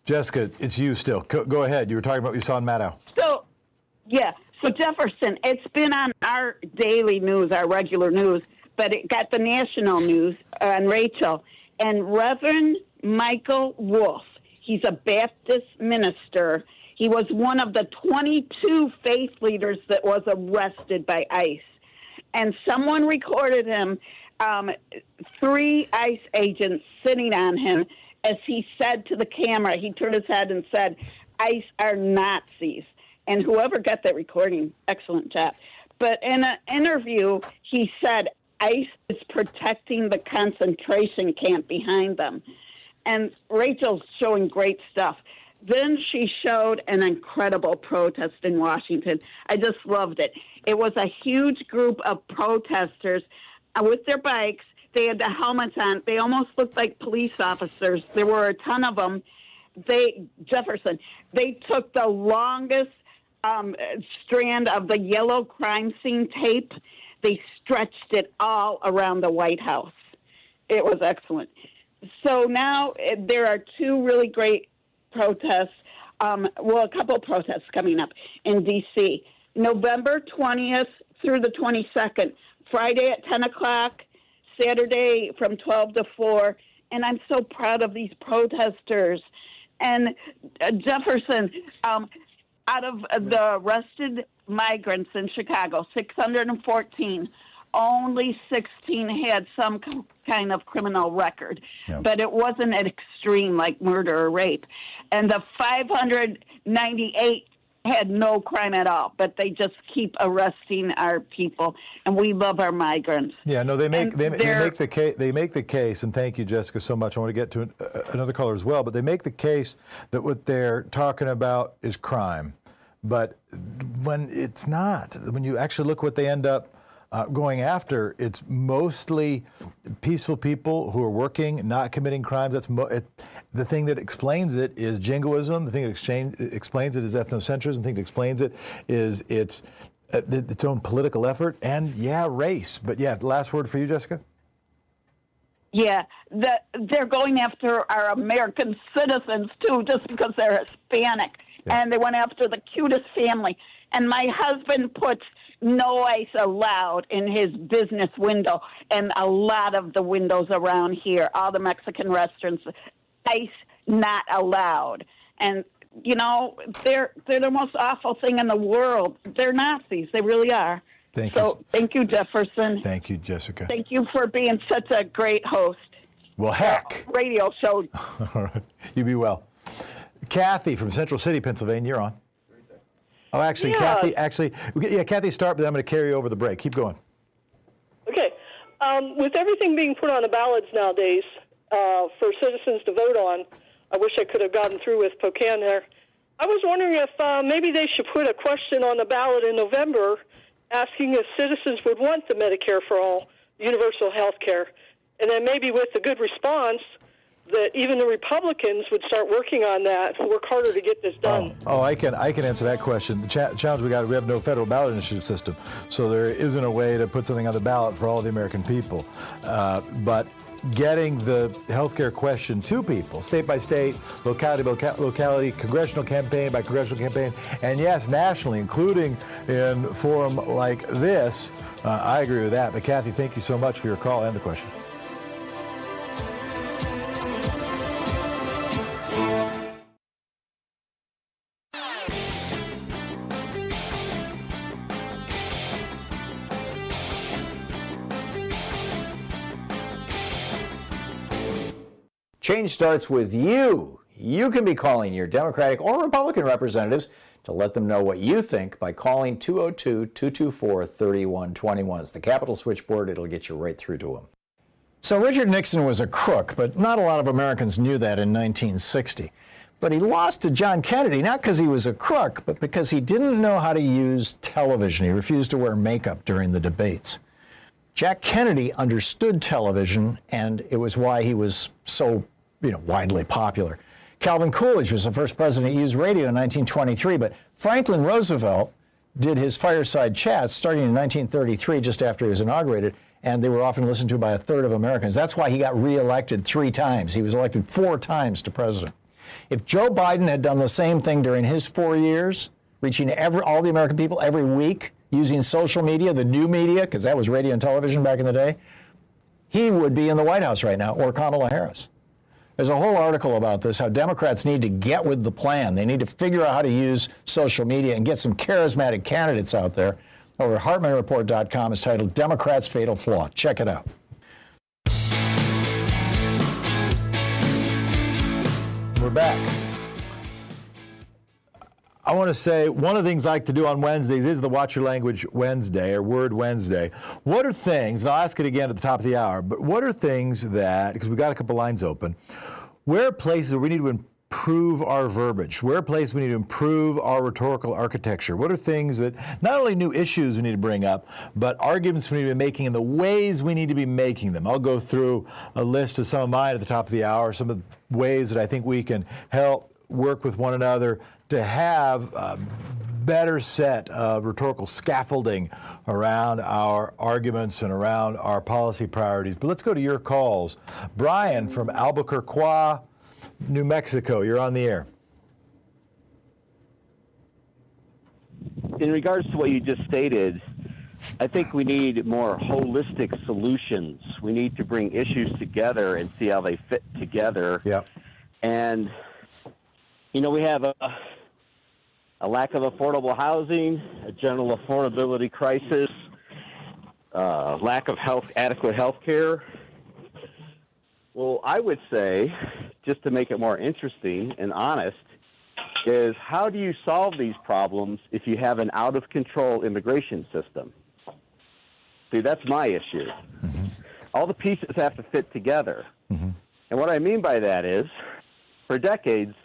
Jessica, it's you still. Go ahead. You were talking about what you saw in Maddow. So Jefferson, it's been on our daily news, our regular news, but it got the national news on Rachel. And Reverend Michael Wolf, he's a Baptist minister. He was one of the 22 faith leaders that was arrested by ICE. And someone recorded him, 3 ICE agents sitting on him, as he said to the camera, he turned his head and said, ICE are Nazis. And whoever got that recording, excellent job. But in an interview, he said ICE is protecting the concentration camp behind them. And Rachel's showing great stuff. Then she showed an incredible protest in Washington. I just loved it. It was a huge group of protesters with their bikes. They had the helmets on. They almost looked like police officers. There were a ton of them. They took the longest strand of the yellow crime scene tape. They stretched it all around the White House. It was excellent. So now there are 2 really great protests, a couple protests coming up in D.C. November 20th through the 22nd, Friday at 10 o'clock, Saturday from 12 to 4, and I'm so proud of these protesters. And Jefferson, out of the arrested migrants in Chicago, 614, only 16 had some kind of criminal record, but it wasn't an extreme like murder or rape. And the 598 had no crime at all, but they just keep arresting our people, and we love our migrants. Yeah, no, they make the case, and thank you, Jessica, so much. I want to get to another caller as well, but they make the case that what they're talking about is crime, but when it's not, when you actually look what they end up going after, it's mostly peaceful people who are working, not committing crimes. That's the thing that explains it is jingoism. The thing that explains it is ethnocentrism. The thing that explains it is its own political effort and, race. But, last word for you, Jessica? Yeah, they're going after our American citizens, too, just because they're Hispanic. Yeah. And they went after the cutest family. And my husband puts no ice allowed in his business window, and a lot of the windows around here, all the Mexican restaurants, ice not allowed. And, they're the most awful thing in the world. They're Nazis. They really are. Thank you. Thank you, Jefferson. Thank you, Jessica. Thank you for being such a great host. Well, heck. Radio show. All right. You be well. Kathy from Central City, Pennsylvania, you're on. Oh, actually, Kathy, Kathy, start, but I'm going to carry you over the break. Keep going. Okay. With everything being put on the ballots nowadays for citizens to vote on, I wish I could have gotten through with Spokane there. I was wondering if maybe they should put a question on the ballot in November asking if citizens would want the Medicare for All, universal health care. And then maybe with a good response, that even the Republicans would start working on that, work harder to get this done. Oh, I can answer that question. The challenge we have no federal ballot initiative system, so there isn't a way to put something on the ballot for all the American people. But getting the healthcare question to people, state by state, locality by locality, congressional campaign by congressional campaign, and yes, nationally, including in forum like this, I agree with that. But Kathy, thank you so much for your call and the question. Change starts with you. You can be calling your Democratic or Republican representatives to let them know what you think by calling 202-224-3121. It's the Capitol switchboard. It'll get you right through to them. So Richard Nixon was a crook, but not a lot of Americans knew that in 1960. But he lost to John Kennedy, not because he was a crook, but because he didn't know how to use television. He refused to wear makeup during the debates. Jack Kennedy understood television, and it was why he was so widely popular. Calvin Coolidge was the first president to use radio in 1923, but Franklin Roosevelt did his fireside chats starting in 1933, just after he was inaugurated, and they were often listened to by a third of Americans. That's why he got reelected 3 times. He was elected 4 times to president. If Joe Biden had done the same thing during his 4 years, reaching all the American people every week, using social media, the new media, because that was radio and television back in the day, he would be in the White House right now, or Kamala Harris. There's a whole article about this, how Democrats need to get with the plan. They need to figure out how to use social media and get some charismatic candidates out there. Over at HartmannReport.com is titled Democrats' Fatal Flaw. Check it out. We're back. I want to say one of the things I like to do on Wednesdays is the Watch Your Language Wednesday or Word Wednesday. What are things, and I'll ask it again at the top of the hour, but what are things that, because we've got a couple lines open, where are places where we need to improve our verbiage? Where are places we need to improve our rhetorical architecture? What are things that, not only new issues we need to bring up, but arguments we need to be making and the ways we need to be making them? I'll go through a list of some of mine at the top of the hour, some of the ways that I think we can help work with one another to have a better set of rhetorical scaffolding around our arguments and around our policy priorities. But let's go to your calls. Brian from Albuquerque, New Mexico, you're on the air. In regards to what you just stated, I think we need more holistic solutions. We need to bring issues together and see how they fit together. Yep. And, we have a lack of affordable housing, a general affordability crisis, lack of adequate health care. Well, I would say, just to make it more interesting and honest, is how do you solve these problems if you have an out-of-control immigration system? See, that's my issue. Mm-hmm. All the pieces have to fit together. Mm-hmm. And what I mean by that is, for decades,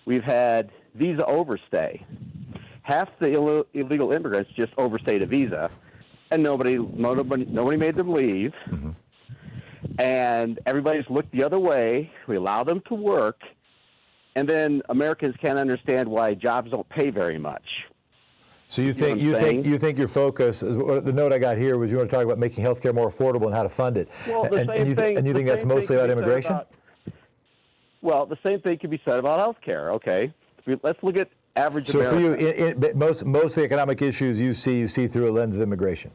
we've had visa overstay. Half the illegal immigrants just overstayed a visa, and nobody made them leave. Mm-hmm. And everybody's looked the other way. We allow them to work, and then Americans can't understand why jobs don't pay very much. So you think your focus, the note I got here was you want to talk about making healthcare more affordable and how to fund it. Well, and you think that's mostly about immigration? Well, the same thing can be said about healthcare. Okay, let's look at average American. So for you, most of the economic issues you see through a lens of immigration.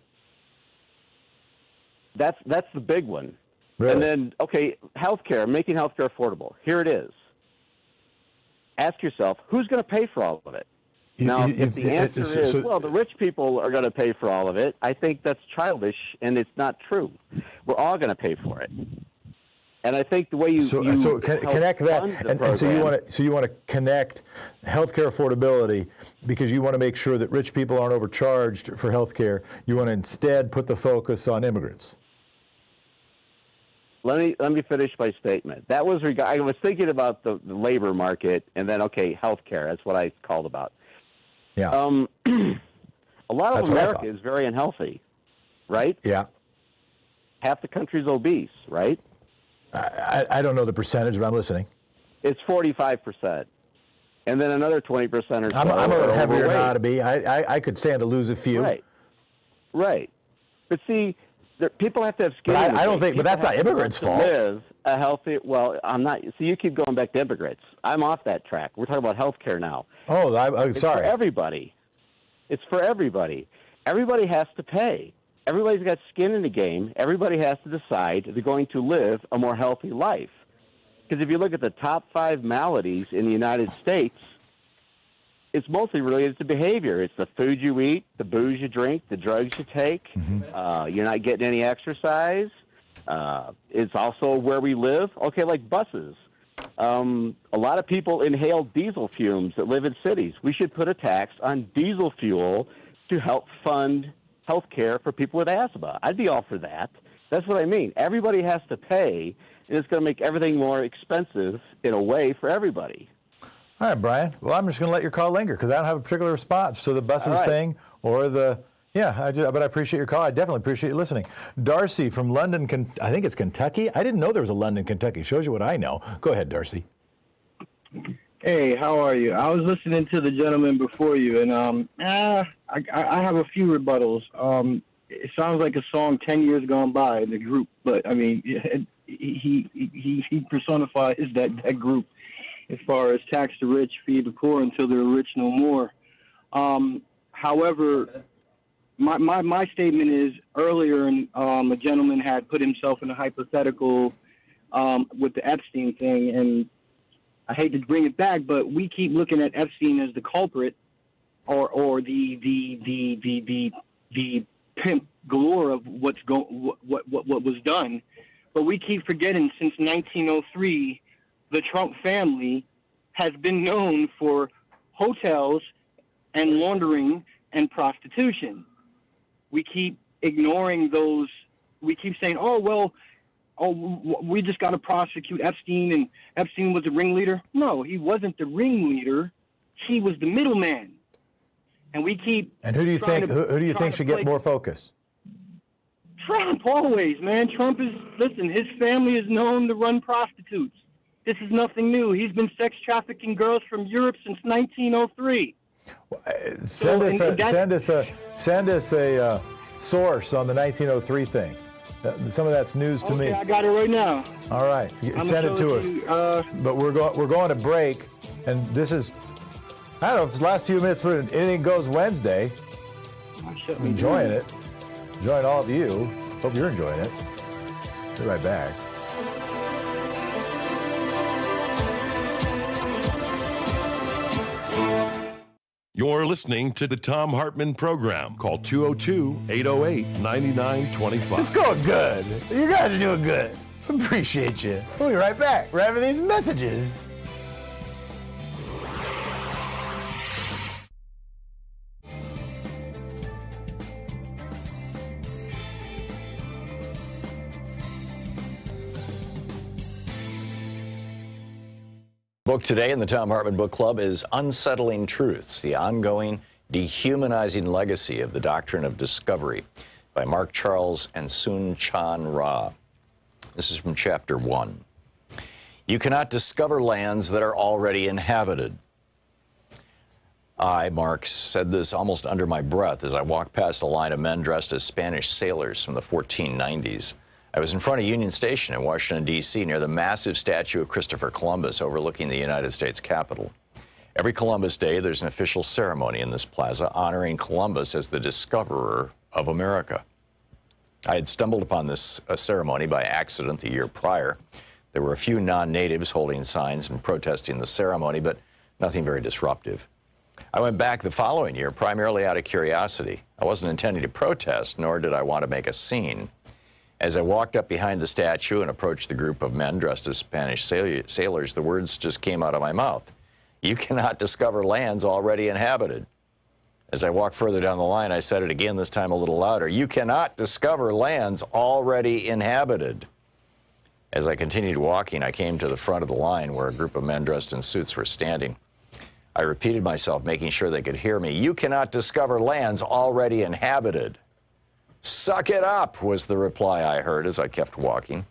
That's the big one. Really? And then, okay, healthcare, making healthcare affordable. Here it is. Ask yourself, who's going to pay for all of it? Now, if the answer is, well, the rich people are going to pay for all of it, I think that's childish, and it's not true. We're all going to pay for it. And I think the way you connect that, and so you want to connect healthcare affordability because you want to make sure that rich people aren't overcharged for healthcare. You want to instead put the focus on immigrants. Let me finish my statement. That was I was thinking about the labor market, and then healthcare. That's what I called about. Yeah. A lot of America is very unhealthy, right? Yeah. Half the country's obese, right? I don't know the percentage, but I'm listening. It's 45%, and then another 20% or so. I'm a little heavier than I ought to be. I could stand to lose a few. Right. But see, people have to have skin. But I don't think. But that's not immigrants' fault. Live a healthy. Well, I'm not. So you keep going back to immigrants. I'm off that track. We're talking about health care now. Oh, I'm it's sorry. For everybody. It's for everybody. Everybody has to pay. Everybody's got skin in the game. Everybody has to decide they're going to live a more healthy life. Because if you look at the top 5 maladies in the United States, it's mostly related to behavior. It's the food you eat, the booze you drink, the drugs you take. Mm-hmm. You're not getting any exercise. It's also where we live. Okay, like buses. A lot of people inhale diesel fumes that live in cities. We should put a tax on diesel fuel to help fund health care for people with asthma. I'd be all for that. That's what I mean. Everybody has to pay, and it's going to make everything more expensive in a way for everybody. All right, Brian. Well, I'm just going to let your call linger because I don't have a particular response to the buses thing or the... Yeah, but I appreciate your call. I definitely appreciate you listening. Darcy from London, I think it's Kentucky. I didn't know there was a London, Kentucky. Shows you what I know. Go ahead, Darcy. Hey, how are you? I was listening to the gentleman before you, and I have a few rebuttals. It sounds like a song 10 years gone by in the group, but I mean, he personifies that group as far as tax the rich, feed the poor until they're rich no more. However, my statement is earlier, a gentleman had put himself in a hypothetical with the Epstein thing, and I hate to bring it back, but we keep looking at Epstein as the culprit or the pimp galore of what was done, but we keep forgetting since 1903, the Trump family has been known for hotels and laundering and prostitution. We keep ignoring those. We keep saying, we just got to prosecute Epstein, and Epstein was the ringleader. No, he wasn't the ringleader. He was the middleman. And we keep. And who do you think should get more focus? Trump, always, man. Trump is, listen, his family is known to run prostitutes. This is nothing new. He's been sex trafficking girls from Europe since 1903. Send us a source on the 1903 thing. Some of that's news to me. I got it right now. All right, send it to us. But we're going to break, and this is, I don't know if it's the last few minutes, but Anything Goes Wednesday. I'm enjoying it. Enjoying all of you. Hope you're enjoying it. Be right back. You're listening to the Thom Hartmann Program. Call 202-808-9925. It's going good. You guys are doing good. Appreciate you. We'll be right back. Right after these messages. Book today in the Thom Hartmann Book Club is Unsettling Truths, the ongoing dehumanizing legacy of the doctrine of discovery by Mark Charles and Soon Chan Ra. This is from chapter 1. You cannot discover lands that are already inhabited. I, Mark, said this almost under my breath as I walked past a line of men dressed as Spanish sailors from the 1490s. I was in front of Union Station in Washington, D.C., near the massive statue of Christopher Columbus overlooking the United States Capitol. Every Columbus Day, there's an official ceremony in this plaza honoring Columbus as the discoverer of America. I had stumbled upon this ceremony by accident the year prior. There were a few non-natives holding signs and protesting the ceremony, but nothing very disruptive. I went back the following year primarily out of curiosity. I wasn't intending to protest, nor did I want to make a scene. As I walked up behind the statue and approached the group of men dressed as Spanish sailors, the words just came out of my mouth. You cannot discover lands already inhabited. As I walked further down the line, I said it again, this time a little louder. You cannot discover lands already inhabited. As I continued walking, I came to the front of the line where a group of men dressed in suits were standing. I repeated myself, making sure they could hear me. You cannot discover lands already inhabited. Suck it up, was the reply I heard as I kept walking.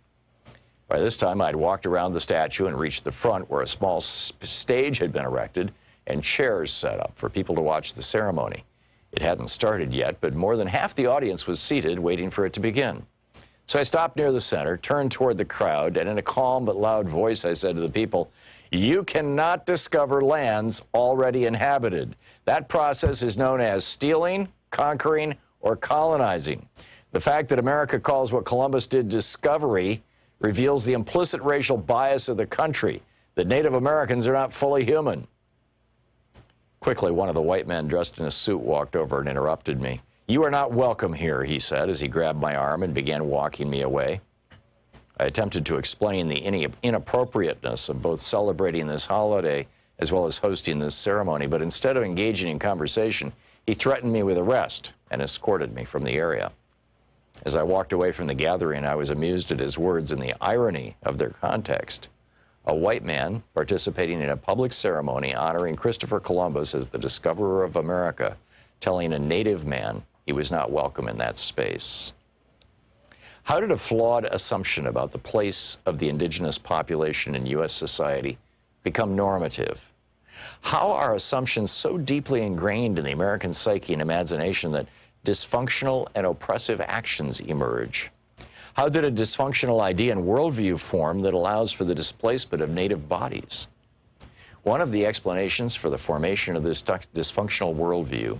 By this time, I'd walked around the statue and reached the front where a small stage had been erected and chairs set up for people to watch the ceremony. It hadn't started yet, but more than half the audience was seated waiting for it to begin. So I stopped near the center, turned toward the crowd, and in a calm but loud voice I said to the people, you cannot discover lands already inhabited. That process is known as stealing, conquering, or colonizing. The fact that America calls what Columbus did discovery reveals the implicit racial bias of the country, that Native Americans are not fully human. Quickly, one of the white men dressed in a suit walked over and interrupted me. You are not welcome here, he said as he grabbed my arm and began walking me away. I attempted to explain the inappropriateness of both celebrating this holiday as well as hosting this ceremony, but instead of engaging in conversation, he threatened me with arrest and escorted me from the area. As I walked away from the gathering, I was amused at his words and the irony of their context. A white man participating in a public ceremony honoring Christopher Columbus as the discoverer of America, telling a native man he was not welcome in that space. How did a flawed assumption about the place of the indigenous population in U.S. society become normative? How are assumptions so deeply ingrained in the American psyche and imagination that dysfunctional and oppressive actions emerge? How did a dysfunctional idea and worldview form that allows for the displacement of native bodies? One of the explanations for the formation of this dysfunctional worldview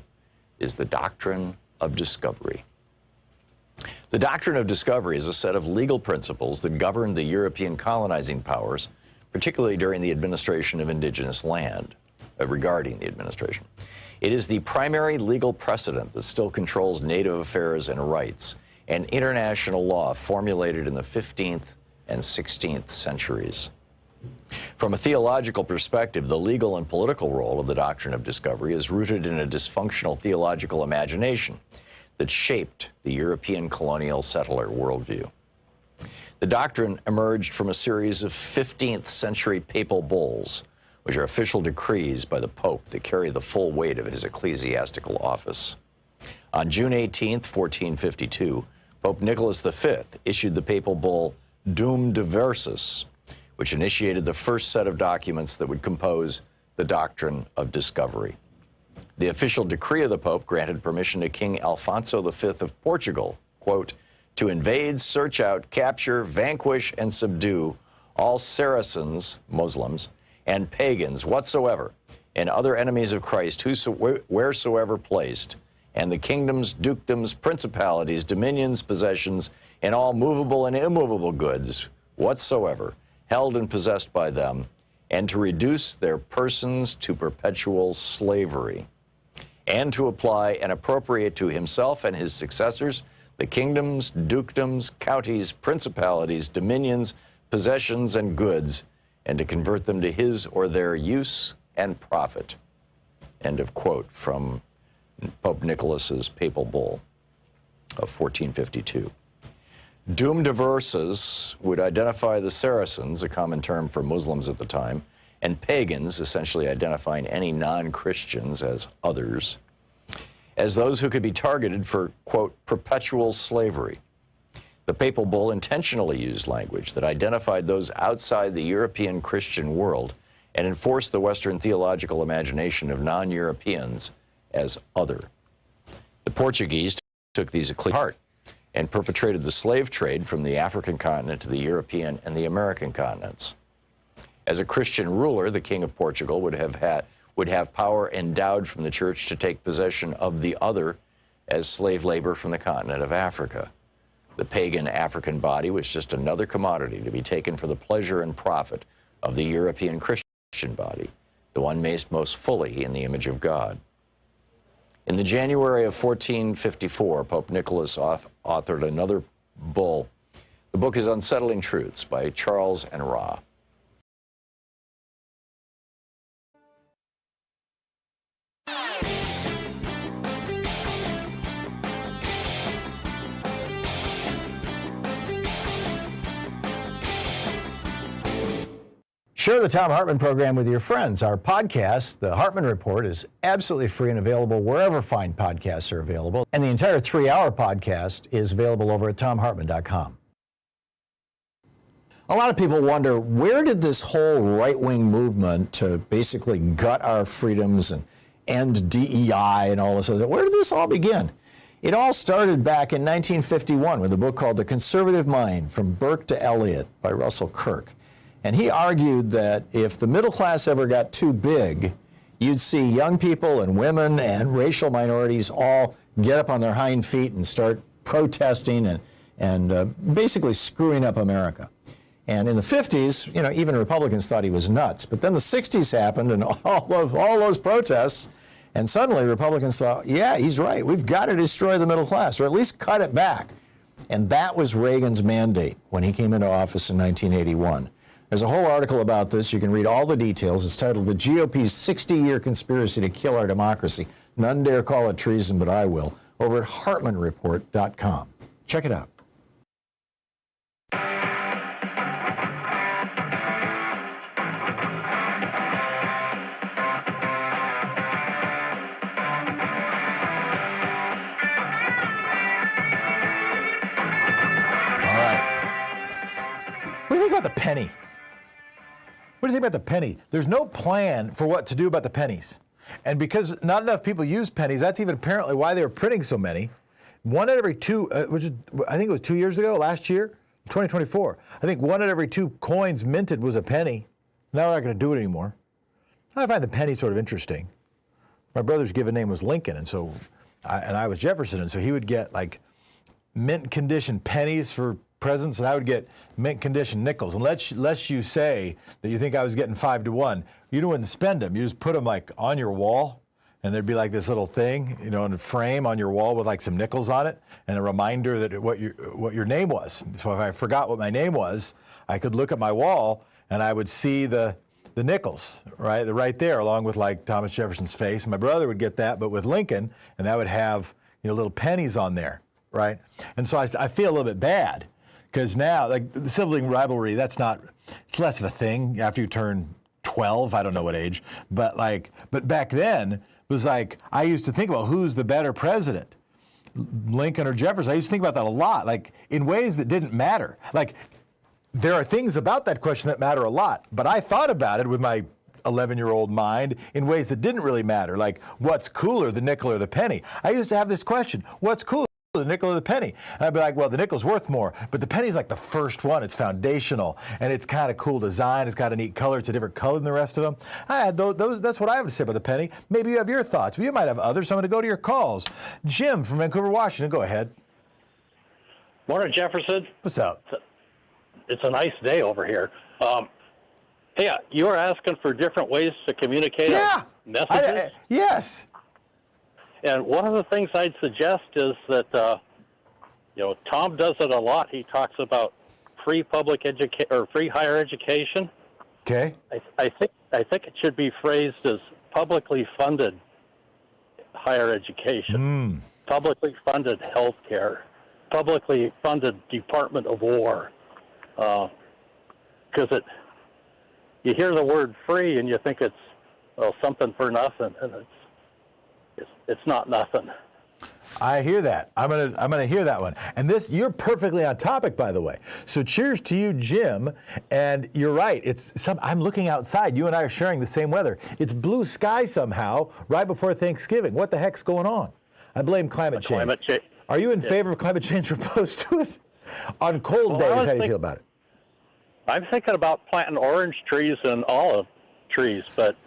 is the doctrine of discovery. The doctrine of discovery is a set of legal principles that govern the European colonizing powers, particularly during the administration of indigenous land. Regarding the administration. It is the primary legal precedent that still controls native affairs and rights, and international law formulated in the 15th and 16th centuries. From a theological perspective, the legal and political role of the doctrine of discovery is rooted in a dysfunctional theological imagination that shaped the European colonial settler worldview. The doctrine emerged from a series of 15th century papal bulls, which are official decrees by the Pope that carry the full weight of his ecclesiastical office. On June 18, 1452, Pope Nicholas V issued the papal bull Dum Diversus, which initiated the first set of documents that would compose the doctrine of discovery. The official decree of the Pope granted permission to King Alfonso V of Portugal, quote, to invade, search out, capture, vanquish, and subdue all Saracens, Muslims, and pagans whatsoever, and other enemies of Christ wheresoever placed, and the kingdoms, dukedoms, principalities, dominions, possessions, and all movable and immovable goods whatsoever, held and possessed by them, and to reduce their persons to perpetual slavery, and to apply and appropriate to himself and his successors the kingdoms, dukedoms, counties, principalities, dominions, possessions, and goods, and to convert them to his or their use and profit. End of quote from Pope Nicholas's papal bull of 1452. Doomed verses would identify the Saracens, a common term for Muslims at the time, and pagans, essentially identifying any non-Christians as others, as those who could be targeted for, quote, perpetual slavery. The papal bull intentionally used language that identified those outside the European Christian world and enforced the Western theological imagination of non-Europeans as other. The Portuguese took these to heart and perpetrated the slave trade from the African continent to the European and the American continents. As a Christian ruler, the King of Portugal would have power endowed from the church to take possession of the other as slave labor from the continent of Africa. The pagan African body was just another commodity to be taken for the pleasure and profit of the European Christian body, the one made most fully in the image of God. In the January of 1454, Pope Nicholas authored another bull. The book is Unsettling Truths by Charles and Ra. Share the Thom Hartmann program with your friends. Our podcast, The Hartmann Report, is absolutely free and available wherever fine podcasts are available. And the entire 3-hour podcast is available over at thomhartmann.com. A lot of people wonder, where did this whole right-wing movement to basically gut our freedoms and end DEI and all this other, where did this all begin? It all started back in 1951 with a book called The Conservative Mind, From Burke to Eliot by Russell Kirk. And he argued that if the middle class ever got too big, you'd see young people and women and racial minorities all get up on their hind feet and start protesting and basically screwing up America. And in the 50s, even Republicans thought he was nuts. But then the 60s happened and all those protests, and suddenly Republicans thought, yeah, he's right. We've got to destroy the middle class, or at least cut it back. And that was Reagan's mandate when he came into office in 1981. There's a whole article about this. You can read all the details. It's titled The GOP's 60-Year Conspiracy to Kill Our Democracy. None dare call it treason, but I will. Over at HartmannReport.com. Check it out. All right. What do you think about the penny? What do you think about the penny? There's no plan for what to do about the pennies. And because not enough people use pennies, that's even apparently why they were printing so many. One out of every two, which is, I think it was 2 years ago, last year, 2024, I think one out of every 2 coins minted was a penny. Now we're not going to do it anymore. I find the penny sort of interesting. My brother's given name was Lincoln, and so, I was Jefferson, and so he would get like mint condition pennies for presents, and I would get mint condition nickels. Unless you say that you think I was getting 5 to 1, you wouldn't spend them. You just put them like on your wall, and there'd be like this little thing, in a frame on your wall with like some nickels on it, and a reminder that what your name was. So if I forgot what my name was, I could look at my wall and I would see the nickels, right? They're right there, along with like Thomas Jefferson's face. And my brother would get that, but with Lincoln, and that would have little pennies on there, right? And so I feel a little bit bad. Because now, like the sibling rivalry, it's less of a thing after you turn 12. I don't know what age, but back then it was like I used to think about who's the better president, Lincoln or Jefferson. I used to think about that a lot, like in ways that didn't matter. Like there are things about that question that matter a lot, but I thought about it with my 11-year-old mind in ways that didn't really matter. Like what's cooler, the nickel or the penny? I used to have this question: what's cooler? the nickel or the penny. And I'd be like, well, the nickel's worth more, but the penny's like the first one. It's foundational, and it's kind of cool design. It's got a neat color. It's a different color than the rest of them. I had those. That's what I would say about the penny. Maybe you have your thoughts, but you might have others. So I'm going to go to your calls. Jim from Vancouver, Washington. Go ahead. Morning, Jefferson. What's up? It's a nice day over here. Yeah, you were asking for different ways to communicate messages. Yes. And one of the things I'd suggest is that, Tom does it a lot. He talks about free public education or free higher education. Okay. I think it should be phrased as publicly funded higher education, publicly funded health care, publicly funded Department of War, because you hear the word free and you think it's something for nothing, and it's not nothing. I hear that. I'm gonna hear that one. And this, you're perfectly on topic, by the way. So cheers to you, Jim. And you're right. I'm looking outside. You and I are sharing the same weather. It's blue sky somehow right before Thanksgiving. What the heck's going on? I blame climate change. Climate change. Are you in favor of climate change or opposed to it? On cold days, how do you feel about it? I'm thinking about planting orange trees and olive trees, but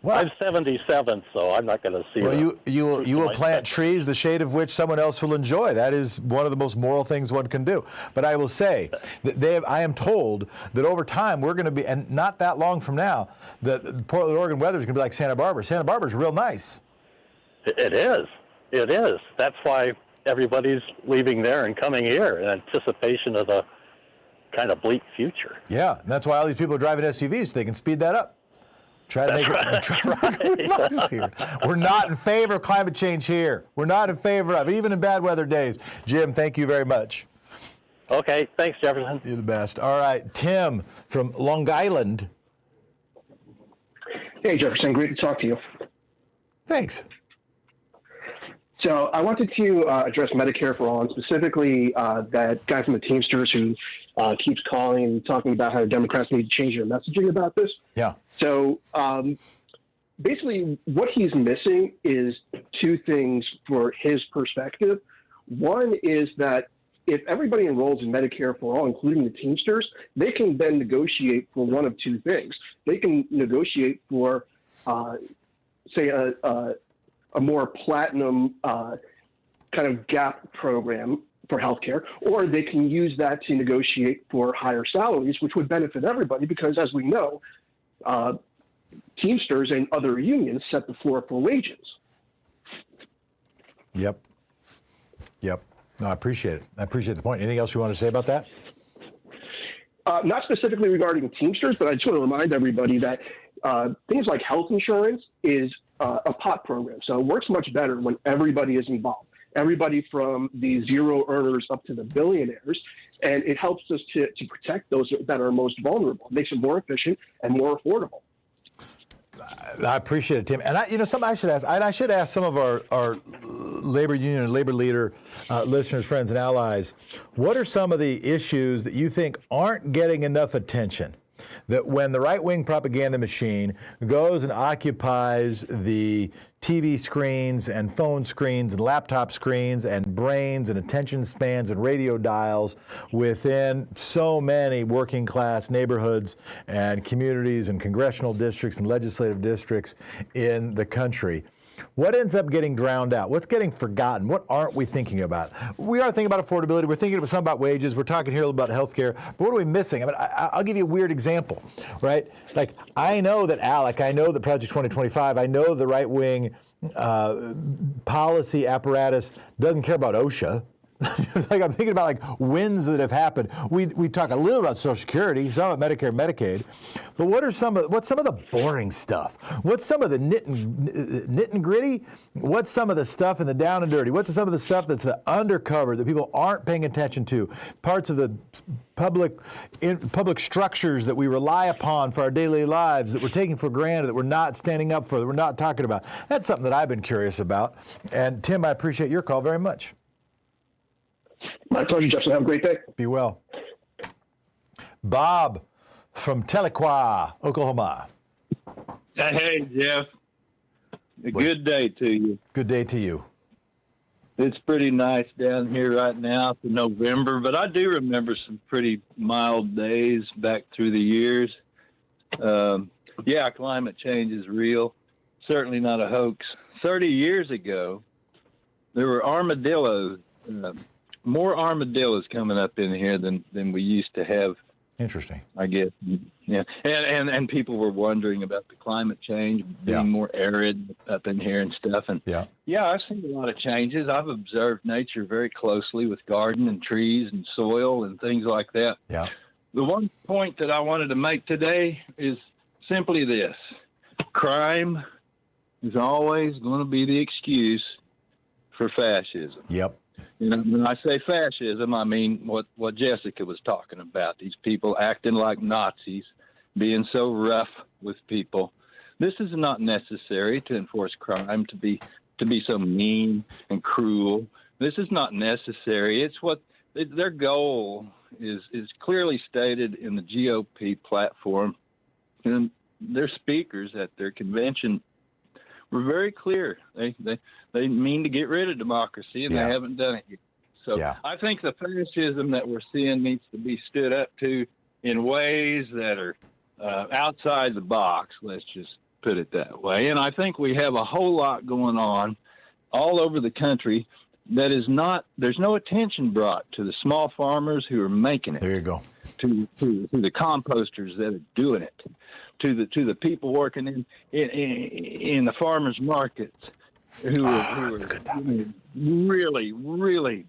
I'm 77, so I'm not going to see. Well, you will plant trees, the shade of which someone else will enjoy. That is one of the most moral things one can do. But I will say that I am told that over time we're going to be, and not that long from now, the Portland, Oregon weather is going to be like Santa Barbara. Santa Barbara is real nice. It is. It is. That's why everybody's leaving there and coming here in anticipation of the kind of bleak future. Yeah, and that's why all these people are driving SUVs, so they can speed that up. Try to make it nice here. We're not in favor of climate change here. We're not in favor of, even in bad weather days. Jim, thank you very much. Okay, thanks, Jefferson. You're the best. All right, Tim from Long Island. Hey, Jefferson, great to talk to you. Thanks. So I wanted to address Medicare for All, and specifically that guy from the Teamsters who keeps calling and talking about how the Democrats need to change their messaging about this. Yeah. So basically what he's missing is two things for his perspective. One is that if everybody enrolls in Medicare for All, including the Teamsters, they can then negotiate for one of two things. They can negotiate for, say, a more platinum kind of gap program for healthcare, or they can use that to negotiate for higher salaries, which would benefit everybody because, as we know, Teamsters and other unions set the floor for wages. Yep. No, I appreciate it. I appreciate the point. Anything else you want to say about that? Not specifically regarding Teamsters, but I just want to remind everybody that things like health insurance is a pot program. So it works much better when everybody is involved. Everybody from the zero earners up to the billionaires, and it helps us to protect those that are most vulnerable. It makes it more efficient and more affordable. I appreciate it, Tim. And something I should ask. I should ask some of our labor union and labor leader listeners, friends, and allies. What are some of the issues that you think aren't getting enough attention? That when the right-wing propaganda machine goes and occupies the TV screens and phone screens and laptop screens and brains and attention spans and radio dials within so many working class neighborhoods and communities and congressional districts and legislative districts in the country, what ends up getting drowned out? What's getting forgotten? What aren't we thinking about? We are thinking about affordability. We're thinking about some about wages. We're talking here about healthcare. But what are we missing? I mean, I'll give you a weird example, right? Like, I know that ALEC, I know that Project 2025, I know the right-wing policy apparatus doesn't care about OSHA. Like, I'm thinking about like wins that have happened. We talk a little about Social Security, some about Medicare, Medicaid, but what's some of the boring stuff? What's some of the nit and gritty? What's some of the stuff in the down and dirty? What's some of the stuff that's the undercover that people aren't paying attention to? Parts of the public structures that we rely upon for our daily lives that we're taking for granted, that we're not standing up for, that we're not talking about. That's something that I've been curious about. And Tim, I appreciate your call very much. My pleasure, Jefferson. Have a great day. Be well. Bob from Tahlequah, Oklahoma. Hey, Jeff. Good day to you. Good day to you. It's pretty nice down here right now for November, but I do remember some pretty mild days back through the years. Yeah, climate change is real. Certainly not a hoax. 30 years ago, there were armadillos, more armadillos coming up in here than we used to have. Interesting. I guess. Yeah. And people were wondering about the climate change being more arid up in here and stuff. And yeah, I've seen a lot of changes. I've observed nature very closely with garden and trees and soil and things like that. Yeah. The one point that I wanted to make today is simply this. Crime is always going to be the excuse for fascism. Yep. You know, when I say fascism, I mean what Jessica was talking about. These people acting like Nazis, being so rough with people. This is not necessary to enforce crime, to be so mean and cruel. This is not necessary. It's what their goal is clearly stated in the GOP platform. And their speakers at their convention were very clear. They mean to get rid of democracy, and they haven't done it yet. So I think the fascism that we're seeing needs to be stood up to in ways that are outside the box, let's just put it that way. And I think we have a whole lot going on all over the country that is not, there's no attention brought to the small farmers who are making it. There you go. To the composters that are doing it, to the people working in the farmers markets who are really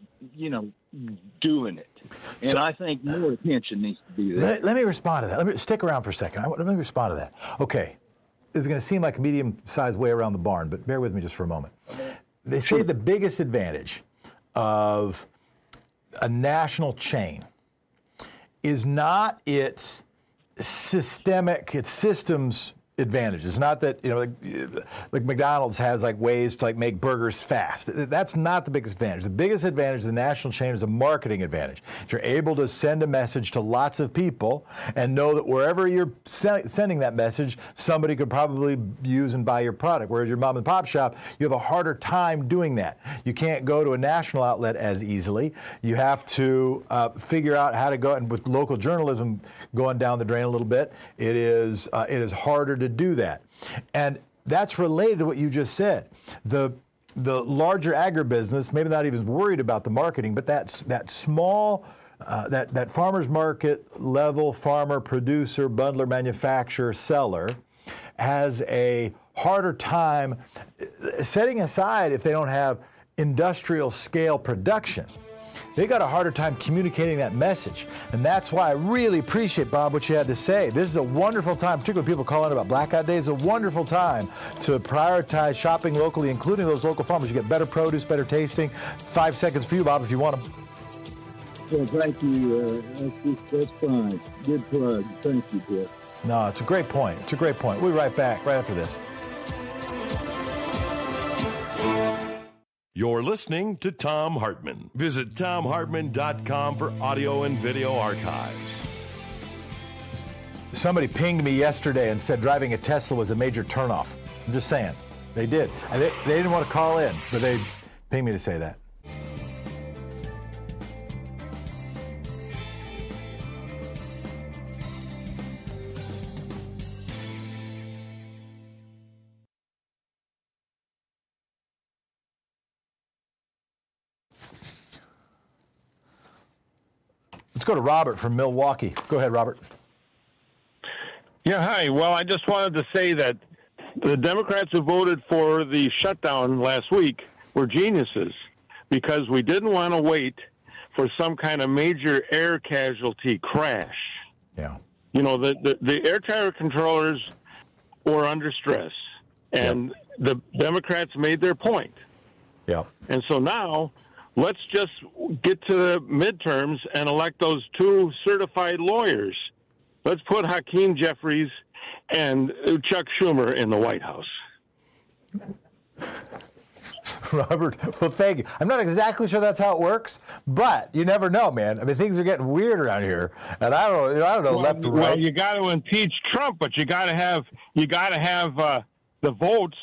doing it. And I think more attention needs to be there. Let me respond to that. Let me stick around for a second. Let me respond to that. Okay, this is going to seem like a medium-sized way around the barn, but bear with me just for a moment. They say the biggest advantage of a national chain is not its systems advantage. It's not that, like McDonald's has ways to make burgers fast. That's not the biggest advantage. The biggest advantage of the national chain is a marketing advantage. You're able to send a message to lots of people and know that wherever you're sending that message, somebody could probably use and buy your product. Whereas your mom and pop shop, you have a harder time doing that. You can't go to a national outlet as easily. You have to figure out how to go, and with local journalism going down the drain a little bit, it is harder to do that. And that's related to what you just said. The larger agribusiness, maybe not even worried about the marketing, but that small, that farmer's market level farmer, producer, bundler, manufacturer, seller has a harder time, setting aside if they don't have industrial scale production. They got a harder time communicating that message. And that's why I really appreciate, Bob, what you had to say. This is a wonderful time, particularly people calling about Blackout Day, is a wonderful time to prioritize shopping locally, including those local farmers. You get better produce, better tasting. 5 seconds for you, Bob, if you want them. Well, thank you. That's fine. Good plug. Thank you, Jeff. No, it's a great point. It's a great point. We'll be right back, right after this. You're listening to Thom Hartmann. Visit thomhartmann.com for audio and video archives. Somebody pinged me yesterday and said driving a Tesla was a major turnoff. I'm just saying. They did. And they didn't want to call in, but they pinged me to say that. Let's go to Robert from Milwaukee. Go ahead, Robert. Yeah, hi. Well, I just wanted to say that the Democrats who voted for the shutdown last week were geniuses because we didn't want to wait for some kind of major air casualty crash. Yeah. The air traffic controllers were under stress, and the Democrats made their point. Yeah. And so now let's just get to the midterms and elect those two certified lawyers. Let's put Hakeem Jeffries and Chuck Schumer in the White House. Robert, well, thank you. I'm not exactly sure that's how it works, but you never know, man. I mean, things are getting weird around here, and I don't know left to right. Well, you got to impeach Trump, but you got to have the votes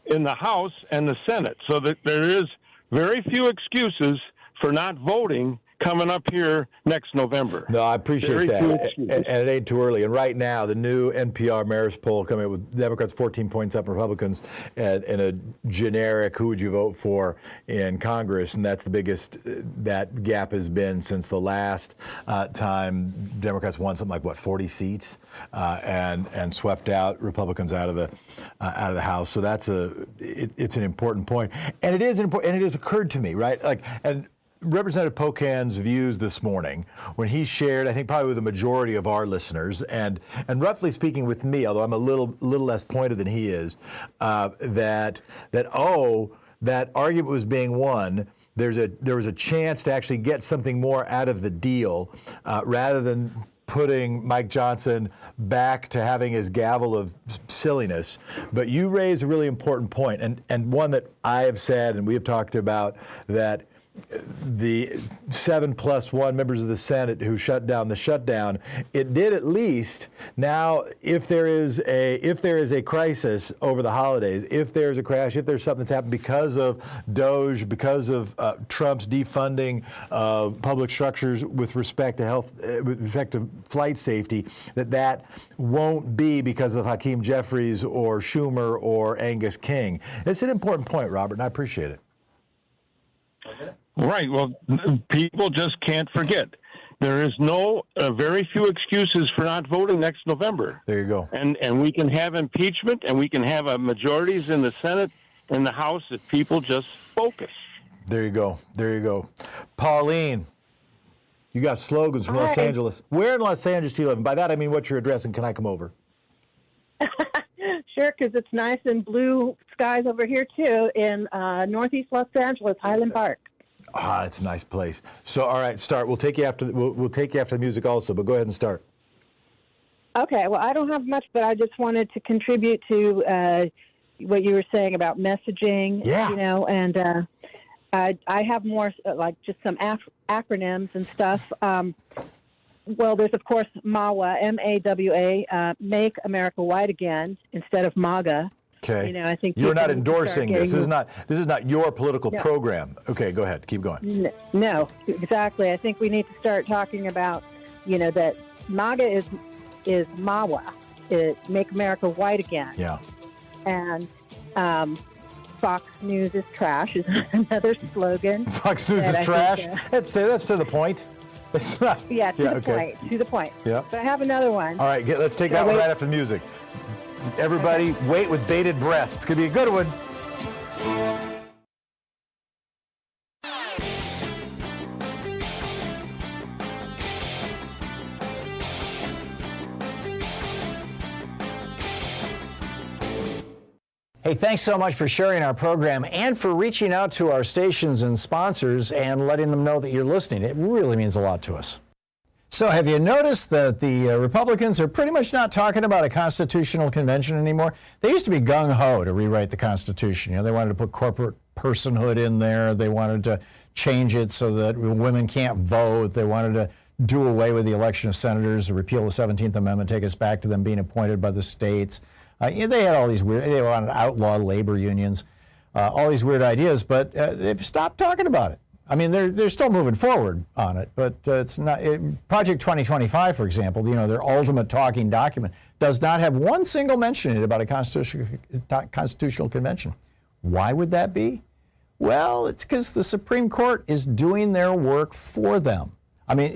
in the House and the Senate, so that there is very few excuses for not voting coming up here next November. No, I appreciate Very few that. excuses. And it ain't too early. And right now, the new NPR Marist poll coming up with Democrats 14 points up, Republicans, and a generic who would you vote for in Congress. And that's the biggest that gap has been since the last time Democrats won something like, 40 seats and swept out Republicans out of the House. So it's an important point. And it is important. And it has occurred to me, right? And Representative Pocan's views this morning when he shared, I think probably with the majority of our listeners, and roughly speaking with me, although I'm a little less pointed than he is, that argument was being won. There was a chance to actually get something more out of the deal rather than putting Mike Johnson back to having his gavel of silliness. But you raise a really important point, and one that I have said and we have talked about, that the 7+1 members of the Senate who shut down the shutdown, it did at least. Now, if there is a crisis over the holidays, if there's a crash, if there's something that's happened because of DOGE, because of Trump's defunding of public structures with respect to health, with respect to flight safety, that won't be because of Hakeem Jeffries or Schumer or Angus King. It's an important point, Robert, and I appreciate it. Right. Well, people just can't forget. There is very few excuses for not voting next November. There you go. And we can have impeachment, and we can have majorities in the Senate and the House if people just focus. There you go. There you go. Pauline, you got slogans from Los Angeles. Where in Los Angeles do you live? And by that, I mean, what's your address, and can I come over? Sure, because it's nice and blue skies over here, too, in northeast Los Angeles, Highland Park. It's a nice place. So, all right, start. We'll take you after the music also, but go ahead and start. Okay. Well, I don't have much, but I just wanted to contribute to what you were saying about messaging. Yeah. And I have more like just some acronyms and stuff. Well, there's of course MAWA, M-A-W-A, Make America White Again instead of MAGA. Okay. I think you're not endorsing this. This is not your political program. Okay, go ahead. Keep going. No, exactly. I think we need to start talking about, that MAGA is MAWA, Make America White Again. Yeah. And Fox News is trash is another slogan. Fox News is trash. That's to the point. It's not. Yeah, to the point. Yeah. But I have another one. All right, let's take that one right after the music. Everybody, wait with bated breath. It's going to be a good one. Hey, thanks so much for sharing our program and for reaching out to our stations and sponsors and letting them know that you're listening. It really means a lot to us. So have you noticed that the Republicans are pretty much not talking about a constitutional convention anymore? They used to be gung-ho to rewrite the Constitution. They wanted to put corporate personhood in there. They wanted to change it so that women can't vote. They wanted to do away with the election of senators, repeal the 17th Amendment, take us back to them being appointed by the states. They had all these they wanted to outlaw labor unions, all these weird ideas, but they've stopped talking about it. I mean, they're still moving forward on it, but it's not. Project 2025, for example, their ultimate talking document does not have one single mention in it about a constitutional convention. Why would that be? Well, it's because the Supreme Court is doing their work for them. I mean,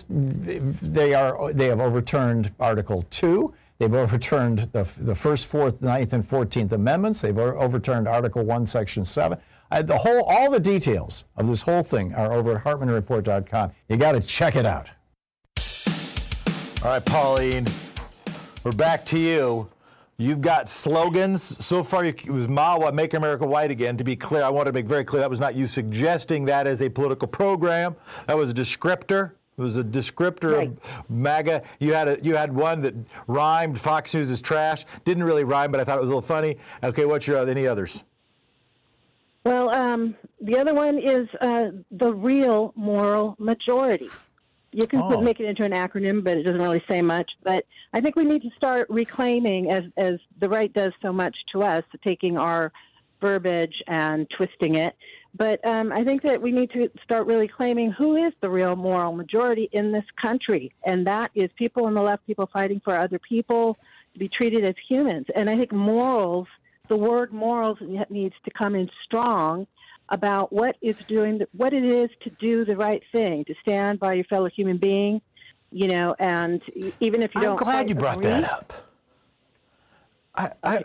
they have overturned Article 2. They've overturned the 1st, 4th, 9th, and 14th Amendments. They've overturned Article 1, Section 7. All the details of this whole thing are over at HartmannReport.com. You got to check it out. All right, Pauline, we're back to you. You've got slogans. So far, it was MAWA, Make America White Again. To be clear, I want to make very clear that was not you suggesting that as a political program. That was a descriptor. It was a descriptor of MAGA. You had one that rhymed. Fox News is trash. Didn't really rhyme, but I thought it was a little funny. Okay, what's any others? Well, the other one is the real moral majority. You can make it into an acronym, but it doesn't really say much. But I think we need to start reclaiming, as the right does so much to us, taking our verbiage and twisting it. But I think that we need to start really claiming who is the real moral majority in this country, and that is people on the left, people fighting for other people to be treated as humans. And I think morals, the word morals needs to come in strong about what it is to do the right thing, to stand by your fellow human being, and even if you don't. I'm glad you brought that up. I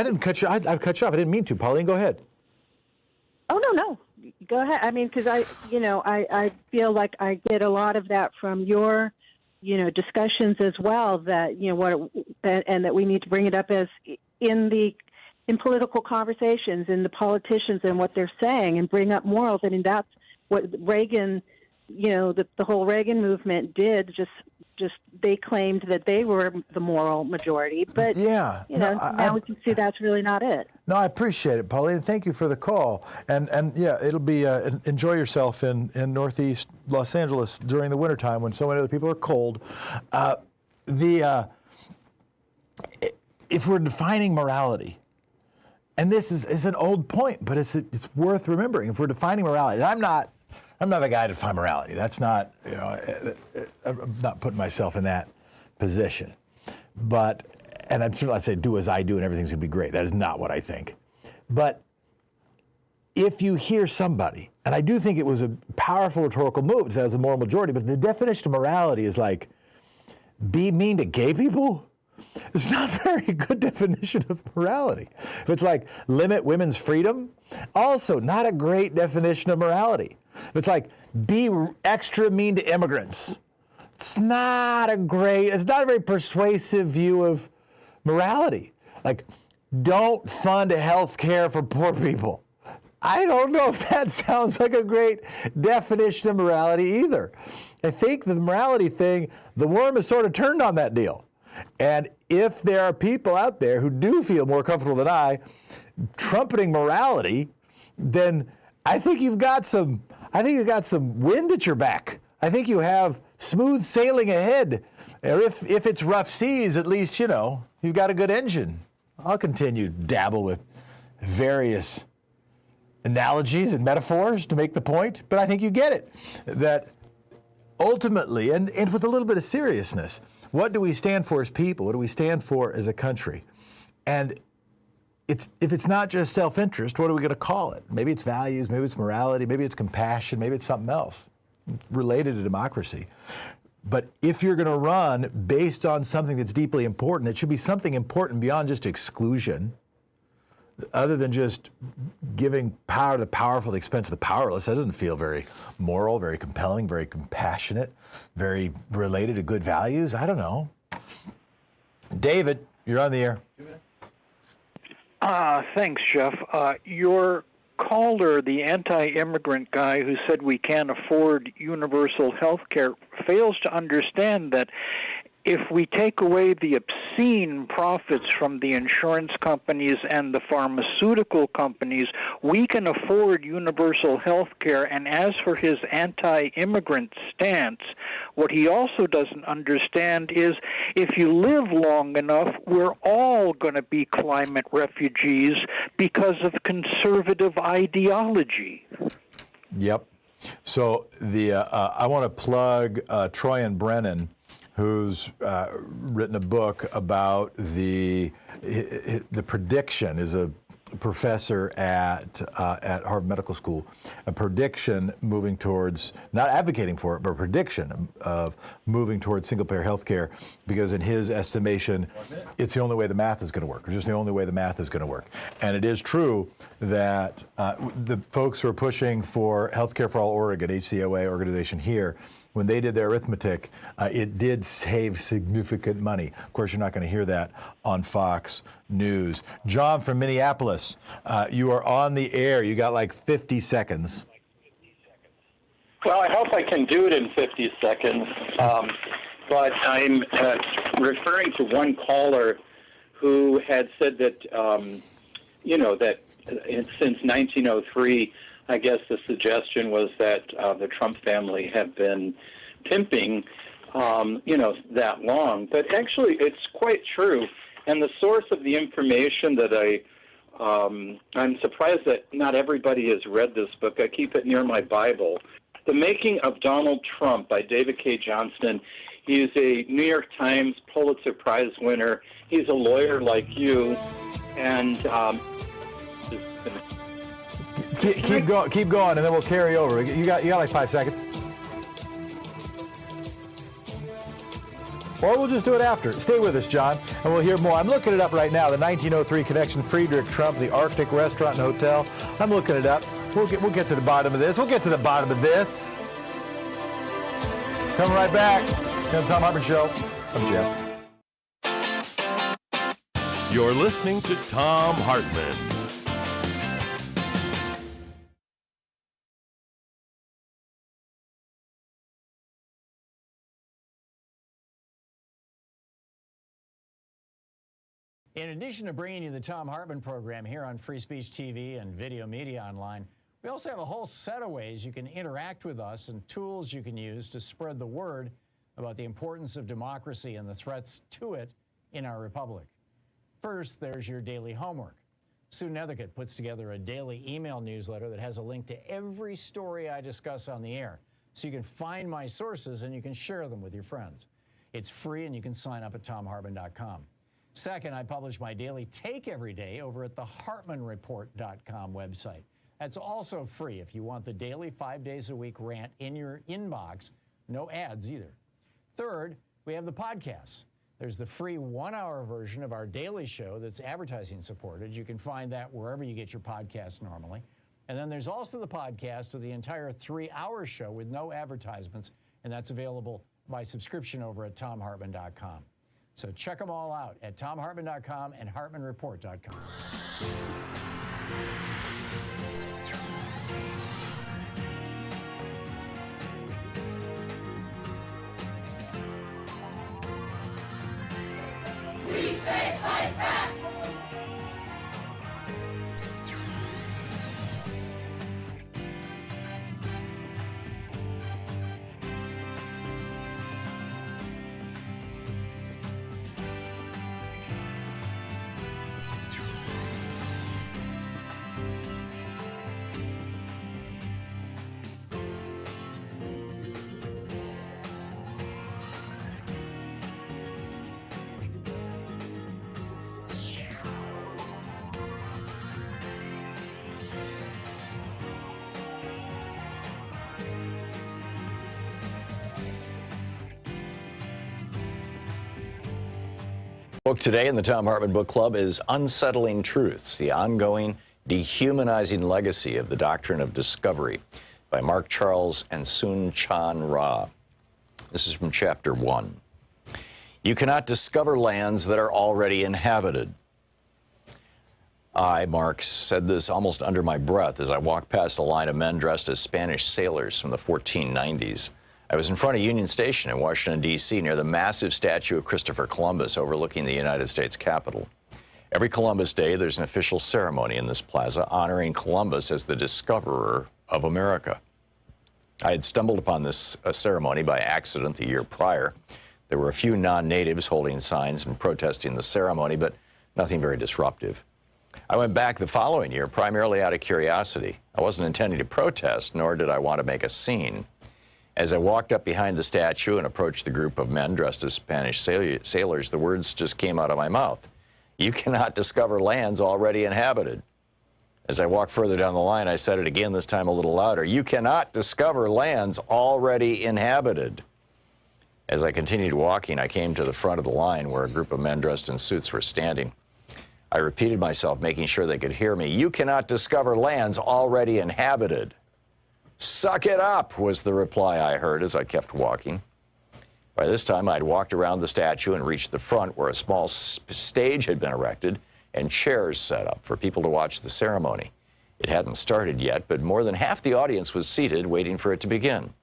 didn't cut you. I cut you off. I didn't mean to. Pauline, go ahead. Oh, no. Go ahead. I mean, because I feel like I get a lot of that from your, discussions as well, that, and that we need to bring it up as in political conversations, in the politicians and what they're saying, and bring up morals. I mean, that's what Reagan, the whole Reagan movement did. Just they claimed that they were the moral majority, but now we can see that's really not it. No, I appreciate it, Pauline. Thank you for the call. And yeah, it'll be enjoy yourself in Northeast Los Angeles during the wintertime when so many other people are cold. If we're defining morality, and this is an old point, but it's worth remembering. If we're defining morality, and I'm not the guy to define morality. That's not, I'm not putting myself in that position. But, and I'm sure I'd say do as I do and everything's going to be great. That is not what I think. But if you hear somebody, and I do think it was a powerful rhetorical move, it says a moral majority, but the definition of morality is like, be mean to gay people? It's not a very good definition of morality. If it's like limit women's freedom, also not a great definition of morality. It's like be extra mean to immigrants. It's not a very persuasive view of morality. Like, don't fund health care for poor people. I don't know if that sounds like a great definition of morality either. I think the morality thing, the worm is sort of turned on that deal. And if there are people out there who do feel more comfortable than I trumpeting morality, then I think you've got some wind at your back. I think you have smooth sailing ahead. Or if it's rough seas, at least, you've got a good engine. I'll continue to dabble with various analogies and metaphors to make the point, but I think you get it. That ultimately, and with a little bit of seriousness, what do we stand for as people? What do we stand for as a country? And if it's not just self-interest, what are we going to call it? Maybe it's values, maybe it's morality, maybe it's compassion, maybe it's something else related to democracy. But if you're going to run based on something that's deeply important, it should be something important beyond just exclusion, other than just giving power to the powerful at the expense of the powerless. That doesn't feel very moral, very compelling, very compassionate, very related to good values. I don't know. David, you're on the air. Thanks, Jeff. Your caller, the anti-immigrant guy who said we can't afford universal health care, fails to understand that if we take away the obscene profits from the insurance companies and the pharmaceutical companies, we can afford universal health care. And as for his anti-immigrant stance, what he also doesn't understand is if you live long enough, we're all going to be climate refugees because of conservative ideology. Yep. So I want to plug Troy and Brennan, who's written a book about the prediction, is a professor at Harvard Medical School, a prediction moving towards, not advocating for it, but a prediction of moving towards single-payer health care, because in his estimation, it's the only way the math is going to work. It's just the only way the math is going to work. And it is true that the folks who are pushing for Health Care for All Oregon, HCOA organization here, when they did their arithmetic, it did save significant money. Of course, you're not going to hear that on Fox News. John from Minneapolis, you are on the air. You got like 50 seconds. Well, I hope I can do it in 50 seconds. But I'm referring to one caller who had said that, that since 1903, I guess the suggestion was that the Trump family have been pimping, that long. But actually, it's quite true. And the source of the information that I I'm surprised that not everybody has read this book. I keep it near my Bible. The Making of Donald Trump by David K. Johnston. He's a New York Times Pulitzer Prize winner. He's a lawyer like you, and keep going, and then we'll carry over. You got like 5 seconds. Or we'll just do it after. Stay with us, John, and we'll hear more. I'm looking it up right now. The 1903 connection, Friedrich Trump, the Arctic Restaurant and Hotel. I'm looking it up. We'll get to the bottom of this. We'll get to the bottom of this. Coming right back. On the Thom Hartmann Show. I'm Jeff. You're listening to Thom Hartmann. In addition to bringing you the Thom Hartmann program here on Free Speech TV and Video Media Online, we also have a whole set of ways you can interact with us and tools you can use to spread the word about the importance of democracy and the threats to it in our republic. First, there's your daily homework. Sue Nethercutt puts together a daily email newsletter that has a link to every story I discuss on the air, so you can find my sources and you can share them with your friends. It's free and you can sign up at thomhartmann.com. Second, I publish my daily take every day over at the hartmannreport.com website. That's also free if you want the daily 5 days a week rant in your inbox. No ads either. Third, we have the podcasts. There's the free 1-hour version of our daily show that's advertising supported. You can find that wherever you get your podcasts normally. And then there's also the podcast of the entire 3-hour show with no advertisements, and that's available by subscription over at thomhartmann.com. So check them all out at thomhartmann.com and hartmannreport.com. We say fight back! Book today in the Thom Hartmann Book Club is Unsettling Truths, the ongoing dehumanizing legacy of the doctrine of discovery by Mark Charles and Soon Chan Ra. This is from chapter 1. You cannot discover lands that are already inhabited. I, Mark, said this almost under my breath as I walked past a line of men dressed as Spanish sailors from the 1490s. I was in front of Union Station in Washington, D.C., near the massive statue of Christopher Columbus overlooking the United States Capitol. Every Columbus Day, there's an official ceremony in this plaza honoring Columbus as the discoverer of America. I had stumbled upon this ceremony by accident the year prior. There were a few non-natives holding signs and protesting the ceremony, but nothing very disruptive. I went back the following year primarily out of curiosity. I wasn't intending to protest, nor did I want to make a scene. As I walked up behind the statue and approached the group of men dressed as Spanish sailors, the words just came out of my mouth. You cannot discover lands already inhabited. As I walked further down the line, I said it again, this time a little louder. You cannot discover lands already inhabited. As I continued walking, I came to the front of the line where a group of men dressed in suits were standing. I repeated myself, making sure they could hear me. You cannot discover lands already inhabited. Suck it up, was the reply I heard as I kept walking. By this time, I'd walked around the statue and reached the front where a small stage had been erected and chairs set up for people to watch the ceremony. It hadn't started yet, but more than half the audience was seated waiting for it to begin.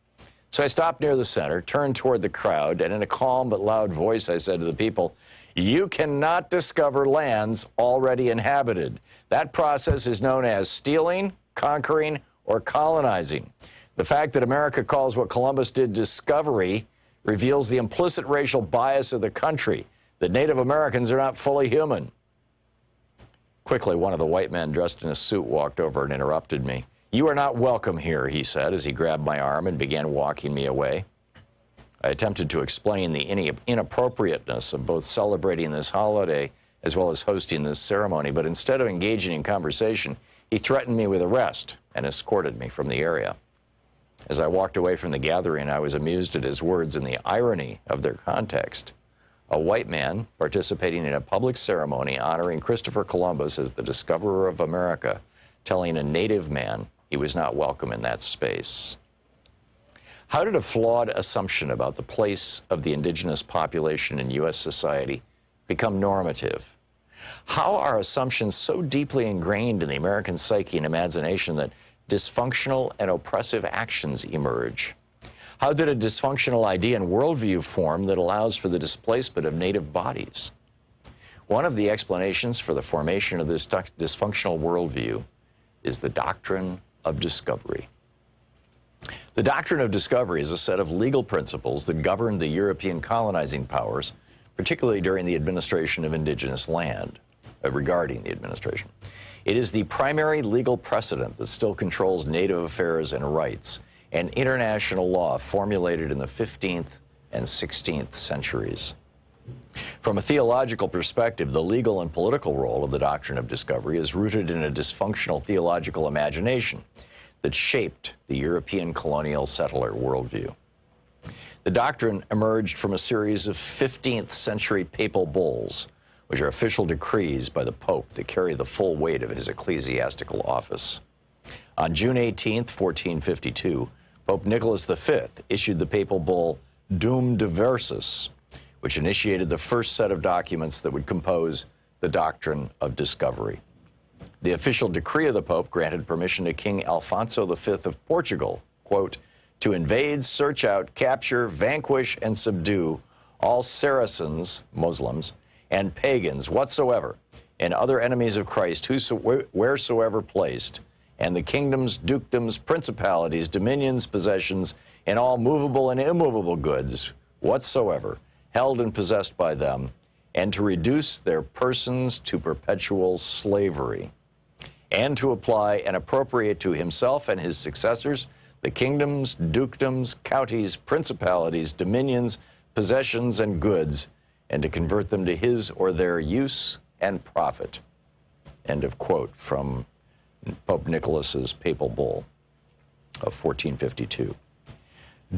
So I stopped near the center, turned toward the crowd, and in a calm but loud voice, I said to the people, you cannot discover lands already inhabited. That process is known as stealing, conquering, or colonizing. The fact that America calls what Columbus did discovery reveals the implicit racial bias of the country, that Native Americans are not fully human. Quickly, one of the white men dressed in a suit walked over and interrupted me. "You are not welcome here," he said as he grabbed my arm and began walking me away. I attempted to explain the inappropriateness of both celebrating this holiday as well as hosting this ceremony, but instead of engaging in conversation, he threatened me with arrest and escorted me from the area. As I walked away from the gathering, I was amused at his words and the irony of their context. A white man participating in a public ceremony honoring Christopher Columbus as the discoverer of America, telling a native man he was not welcome in that space. How did a flawed assumption about the place of the indigenous population in U.S. society become normative? How are assumptions so deeply ingrained in the American psyche and imagination that dysfunctional and oppressive actions emerge? How did a dysfunctional idea and worldview form that allows for the displacement of native bodies? One of the explanations for the formation of this dysfunctional worldview is the doctrine of discovery. The doctrine of discovery is a set of legal principles that governed the European colonizing powers, particularly during the administration of indigenous land, regarding the administration. It is the primary legal precedent that still controls native affairs and rights, and international law formulated in the 15th and 16th centuries. From a theological perspective, the legal and political role of the doctrine of discovery is rooted in a dysfunctional theological imagination that shaped the European colonial settler worldview. The doctrine emerged from a series of 15th century papal bulls, which are official decrees by the Pope that carry the full weight of his ecclesiastical office. On June 18, 1452, Pope Nicholas V issued the papal bull Dum Diversus, which initiated the first set of documents that would compose the doctrine of discovery. The official decree of the Pope granted permission to King Alfonso V of Portugal, quote, to invade, search out, capture, vanquish, and subdue all Saracens, Muslims, and pagans whatsoever, and other enemies of Christ wheresoever placed, and the kingdoms, dukedoms, principalities, dominions, possessions, and all movable and immovable goods whatsoever, held and possessed by them, and to reduce their persons to perpetual slavery, and to apply and appropriate to himself and his successors the kingdoms, dukedoms, counties, principalities, dominions, possessions, and goods, and to convert them to his or their use and profit. End of quote from Pope Nicholas's papal bull of 1452.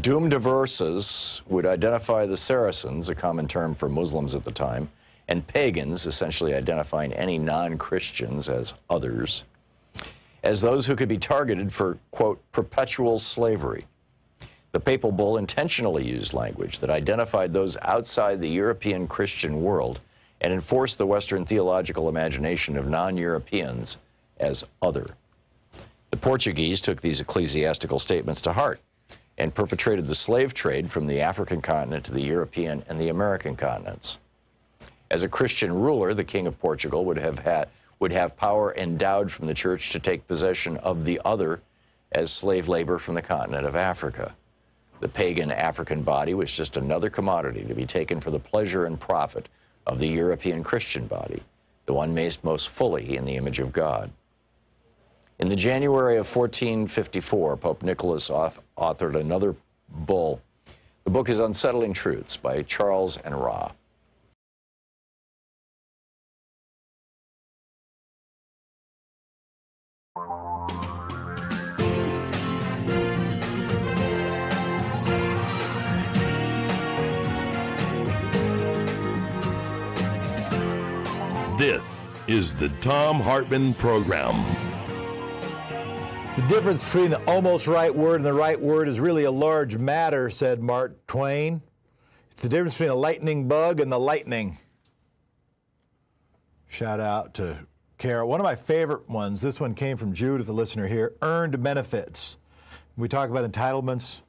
Dum Diversus would identify the Saracens, a common term for Muslims at the time, and pagans, essentially identifying any non-Christians as others, as those who could be targeted for, quote, perpetual slavery. The papal bull intentionally used language that identified those outside the European Christian world and enforced the Western theological imagination of non-Europeans as other. The Portuguese took these ecclesiastical statements to heart and perpetrated the slave trade from the African continent to the European and the American continents. As a Christian ruler, the King of Portugal would have power endowed from the church to take possession of the other as slave labor from the continent of Africa. The pagan African body was just another commodity to be taken for the pleasure and profit of the European Christian body, the one made most fully in the image of God. In the January of 1454, Pope Nicholas authored another bull. The book is Unsettling Truths by Charles and Ra. This is the Thom Hartmann Program. The difference between the almost right word and the right word is really a large matter, said Mark Twain. It's the difference between a lightning bug and the lightning. Shout out to Carol. One of my favorite ones, this one came from Judith, a listener here, earned benefits. We talk about entitlements.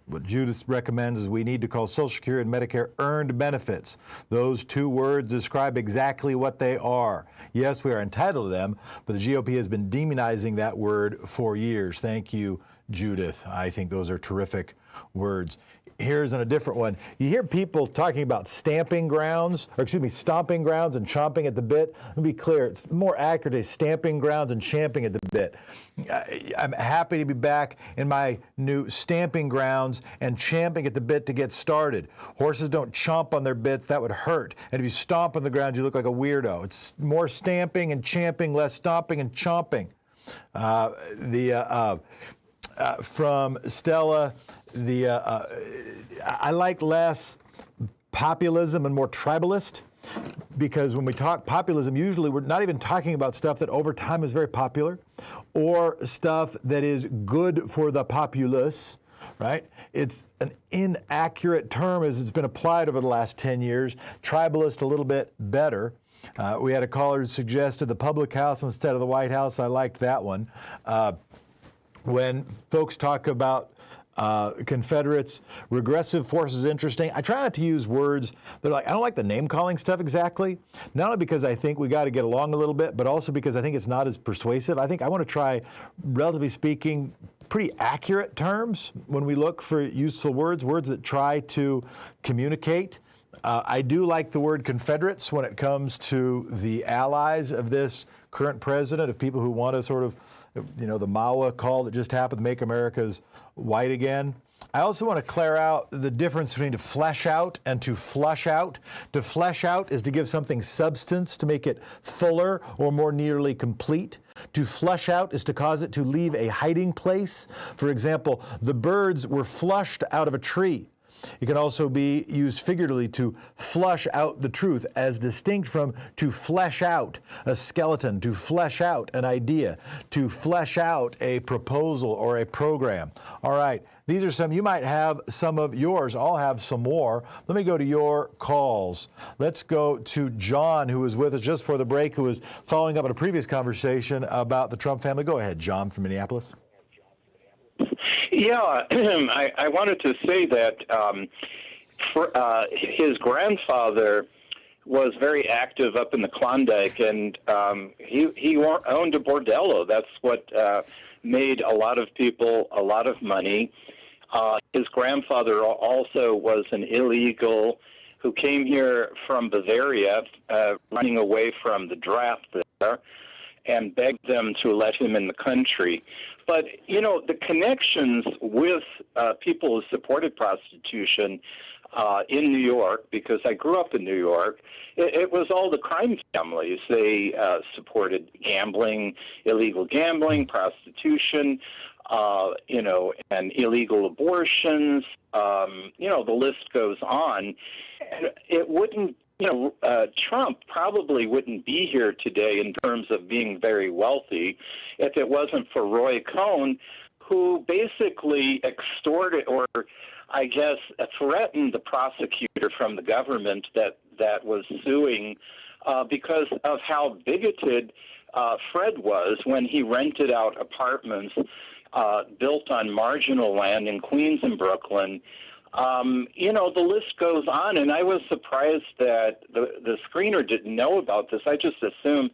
What Judith recommends is we need to call Social Security and Medicare earned benefits. Those two words describe exactly what they are. Yes, we are entitled to them, but the GOP has been demonizing that word for years. Thank you, Judith. I think those are terrific words. here's a different one. You hear people talking about stomping grounds and chomping at the bit. Let me be clear, it's more accurate to stamping grounds and champing at the bit. I'm happy to be back in my new stamping grounds and champing at the bit to get started. Horses don't chomp on their bits, that would hurt. And if you stomp on the ground, you look like a weirdo. It's more stamping and champing, less stomping and chomping. From Stella, I like less populism and more tribalist, because when we talk populism, usually we're not even talking about stuff that over time is very popular or stuff that is good for the populace, right? It's an inaccurate term as it's been applied over the last 10 years. Tribalist a little bit better. We had a caller who suggested the public house instead of the White House. I liked that one. When folks talk about Confederates, regressive force is interesting. I try not to use words that are like, I don't like the name calling stuff exactly, not only because I think we got to get along a little bit, but also because I think it's not as persuasive. I think I want to try, relatively speaking, pretty accurate terms when we look for useful words that try to communicate. I do like the word Confederates when it comes to the allies of this current president, of people who want to sort of, the MAWA call that just happened, Make America's White Again. I also want to clear out the difference between to flesh out and to flush out. To flesh out is to give something substance, to make it fuller or more nearly complete. To flush out is to cause it to leave a hiding place. For example, the birds were flushed out of a tree. It can also be used figuratively to flush out the truth, as distinct from to flesh out a skeleton, to flesh out an idea, to flesh out a proposal or a program. All right, these are some. You might have some of yours. I'll have some more. Let me go to your calls. Let's go to John, who was with us just for the break, who was following up on a previous conversation about the Trump family. Go ahead, John from Minneapolis. Yeah, I wanted to say that his grandfather was very active up in the Klondike, and he owned a bordello. That's what made a lot of people a lot of money. His grandfather also was an illegal who came here from Bavaria, running away from the draft there, and begged them to let him in the country. But, the connections with people who supported prostitution in New York, because I grew up in New York, it was all the crime families. They supported gambling, illegal gambling, prostitution, and illegal abortions. The list goes on. And it wouldn't, Trump probably wouldn't be here today in terms of being very wealthy if it wasn't for Roy Cohn, who basically extorted or, I guess, threatened the prosecutor from the government that was suing because of how bigoted Fred was when he rented out apartments built on marginal land in Queens and Brooklyn. The list goes on, and I was surprised that the screener didn't know about this. I just assume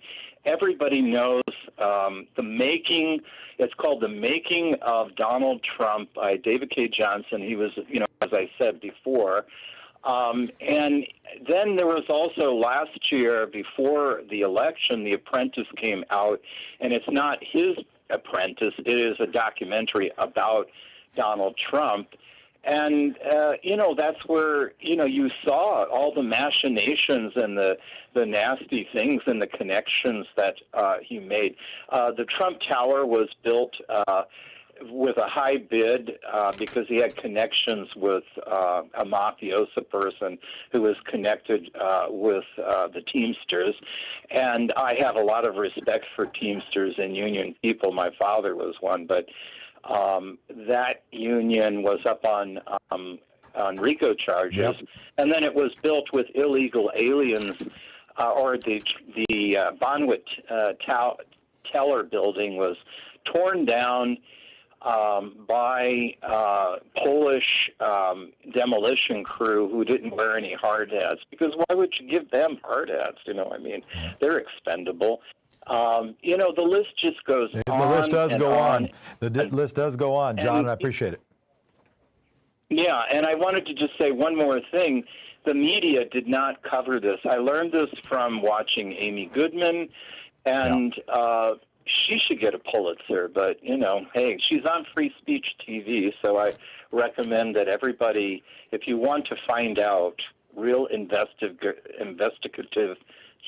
everybody knows The Making. It's called The Making of Donald Trump by David K. Johnson. He was, as I said before. And then there was also last year, before the election, The Apprentice came out, and it's not his apprentice. It is a documentary about Donald Trump. And, that's where, you saw all the machinations and the nasty things and the connections that he made. The Trump Tower was built with a high bid because he had connections with a mafioso person who was connected with the Teamsters. And I have a lot of respect for Teamsters and union people. My father was one, but that union was up on RICO charges, yep. And then it was built with illegal aliens, or the Bonwit Teller building was torn down by Polish demolition crew who didn't wear any hard hats, because why would you give them hard hats? They're expendable. The list just goes on. The list does go on. on. The list does go on, John, and I appreciate it. Yeah, and I wanted to just say one more thing. The media did not cover this. I learned this from watching Amy Goodman, and she should get a Pulitzer. But, hey, she's on Free Speech TV, so I recommend that everybody, if you want to find out real investigative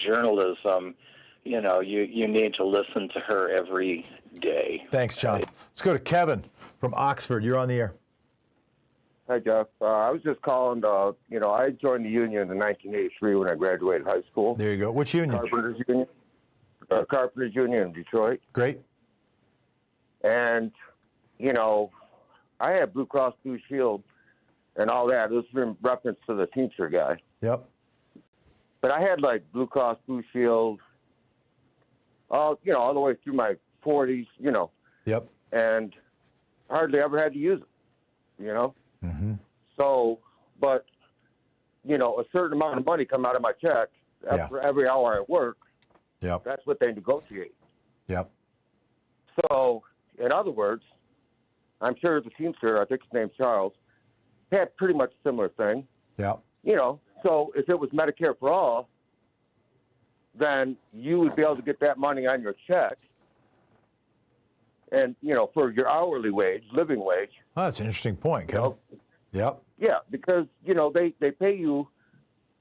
journalism, you need to listen to her every day. Thanks, John. Let's go to Kevin from Oxford. You're on the air. Hi, Jeff. I was just calling to, I joined the union in 1983 when I graduated high school. There you go. Which union? Carpenters Union. Carpenters Union in Detroit. Great. And, I had Blue Cross Blue Shield and all that. This is in reference to the Teamster guy. Yep. But I had, Blue Cross Blue Shield, all the way through my 40s, Yep. And hardly ever had to use it, Mm-hmm. So, but, a certain amount of money come out of my check for every hour I work. Yep. That's what they negotiate. Yep. So, in other words, I'm sure the Teamster, I think his name's Charles, had pretty much a similar thing. Yep. So if it was Medicare for all, then you would be able to get that money on your check. And, for your hourly wage, living wage. Oh, that's an interesting point, Kevin. Yep. Yeah, because, they pay you,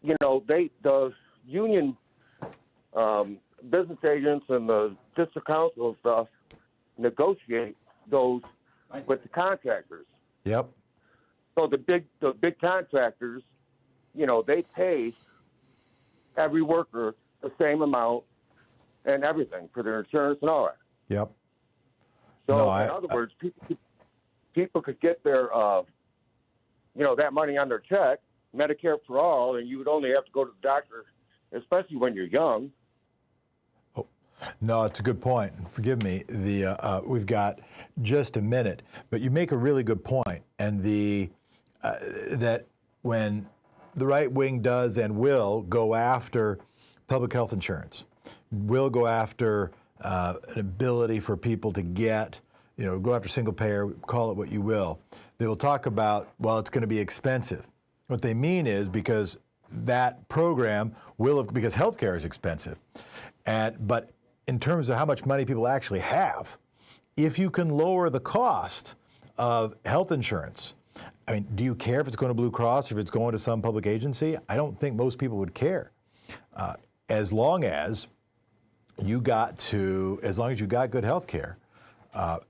the union business agents and the district council and stuff negotiate those with the contractors. Yep. So the big contractors, they pay every worker the same amount and everything for their insurance and all that. Yep. So in other words, people could get their, that money on their check, Medicare for all, and you would only have to go to the doctor, especially when you're young. Oh, no, it's a good point. Forgive me. We've got just a minute, but you make a really good point, and that when the right wing does and will go after public health insurance, will go after an ability for people to get, go after single payer, call it what you will. They will talk about, it's going to be expensive. What they mean is because that program because healthcare is expensive. But in terms of how much money people actually have, if you can lower the cost of health insurance, do you care if it's going to Blue Cross or if it's going to some public agency? I don't think most people would care. As long as you got good health care,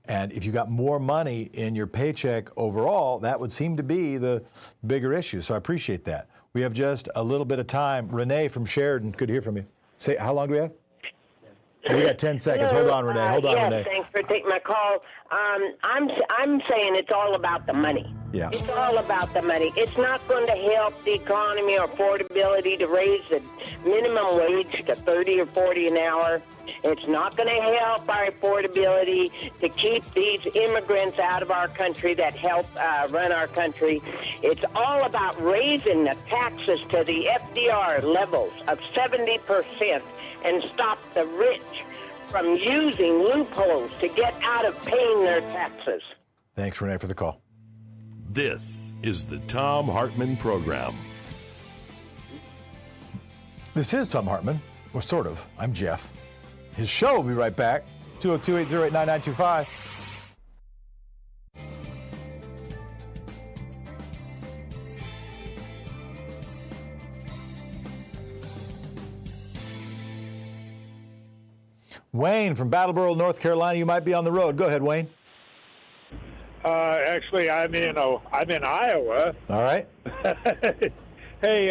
and if you got more money in your paycheck overall, that would seem to be the bigger issue. So I appreciate that. We have just a little bit of time. Renee from Sheridan, good to hear from you. Say, how long do we have? We got 10 seconds. Hello. Hold on, Renee. Hold on, yes, Renee. Thanks for taking my call. I'm saying it's all about the money. Yeah. It's all about the money. It's not going to help the economy or affordability to raise the minimum wage to 30 or 40 an hour. It's not going to help our affordability to keep these immigrants out of our country that help run our country. It's all about raising the taxes to the FDR levels of 70% and stop the rich from using loopholes to get out of paying their taxes. Thanks, Renee, for the call. This is the Thom Hartmann Program. This is Thom Hartmann. Well, sort of. I'm Jeff. His show will be right back. 202-808-9925. Wayne from Battleboro, North Carolina. You might be on the road. Go ahead, Wayne. Actually, I'm in Iowa. All right. Hey,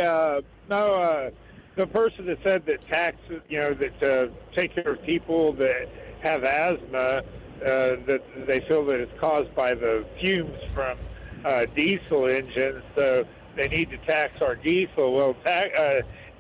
the person that said that taxes, that take care of people that have asthma, that they feel that it's caused by the fumes from diesel engines, so they need to tax our diesel. Well,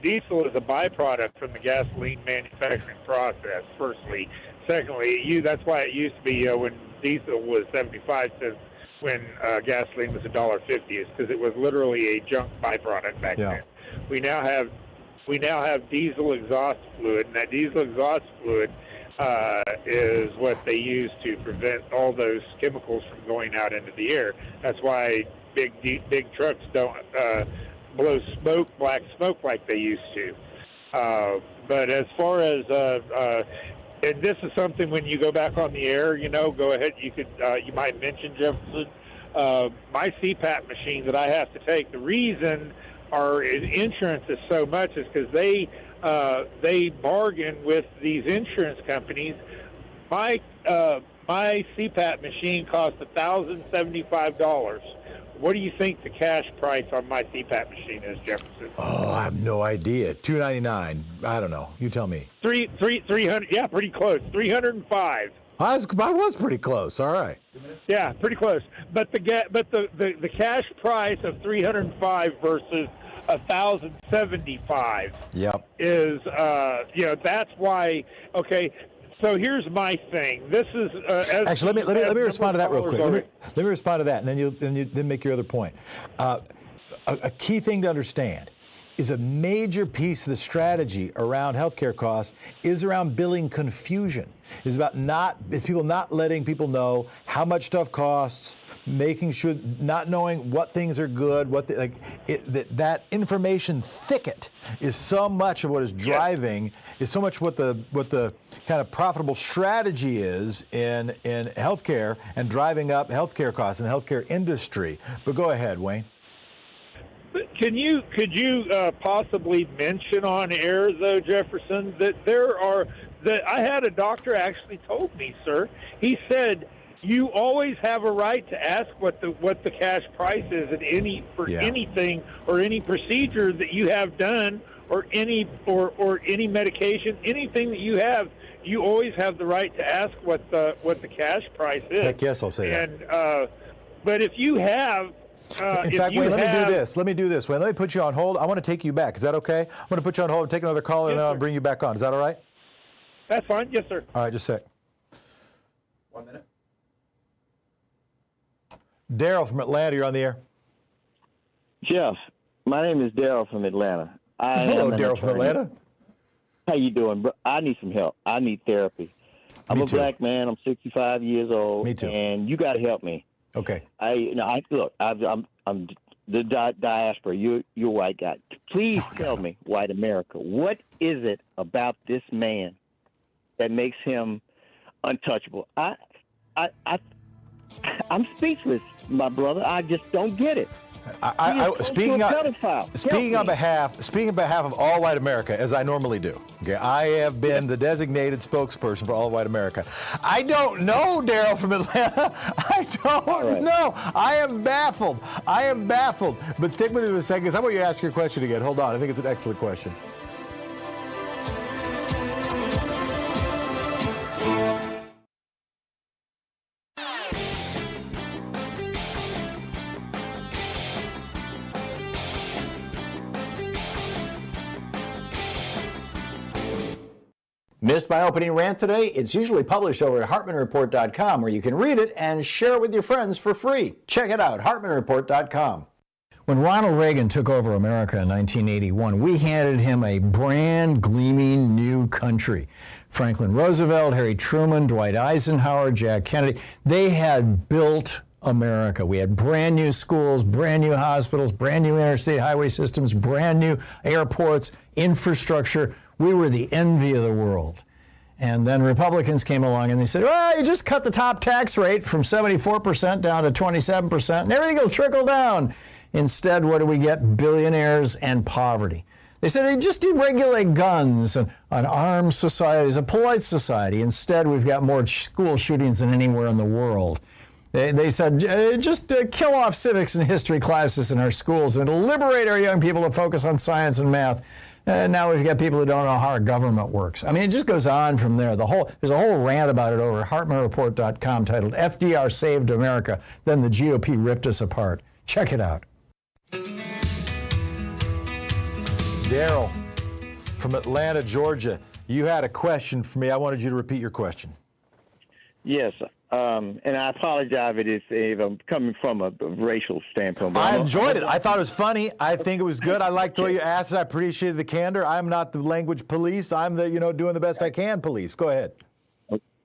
diesel is a byproduct from the gasoline manufacturing process, firstly. Secondly, that's why it used to be when diesel was 75 cents when gasoline was $1.50, is because it was literally a junk byproduct back then. We now have diesel exhaust fluid, and that diesel exhaust fluid is what they use to prevent all those chemicals from going out into the air. That's why big trucks don't blow black smoke like they used to. But as far as and this is something when you go back on the air, go ahead. You might mention, Jefferson, my CPAP machine that I have to take. The reason our insurance is so much is because they bargain with these insurance companies. My CPAP machine cost $1,075. What do you think the cash price on my CPAP machine is, Jefferson? Oh, I have no idea. $299. I don't know. You tell me. 300. Yeah, pretty close. 305. I was pretty close. All right. Yeah, pretty close. But the cash price of 305 versus 1,075. Yep. Is that's why. Okay. So here's my thing. This is actually let me respond to that real quick. Let me respond to that, and then you make your other point. A key thing to understand is a major piece of the strategy around healthcare costs is around billing confusion. It's people not letting people know how much stuff costs, making sure, not knowing what things are good, that information thicket is so much of what is driving, is so much what the kind of profitable strategy is in healthcare and driving up healthcare costs in the healthcare industry. But go ahead, Wayne. Could you possibly mention on air, though, Jefferson, that I had a doctor actually told me, sir. He said you always have a right to ask what the cash price is at anything or any procedure that you have done or any medication, anything that you have. You always have the right to ask what the cash price is. Heck yes, I'll say that. And but if you have. In fact, Wayne, let me do this. Wayne, let me put you on hold. I want to take you back. Is that okay? I'm going to put you on hold and take another call, and then I'll bring you back on. Is that all right? That's fine. Yes, sir. All right, just a sec. 1 minute. Daryl from Atlanta, you're on the air. Jeff, my name is Daryl from Atlanta. Hello, Daryl from Atlanta. How you doing, bro? I need some help. I need therapy. I'm a black man. I'm 65 years old. Me too. And you got to help me. Okay. Look. I'm the diaspora. You're a white guy. Please tell me, white America, what is it about this man that makes him untouchable? I'm speechless, my brother. I just don't get it. Speaking on behalf of all white America, as I normally do. Okay, I have been the designated spokesperson for all white America. I don't know, Daryl from Atlanta. I don't know. I am baffled. But stick with me for a second, because I want you to ask your question again. Hold on. I think it's an excellent question. Missed my opening rant today? It's usually published over at HartmannReport.com, where you can read it and share it with your friends for free. Check it out, HartmannReport.com. When Ronald Reagan took over America in 1981, we handed him a brand gleaming new country. Franklin Roosevelt, Harry Truman, Dwight Eisenhower, Jack Kennedy, they had built America. We had brand new schools, brand new hospitals, brand new interstate highway systems, brand new airports, infrastructure. We were the envy of the world. And then Republicans came along and they said, well, you just cut the top tax rate from 74% down to 27%, and everything will trickle down. Instead, what do we get? Billionaires and poverty. They said, hey, just deregulate guns, an armed society is a polite society. Instead, we've got more school shootings than anywhere in the world. They said, just kill off civics and history classes in our schools and liberate our young people to focus on science and math. Now we've got people who don't know how our government works. I mean, it just goes on from there. There's a whole rant about it over at HartmannReport.com titled FDR Saved America, Then the GOP Ripped Us Apart. Check it out. Daryl from Atlanta, Georgia, you had a question for me. I wanted you to repeat your question. Yes, and I apologize if I'm coming from a racial standpoint. I enjoyed it. I thought it was funny. I think it was good. I liked the way you asked it. I appreciated the candor. I'm not the language police. I'm the, doing the best I can police. Go ahead.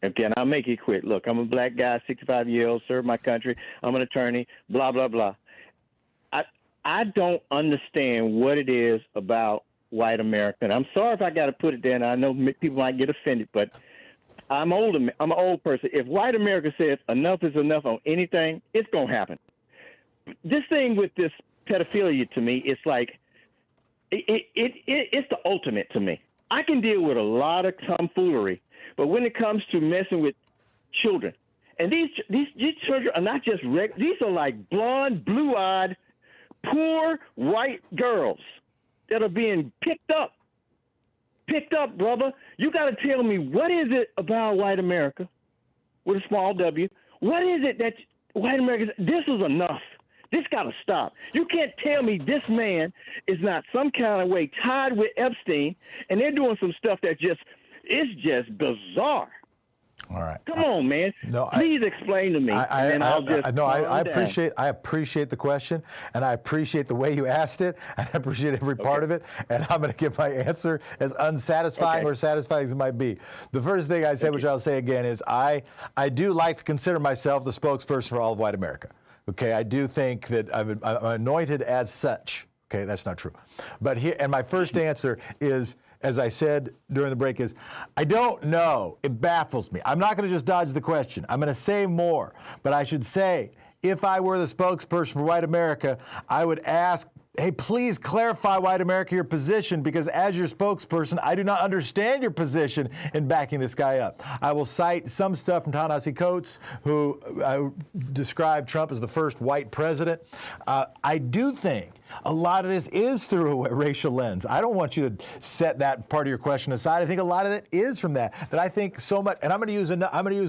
Okay, and I'll make it quick. Look, I'm a black guy, 65 years old, serve my country. I'm an attorney, blah, blah, blah. I don't understand what it is about white America. And I'm sorry if I got to put it there, and I know people might get offended, but I'm older. I'm an old person. If white America says enough is enough on anything, it's going to happen. This thing with this pedophilia, to me, it's like it's the ultimate to me. I can deal with a lot of tomfoolery, but when it comes to messing with children, and these children are not just these are like blonde, blue-eyed, poor white girls that are being picked up, brother. You got to tell me, what is it about white America with a small W? What is it that white America, this is enough. This got to stop. You can't tell me this man is not some kind of way tied with Epstein, and they're doing some stuff that it's just bizarre. All right. Come on, man. No, please explain to me. I appreciate the question, and I appreciate the way you asked it, and I appreciate every part of it, and I'm going to give my answer as unsatisfying or satisfying as it might be. The first thing I said, which I'll say again, is I do like to consider myself the spokesperson for all of white America. Okay, I do think that I'm anointed as such. Okay, that's not true. But here, and my first answer is, as I said during the break, is I don't know. It baffles me. I'm not going to just dodge the question. I'm going to say more. But I should say, if I were the spokesperson for white America, I would ask, hey, please clarify, white America, your position, because as your spokesperson, I do not understand your position in backing this guy up. I will cite some stuff from Ta-Nehisi Coates, who described Trump as the first white president. I do think a lot of this is through a racial lens. I don't want you to set that part of your question aside. I think a lot of it is from that I think so much. And I'm going to use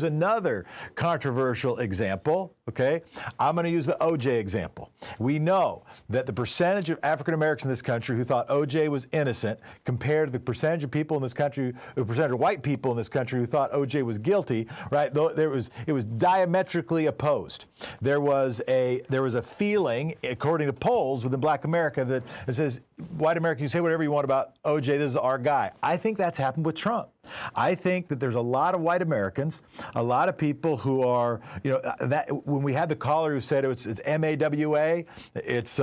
another controversial example. Okay, I'm going to use the OJ example. We know that the percentage of African Americans in this country who thought OJ was innocent compared to the percentage of people in this country, the percentage of white people in this country who thought OJ was guilty, right? It was diametrically opposed. There was a feeling, according to polls within Black America, that it says, white America, you say whatever you want about OJ, this is our guy. I think that's happened with Trump. I think that there's a lot of white Americans, a lot of people who are, that when we had the caller who said it's MAWA, it's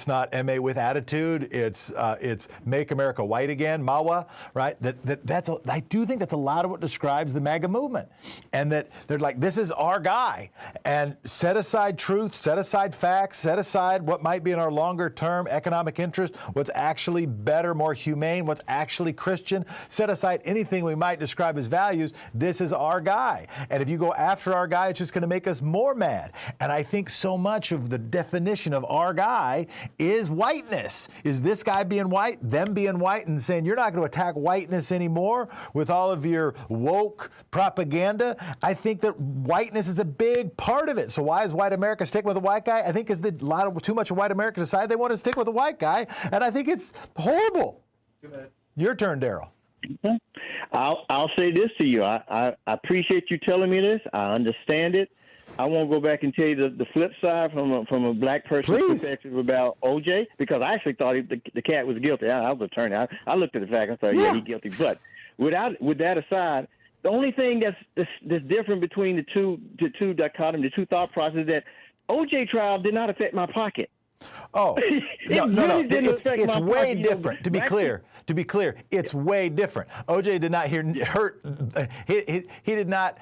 not MA with attitude, it's Make America White Again, MAWA, right? I do think that's a lot of what describes the MAGA movement, and that they're like, this is our guy, and set aside truth, set aside facts, set aside what might be in our longer term economic interest, what's actually better, more humane, what's actually Christian, set aside anything we might describe as values. This is our guy. And if you go after our guy, it's just going to make us more mad. And I think so much of the definition of our guy is whiteness. Is this guy being white, them being white, and saying, you're not going to attack whiteness anymore with all of your woke propaganda? I think that whiteness is a big part of it. So why is white America sticking with a white guy? I think it's too much of white America decide they want to stick with a white guy. And I think it's horrible. 2 minutes. Your turn, Daryl. I'll say this to you. I appreciate you telling me this. I understand it. I won't go back and tell you the flip side from a black person's perspective about OJ, because I actually thought the cat was guilty. I was an attorney. I looked at the fact. I thought, yeah, he's guilty. But with that aside, the only thing that's different between the two dichotomy, the two thought processes, that OJ trial did not affect my pocket. Oh, no. It's way different. To be clear, it's way different. OJ did not he did not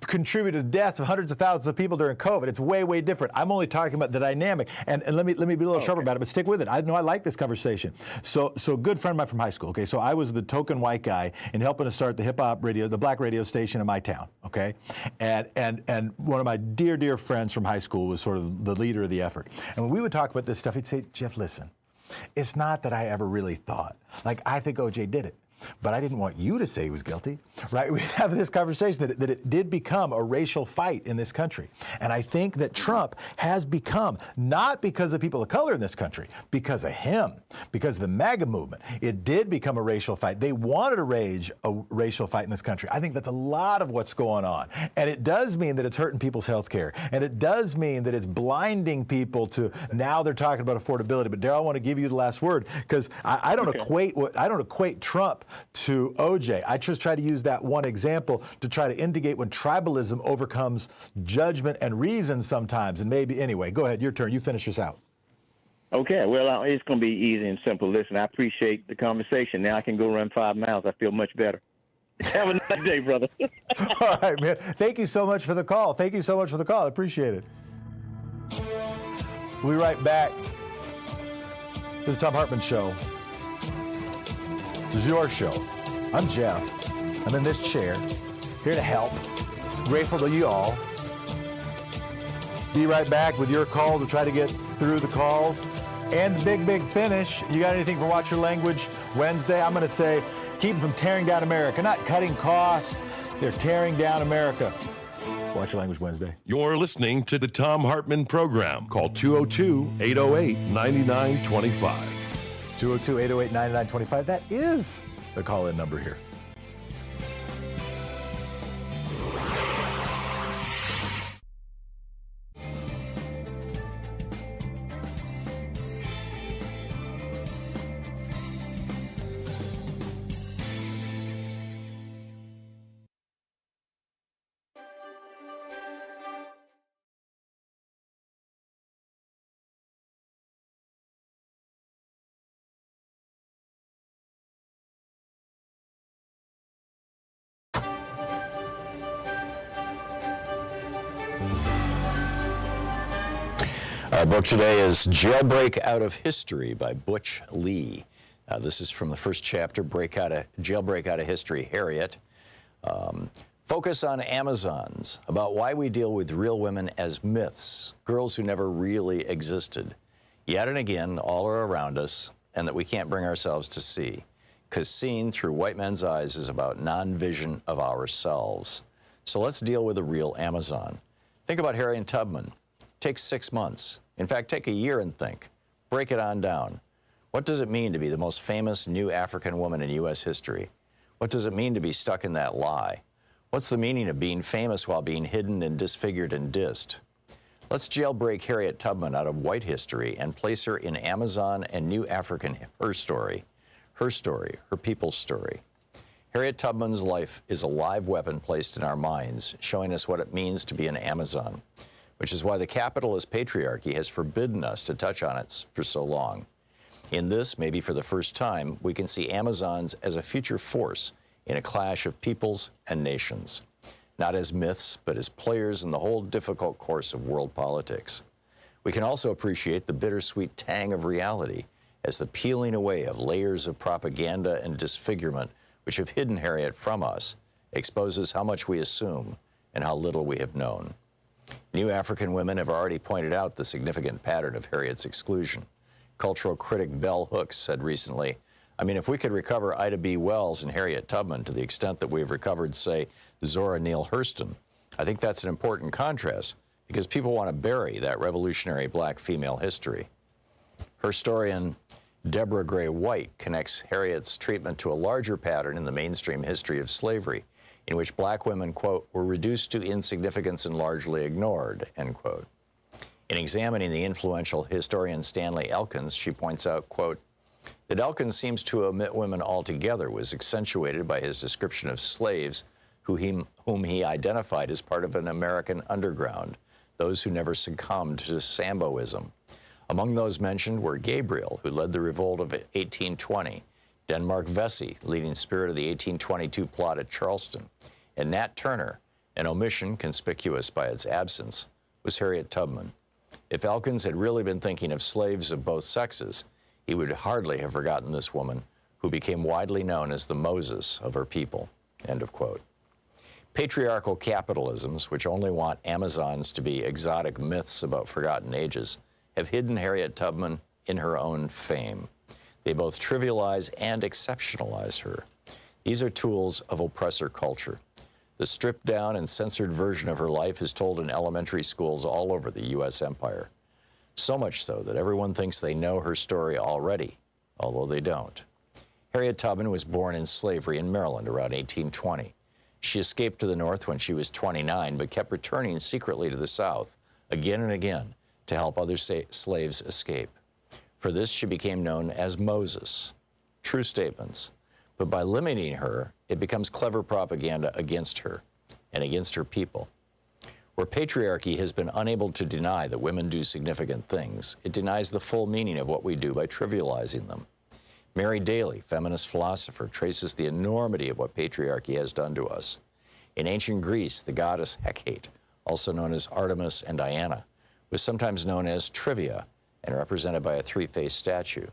contribute to the deaths of hundreds of thousands of people during COVID. It's way, way different. I'm only talking about the dynamic. And let me be a little sharper about it, but stick with it. I know I like this conversation. So good friend of mine from high school. Okay, so I was the token white guy in helping to start the hip hop radio, the black radio station in my town. Okay, and one of my dear friends from high school was sort of the leader of the effort. And when we would talk about this stuff, he'd say, Jeff, listen, it's not that I ever really thought, like, I think OJ did it, but I didn't want you to say he was guilty, right? We'd have this conversation that it did become a racial fight in this country. And I think that Trump has become, not because of people of color in this country, because of him, because of the MAGA movement, it did become a racial fight. They wanted to rage a racial fight in this country. I think that's a lot of what's going on. And it does mean that it's hurting people's health care. And it does mean that it's blinding people to, now they're talking about affordability. But Darryl, I want to give you the last word, because I don't equate Trump to OJ. I just try to use that one example to try to indicate when tribalism overcomes judgment and reason sometimes. And maybe, anyway, go ahead, your turn. You finish this out. Okay, well, it's going to be easy and simple. Listen, I appreciate the conversation. Now I can go run 5 miles. I feel much better. Have a nice day, brother. All right, man. Thank you so much for the call. Thank you so much for the call. I appreciate it. We'll be right back. This is Thom Hartmann Show. This is your show. I'm Jeff. I'm in this chair, here to help. Grateful to you all. Be right back with your call to try to get through the calls. And the big finish. You got anything for Watch Your Language Wednesday? I'm going to say, keep them from tearing down America, not cutting costs. They're tearing down America. Watch Your Language Wednesday. You're listening to the Thom Hartmann Program. Call 202-808-9925. 202-808-9925. That is the call-in number here. Our book today is Jailbreak Out of History by Butch Lee. This is from the first chapter, Jailbreak Out of History, Harriet. Focus on Amazons, about why we deal with real women as myths, girls who never really existed. Yet and again, all are around us, and that we can't bring ourselves to see. Because seeing through white men's eyes is about non-vision of ourselves. So let's deal with a real Amazon. Think about Harriet Tubman. Take 6 months. In fact, take a year and think. Break it on down. What does it mean to be the most famous new African woman in U.S. history? What does it mean to be stuck in that lie? What's the meaning of being famous while being hidden and disfigured and dissed? Let's jailbreak Harriet Tubman out of white history and place her in Amazon and new African, her story, her people's story. Harriet Tubman's life is a live weapon placed in our minds, showing us what it means to be an Amazon, which is why the capitalist patriarchy has forbidden us to touch on it for so long. In this, maybe for the first time, we can see Amazons as a future force in a clash of peoples and nations, not as myths, but as players in the whole difficult course of world politics. We can also appreciate the bittersweet tang of reality as the peeling away of layers of propaganda and disfigurement which have hidden Harriet from us exposes how much we assume and how little we have known. New African women have already pointed out the significant pattern of Harriet's exclusion. Cultural critic Bell Hooks said recently, if we could recover Ida B. Wells and Harriet Tubman to the extent that we've recovered, say, Zora Neale Hurston, I think that's an important contrast because people want to bury that revolutionary black female history. Historian Deborah Gray White connects Harriet's treatment to a larger pattern in the mainstream history of slavery, in which black women, quote, were reduced to insignificance and largely ignored, end quote. In examining the influential historian Stanley Elkins, she points out, quote, that Elkins seems to omit women altogether was accentuated by his description of slaves whom he identified as part of an American underground, those who never succumbed to Samboism. Among those mentioned were Gabriel, who led the revolt of 1820, Denmark Vesey, leading spirit of the 1822 plot at Charleston, and Nat Turner, an omission conspicuous by its absence, was Harriet Tubman. If Elkins had really been thinking of slaves of both sexes, he would hardly have forgotten this woman, who became widely known as the Moses of her people, end of quote. Patriarchal capitalisms, which only want Amazons to be exotic myths about forgotten ages, have hidden Harriet Tubman in her own fame. They both trivialize and exceptionalize her. These are tools of oppressor culture. The stripped down and censored version of her life is told in elementary schools all over the U.S. empire. So much so that everyone thinks they know her story already, although they don't. Harriet Tubman was born in slavery in Maryland around 1820. She escaped to the North when she was 29, but kept returning secretly to the South again and again to help other slaves escape. For this, she became known as Moses. True statements. But by limiting her, it becomes clever propaganda against her and against her people. Where patriarchy has been unable to deny that women do significant things, it denies the full meaning of what we do by trivializing them. Mary Daly, feminist philosopher, traces the enormity of what patriarchy has done to us. In ancient Greece, the goddess Hecate, also known as Artemis and Diana, was sometimes known as Trivia and represented by a three-faced statue.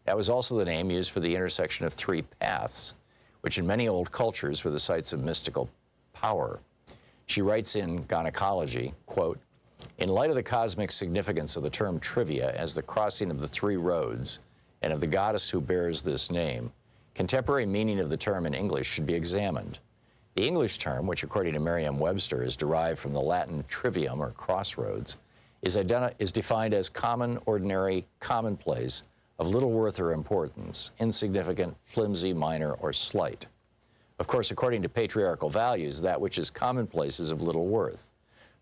That was also the name used for the intersection of three paths, which in many old cultures were the sites of mystical power. She writes in Gynecology, quote, "In light of the cosmic significance of the term trivia as the crossing of the three roads and of the goddess who bears this name, contemporary meaning of the term in English should be examined. The English term, which according to Merriam-Webster is derived from the Latin trivium or crossroads, is defined as common, ordinary, commonplace, of little worth or importance, insignificant, flimsy, minor, or slight. Of course, according to patriarchal values, that which is commonplace is of little worth.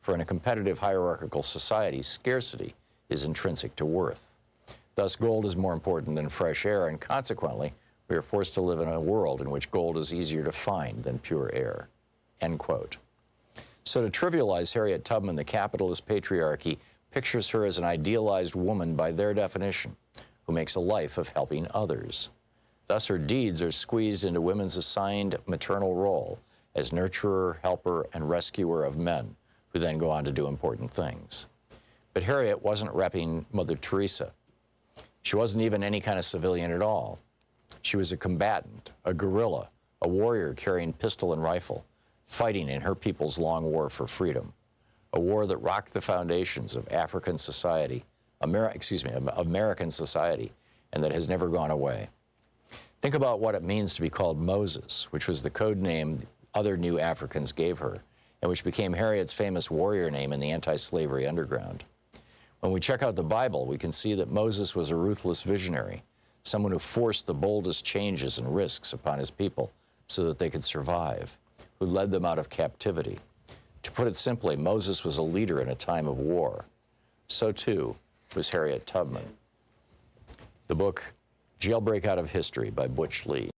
For in a competitive hierarchical society, scarcity is intrinsic to worth. Thus, gold is more important than fresh air, and consequently, we are forced to live in a world in which gold is easier to find than pure air." End quote. So to trivialize Harriet Tubman, the capitalist patriarchy pictures her as an idealized woman by their definition, who makes a life of helping others. Thus, her deeds are squeezed into women's assigned maternal role as nurturer, helper, and rescuer of men, who then go on to do important things. But Harriet wasn't repping Mother Teresa. She wasn't even any kind of civilian at all. She was a combatant, a guerrilla, a warrior carrying pistol and rifle, fighting in her people's long war for freedom, a war that rocked the foundations of African society, American society, and that has never gone away. Think about what it means to be called Moses, which was the code name other new Africans gave her, and which became Harriet's famous warrior name in the anti-slavery underground. When we check out the Bible, we can see that Moses was a ruthless visionary, someone who forced the boldest changes and risks upon his people so that they could survive, who led them out of captivity. To put it simply, Moses was a leader in a time of war. So too was Harriet Tubman. The book Jailbreak Out of History by Butch Lee.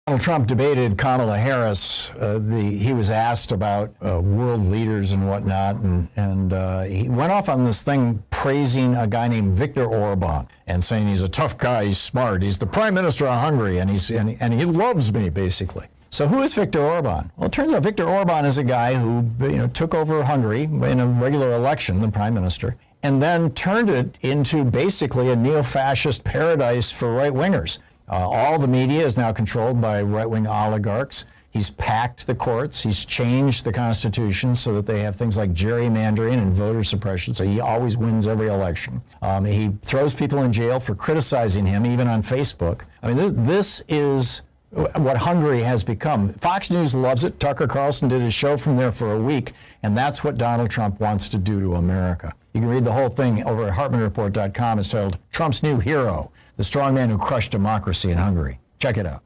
Donald Trump debated Kamala Harris. He was asked about world leaders and whatnot, and he went off on this thing praising a guy named Viktor Orban and saying he's a tough guy, he's smart, he's the prime minister of Hungary, and he loves me, basically. So who is Viktor Orban? Well, it turns out Viktor Orban is a guy who took over Hungary in a regular election, the prime minister, and then turned it into basically a neo-fascist paradise for right-wingers. All the media is now controlled by right-wing oligarchs. He's packed the courts. He's changed the Constitution so that they have things like gerrymandering and voter suppression, so he always wins every election. He throws people in jail for criticizing him, even on Facebook. I mean, this is what Hungary has become. Fox News loves it. Tucker Carlson did his show from there for a week, and that's what Donald Trump wants to do to America. You can read the whole thing over at HartmannReport.com. It's titled Trump's New Hero, the strongman who crushed democracy in Hungary. Check it out.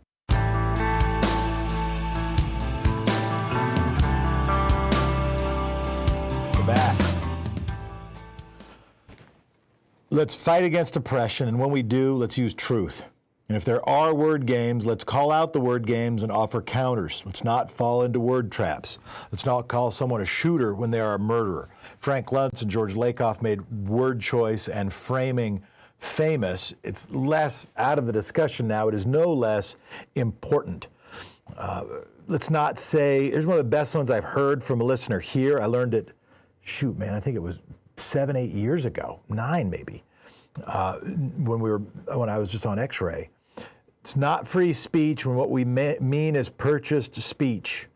We're back. Let's fight against oppression, and when we do, let's use truth. And if there are word games, let's call out the word games and offer counters. Let's not fall into word traps. Let's not call someone a shooter when they are a murderer. Frank Luntz and George Lakoff made word choice and framing famous. It's less out of the discussion now. It is no less important. Let's not say, here's one of the best ones I've heard from a listener here. I learned it, I think it was 7, 8 years ago, 9 maybe, when I was just on X-Ray. It's not free speech when what we mean is purchased speech.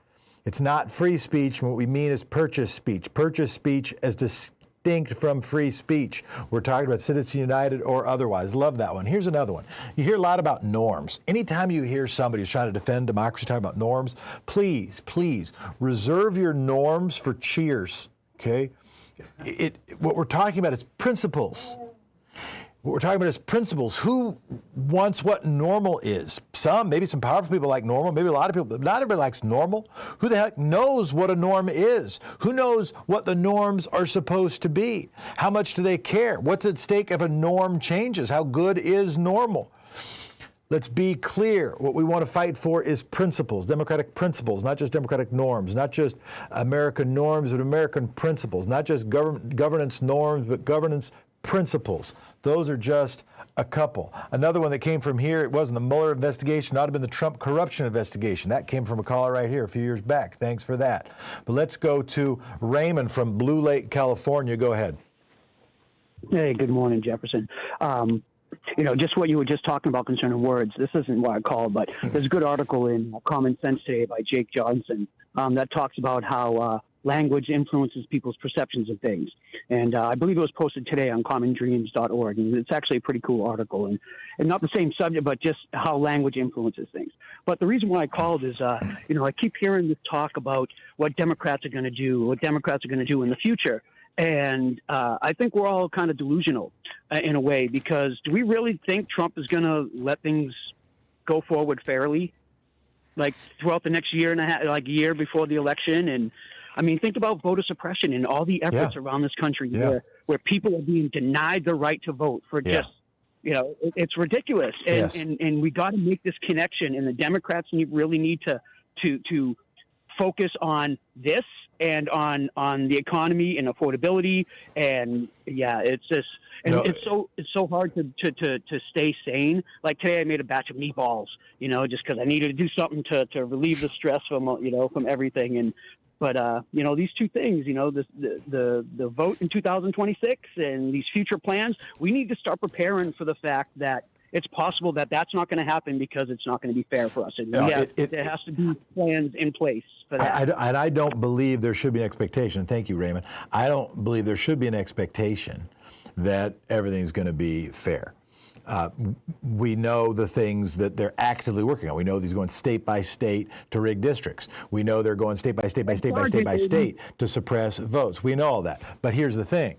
It's not free speech when what we mean is purchased speech. Purchased speech as distinct from free speech. We're talking about Citizens United or otherwise. Love that one. Here's another one. You hear a lot about norms. Anytime you hear somebody who's trying to defend democracy talking about norms, please, please reserve your norms for cheers, okay? What we're talking about is principles. What we're talking about is principles. Who wants what normal is? Maybe some powerful people like normal, maybe a lot of people, but not everybody likes normal. Who the heck knows what a norm is? Who knows what the norms are supposed to be? How much do they care? What's at stake if a norm changes? How good is normal? Let's be clear. What we want to fight for is principles, democratic principles, not just democratic norms, not just American norms, but American principles, not just governance norms, but governance principles. Those are just a couple. Another one that came from here, it wasn't the Mueller investigation, not have been the Trump corruption investigation. That came from a caller right here a few years back. Thanks for that. But let's go to Raymond from Blue Lake, California. Go ahead. Hey, good morning, Jefferson. Just what you were just talking about concerning words. This isn't what I called, but there's a good article in Common Sense today by Jake Johnson that talks about how language influences people's perceptions of things. And I believe it was posted today on commondreams.org. And it's actually a pretty cool article. And not the same subject, but just how language influences things. But the reason why I called is, I keep hearing this talk about what Democrats are going to do in the future. And I think we're all kind of delusional in a way, because do we really think Trump is going to let things go forward fairly, like throughout the next year and a half, like a year before the election? And I mean, think about voter suppression and all the efforts around this country where people are being denied the right to vote for just, it's ridiculous. And we got to make this connection. And the Democrats really need to focus on this and on the economy and affordability. And it's just, and it's so hard to stay sane. Like today I made a batch of meatballs, just because I needed to do something to relieve the stress from everything. But these two things, the vote in 2026 and these future plans, we need to start preparing for the fact that it's possible that that's not going to happen because it's not going to be fair for us. And there has to be plans in place for that. I don't believe there should be an expectation. Thank you, Raymond. I don't believe there should be an expectation that everything's going to be fair. We know the things that they're actively working on. We know these going state by state to rig districts. We know they're going state by state by state by state by state to suppress votes. We know all that. But here's the thing,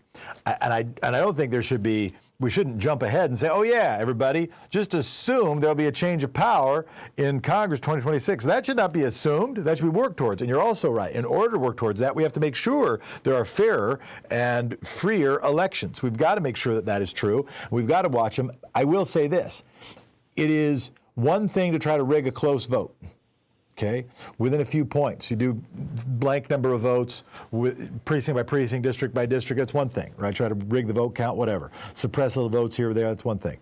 and I don't think we shouldn't jump ahead and say, oh yeah, everybody, just assume there'll be a change of power in Congress 2026. That should not be assumed. That should be worked towards. And you're also right. In order to work towards that, we have to make sure there are fairer and freer elections. We've got to make sure that that is true. We've got to watch them. I will say this. It is one thing to try to rig a close vote. Okay, within a few points. You do blank number of votes, precinct by precinct, district by district, that's one thing, right? Try to rig the vote count, whatever. Suppress little votes here or there, that's one thing.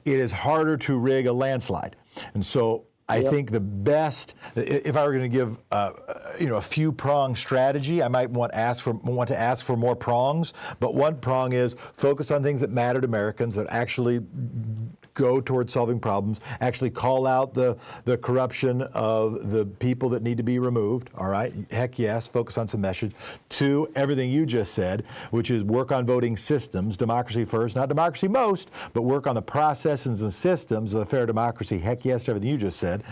It is harder to rig a landslide. And so I think the best, if I were going to give a few prong strategy, I might want to ask for more prongs. But one prong is focus on things that matter to Americans, that actually go towards solving problems, actually call out the corruption of the people that need to be removed. All right, heck yes, focus on some message. Two, everything you just said, which is work on voting systems, democracy first, not democracy most, but work on the processes and systems of a fair democracy. Heck yes to everything you just said.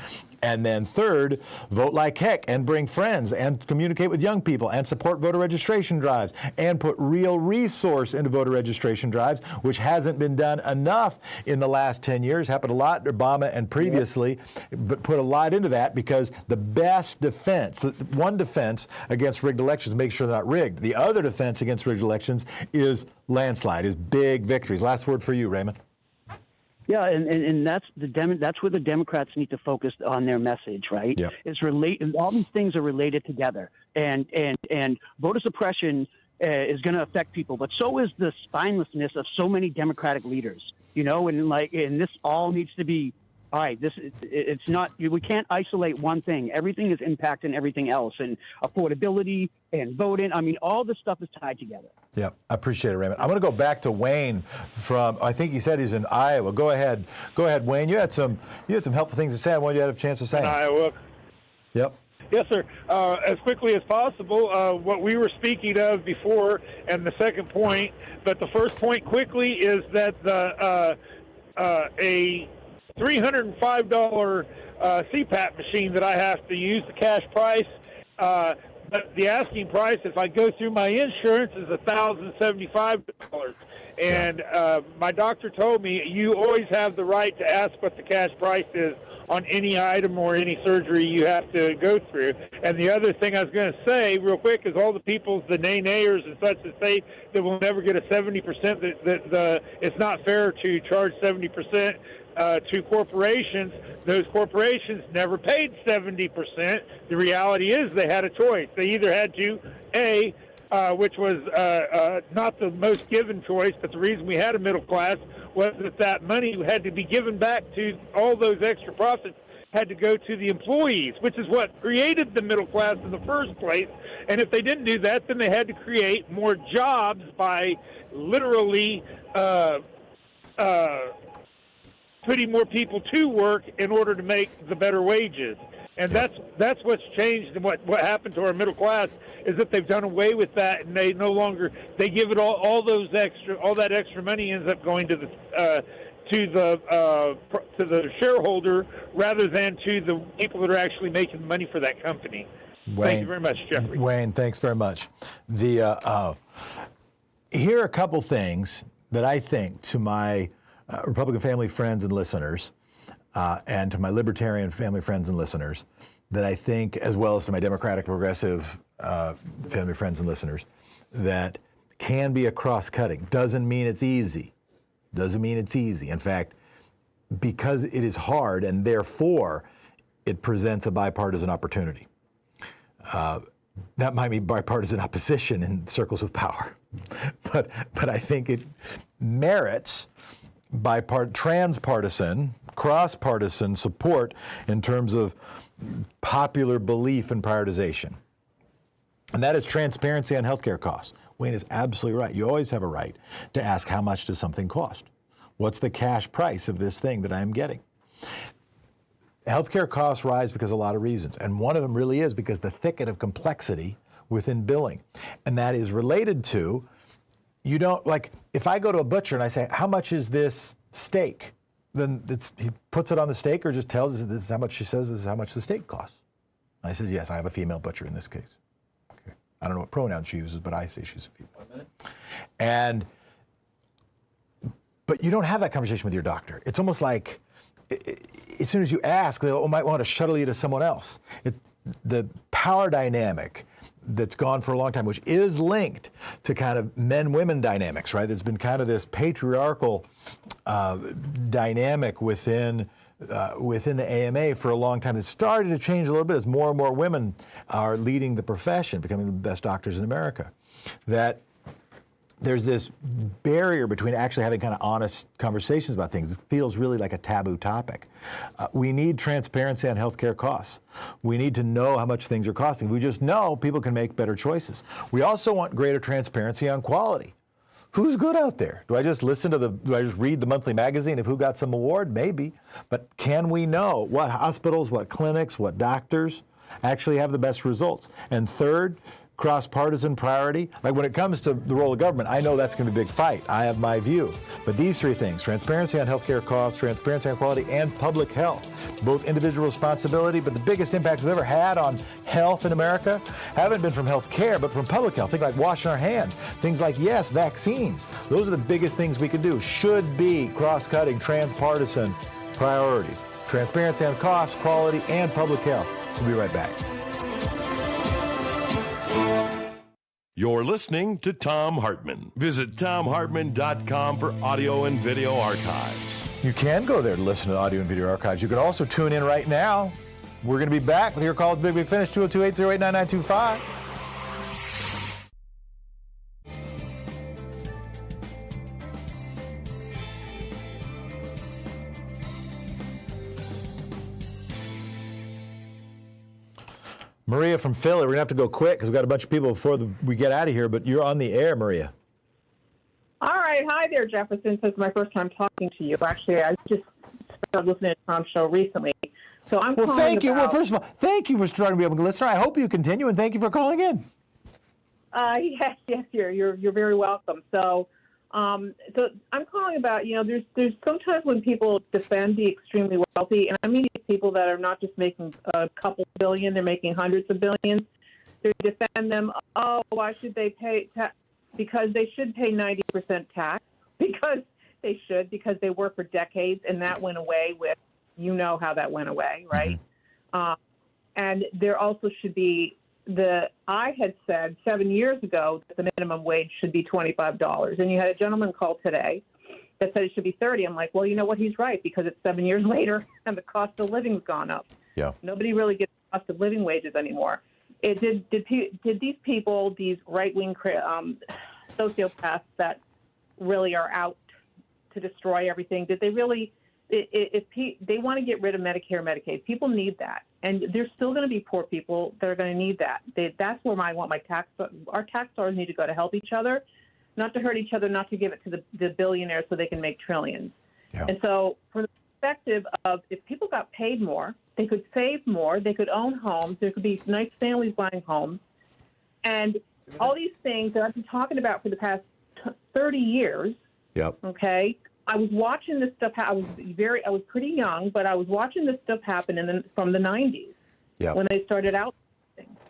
And then third, vote like heck and bring friends and communicate with young people and support voter registration drives and put real resource into voter registration drives, which hasn't been done enough in the last 10 years. Happened a lot, Obama and previously, but put a lot into that because the best defense, one defense against rigged elections, make sure they're not rigged. The other defense against rigged elections is landslide, is big victories. Last word for you, Raymond. Yeah, and that's where the Democrats need to focus on their message, right? Yep. It's all these things are related together, and voter suppression is going to affect people, but so is the spinelessness of so many Democratic leaders, and this all needs to be. All right, it's not. We can't isolate one thing. Everything is impacting everything else, and affordability and voting. I mean, all this stuff is tied together. Yeah, I appreciate it, Raymond. I'm going to go back to Wayne from. I think you said he's in Iowa. Go ahead, Wayne. You had some helpful things to say. I wanted you to have a chance to say. In Iowa. Yep. Yes, sir. As quickly as possible, what we were speaking of before, and the second point, but the first point quickly is that a $305 CPAP machine that I have to use, the cash price, but the asking price, if I go through my insurance, is $1,075. And my doctor told me you always have the right to ask what the cash price is on any item or any surgery you have to go through. And the other thing I was going to say real quick is all the people, the nay-nayers and such, that say that we'll never get a 70%, that it's not fair to charge 70% to corporations. Those corporations never paid 70%. The reality is they had a choice. They either had to, which was not the most given choice, but the reason we had a middle class was that money had to be given back to all those extra profits had to go to the employees, which is what created the middle class in the first place. And if they didn't do that, then they had to create more jobs by literally putting more people to work in order to make the better wages. And that's what's changed, and what happened to our middle class is that they've done away with that, and they no longer give it all that extra money ends up going to the shareholder rather than to the people that are actually making the money for that company. Wayne, thank you very much, Jeffrey. Wayne, thanks very much. Here are a couple things that I think to my Republican family friends and listeners, and to my Libertarian family friends and listeners, that I think, as well as to my Democratic progressive family friends and listeners, that can be a cross-cutting. Doesn't mean it's easy. Doesn't mean it's easy. In fact, because it is hard and therefore it presents a bipartisan opportunity. That might be bipartisan opposition in circles of power, but I think it merits transpartisan, cross-partisan support in terms of popular belief and prioritization. And that is transparency on healthcare costs. Wayne is absolutely right. You always have a right to ask, how much does something cost? What's the cash price of this thing that I'm getting? Healthcare costs rise because of a lot of reasons. And one of them really is because the thicket of complexity within billing. And that is related to, you don't, like, if I go to a butcher and I say, how much is this steak? Then he puts it on the steak or just tells us this is how much, she says this is how much the steak costs. I says, yes, I have a female butcher in this case. Okay. I don't know what pronoun she uses, but I say she's a female. 1 minute. But you don't have that conversation with your doctor. It's almost like, as soon as you ask, they might want to shuttle you to someone else. The power dynamic that's gone for a long time, which is linked to kind of men-women dynamics, right? There's been kind of this patriarchal dynamic within the AMA for a long time. It's started to change a little bit as more and more women are leading the profession, becoming the best doctors in America. That there's this barrier between actually having kind of honest conversations about things. It feels really like a taboo topic. We need transparency on healthcare costs. We need to know how much things are costing. We just know people can make better choices. We also want greater transparency on quality. Who's good out there? Do I just read the monthly magazine of who got some award? Maybe. But can we know what hospitals, what clinics, what doctors actually have the best results? And third, cross-partisan priority. Like when it comes to the role of government, I know that's going to be a big fight. I have my view. But these three things, transparency on healthcare costs, transparency on quality, and public health, both individual responsibility, but the biggest impacts we've ever had on health in America haven't been from health care, but from public health. Things like washing our hands, things like, yes, vaccines. Those are the biggest things we can do. Should be cross-cutting, transpartisan priorities. Transparency on costs, quality, and public health. We'll be right back. You're listening to Thom Hartmann. Visit thomhartmann.com for audio and video archives. You can go there to listen to the audio and video archives. You can also tune in right now. We're going to be back with your calls, Big Big Finish, 202-808-9925. Maria from Philly, we're going to have to go quick because we've got a bunch of people before we get out of here, but you're on the air, Maria. All right. Hi there, Jefferson. This is my first time talking to you. Actually, I just started listening to Tom's show recently. So I'm Well, thank you. Well, first of all, thank you for starting to be able to listen. I hope you continue, and thank you for calling in. Yes, you're very welcome. So I'm calling about, there's sometimes when people defend the extremely wealthy, and I mean people that are not just making a couple billion, they're making hundreds of billions. to defend them. Oh, why should they pay because they should pay 90% tax because they were for decades, and that went away with, how that went away, right? And there also should be I had said 7 years ago that the minimum wage should be $25, and you had a gentleman call today that said it should be $30. I'm like, well, you know what? He's right, because it's 7 years later and the cost of living's gone up. Yeah. Nobody really gets the cost of living wages anymore. Did these people, these right-wing sociopaths that really are out to destroy everything, did they really? If they want to get rid of Medicare, Medicaid, people need that, and there's still going to be poor people that are going to need that. That's where I want our tax dollars need to go, to help each other, not to hurt each other, not to give it to the billionaires so they can make trillions. Yeah. And so, from the perspective of, if people got paid more, they could save more, they could own homes, there could be nice families buying homes, and all these things that I've been talking about for the past 30 years. Yep. Okay. I was watching this stuff. I was pretty young, but I was watching this stuff happen from the 90s when they started out,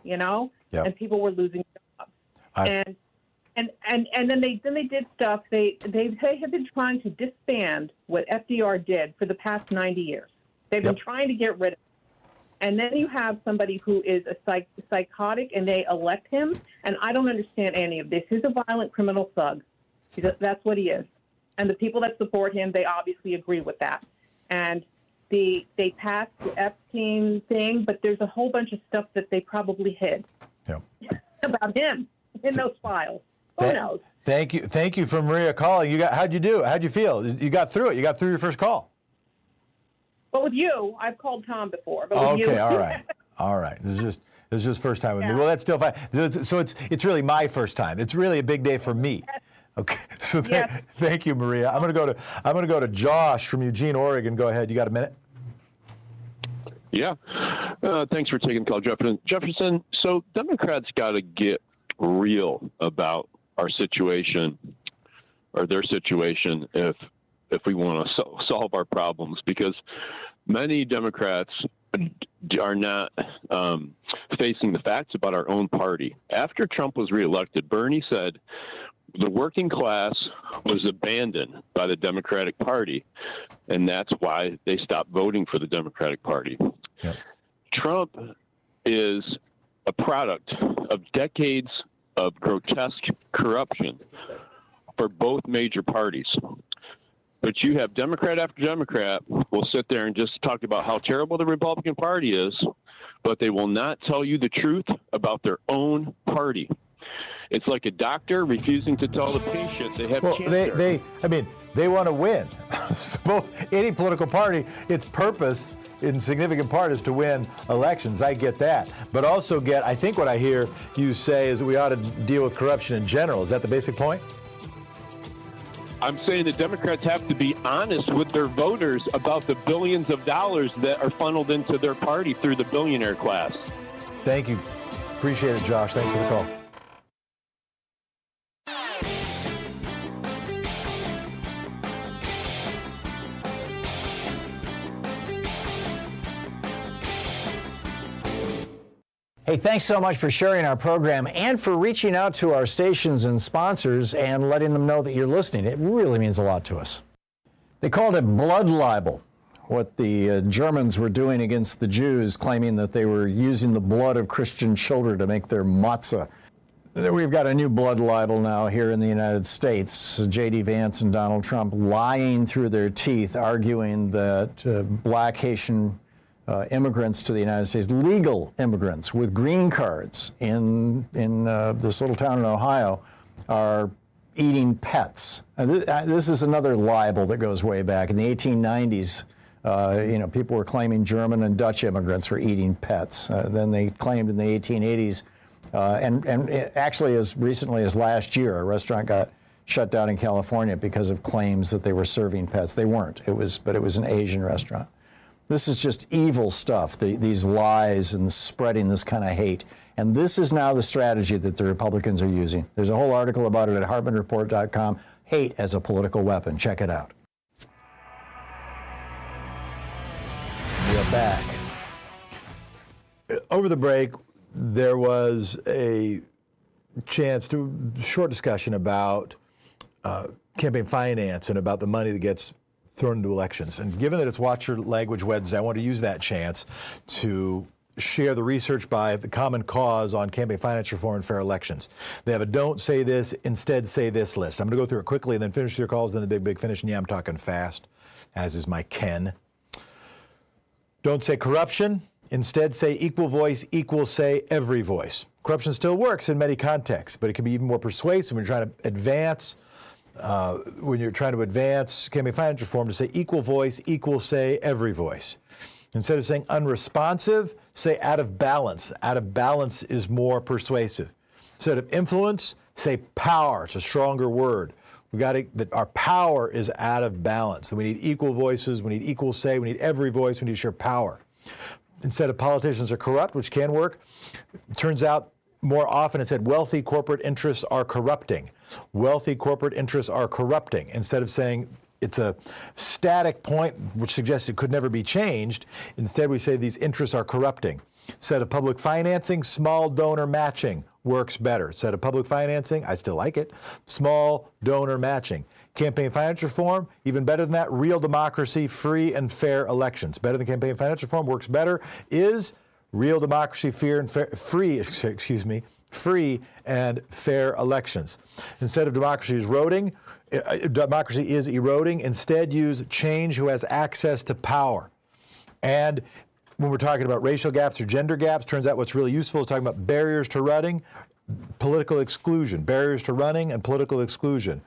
and people were losing jobs. And then they did stuff. They have been trying to disband what FDR did for the past 90 years. They've been trying to get rid of it. And then you have somebody who is a psychotic, and they elect him. And I don't understand any of this. He's a violent criminal thug. That's what he is. And the people that support him, they obviously agree with that. And they passed the Epstein thing, but there's a whole bunch of stuff that they probably hid about him in those files. Who knows? Thank you for Maria calling. How'd you do? How'd you feel? You got through it. You got through your first call. Well, with you, I've called Tom before. But with you, all right. This is just first time with me. Well, that's still fine. So it's really my first time. It's really a big day for me. Okay, so thank you, Maria. I'm gonna go to Josh from Eugene, Oregon. Go ahead. You got a minute? Yeah. Thanks for taking the call, Jefferson. Jefferson. So Democrats got to get real about our situation, or their situation, if we want to solve our problems, because many Democrats are not facing the facts about our own party. After Trump was reelected, Bernie said the working class was abandoned by the Democratic Party, and that's why they stopped voting for the Democratic Party. Yeah. Trump is a product of decades of grotesque corruption for both major parties. But you have Democrat after Democrat will sit there and just talk about how terrible the Republican Party is, but they will not tell you the truth about their own party. It's like a doctor refusing to tell the patient they have cancer. They want to win. So any political party, its purpose in significant part is to win elections. I get that. But also I think what I hear you say is that we ought to deal with corruption in general. Is that the basic point? I'm saying the Democrats have to be honest with their voters about the billions of dollars that are funneled into their party through the billionaire class. Thank you. Appreciate it, Josh. Thanks for the call. Hey, thanks so much for sharing our program and for reaching out to our stations and sponsors and letting them know that you're listening. It really means a lot to us. They called it blood libel, what the Germans were doing against the Jews, claiming that they were using the blood of Christian children to make their matzah. We've got a new blood libel now here in the United States. J.D. Vance and Donald Trump lying through their teeth, arguing that black Haitian immigrants to the United States, legal immigrants with green cards in this little town in Ohio, are eating pets. This is another libel that goes way back. In the 1890s, people were claiming German and Dutch immigrants were eating pets. Then they claimed in the 1880s, and actually as recently as last year, a restaurant got shut down in California because of claims that they were serving pets. They weren't. It was an Asian restaurant. This is just evil stuff, these lies and spreading this kind of hate. And this is now the strategy that the Republicans are using. There's a whole article about it at HartmannReport.com, Hate as a Political Weapon. Check it out. We're back. Over the break, there was a chance to short discussion about campaign finance and about the money that gets thrown into elections. And given that it's Watch Your Language Wednesday, I want to use that chance to share the research by the Common Cause on campaign finance reform and fair elections. They have a don't say this, instead say this list. I'm going to go through it quickly and then finish your calls, then the big finish. And yeah, I'm talking fast, as is my Ken. Don't say corruption. Instead say equal voice, equal say every voice. Corruption still works in many contexts, but it can be even more persuasive when you're trying to advance campaign finance reform, to say equal voice, equal say every voice. Instead of saying unresponsive, say out of balance. Out of balance is more persuasive. Instead of influence, say power. It's a stronger word. That our power is out of balance. And we need equal voices, we need equal say, we need every voice, we need to share power. Instead of politicians are corrupt, which can work, it turns out more often it said wealthy corporate interests are corrupting. Wealthy corporate interests are corrupting. Instead of saying it's a static point, which suggests it could never be changed, instead we say these interests are corrupting. Instead of public financing, small donor matching works better. Instead of public financing, I still like it, small donor matching. Campaign finance reform, even better than that, real democracy, free and fair elections. Better than campaign finance reform, works better, is real democracy, free and fair elections. Instead of democracy is eroding, instead use change who has access to power. And when we're talking about racial gaps or gender gaps, turns out what's really useful is talking about barriers to running, political exclusion, barriers to running and political exclusion.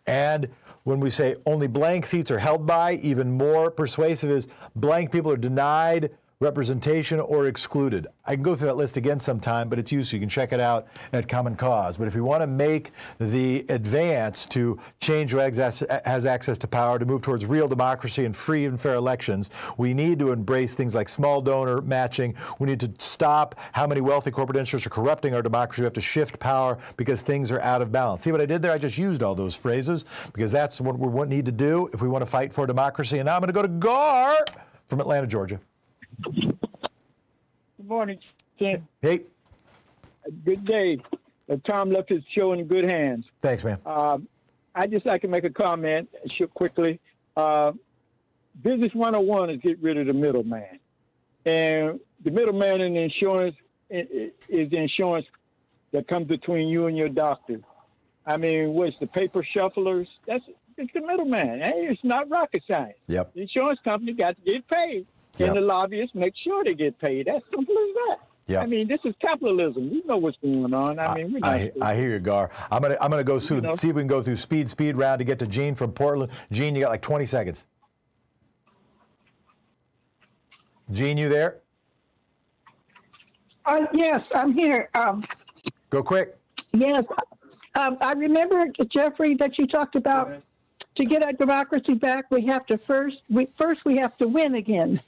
And when we say only blank seats are held by, even more persuasive is blank people are denied representation or excluded. I can go through that list again sometime, but it's useful. You can check it out at Common Cause. But if you want to make the advance to change who has access to power, to move towards real democracy and free and fair elections, we need to embrace things like small donor matching. We need to stop how many wealthy corporate interests are corrupting our democracy. We have to shift power because things are out of balance. See what I did there? I just used all those phrases because that's what we need to do if we want to fight for democracy. And now I'm going to go to Gar from Atlanta, Georgia. Good morning, Tim. Hey. Good day. Tom left his show in good hands. Thanks, man. I just like to make a comment quickly. Business 101 is get rid of the middleman. And the middleman in insurance is the insurance that comes between you and your doctor. I mean, what's the paper shufflers? It's the middleman. It's not rocket science. Yep. The insurance company got to get paid. And the lobbyists make sure they get paid. That's simple as that. Yep. I mean, this is capitalism. You know what's going on. I hear you, Gar. I'm gonna go see if we can go through speed round to get to Gene from Portland. Gene, you got like 20 seconds. Gene, you there? Yes, I'm here. Go quick. Yes, I remember, Jeffrey, that you talked about. To get our democracy back, we have to first we have to win again.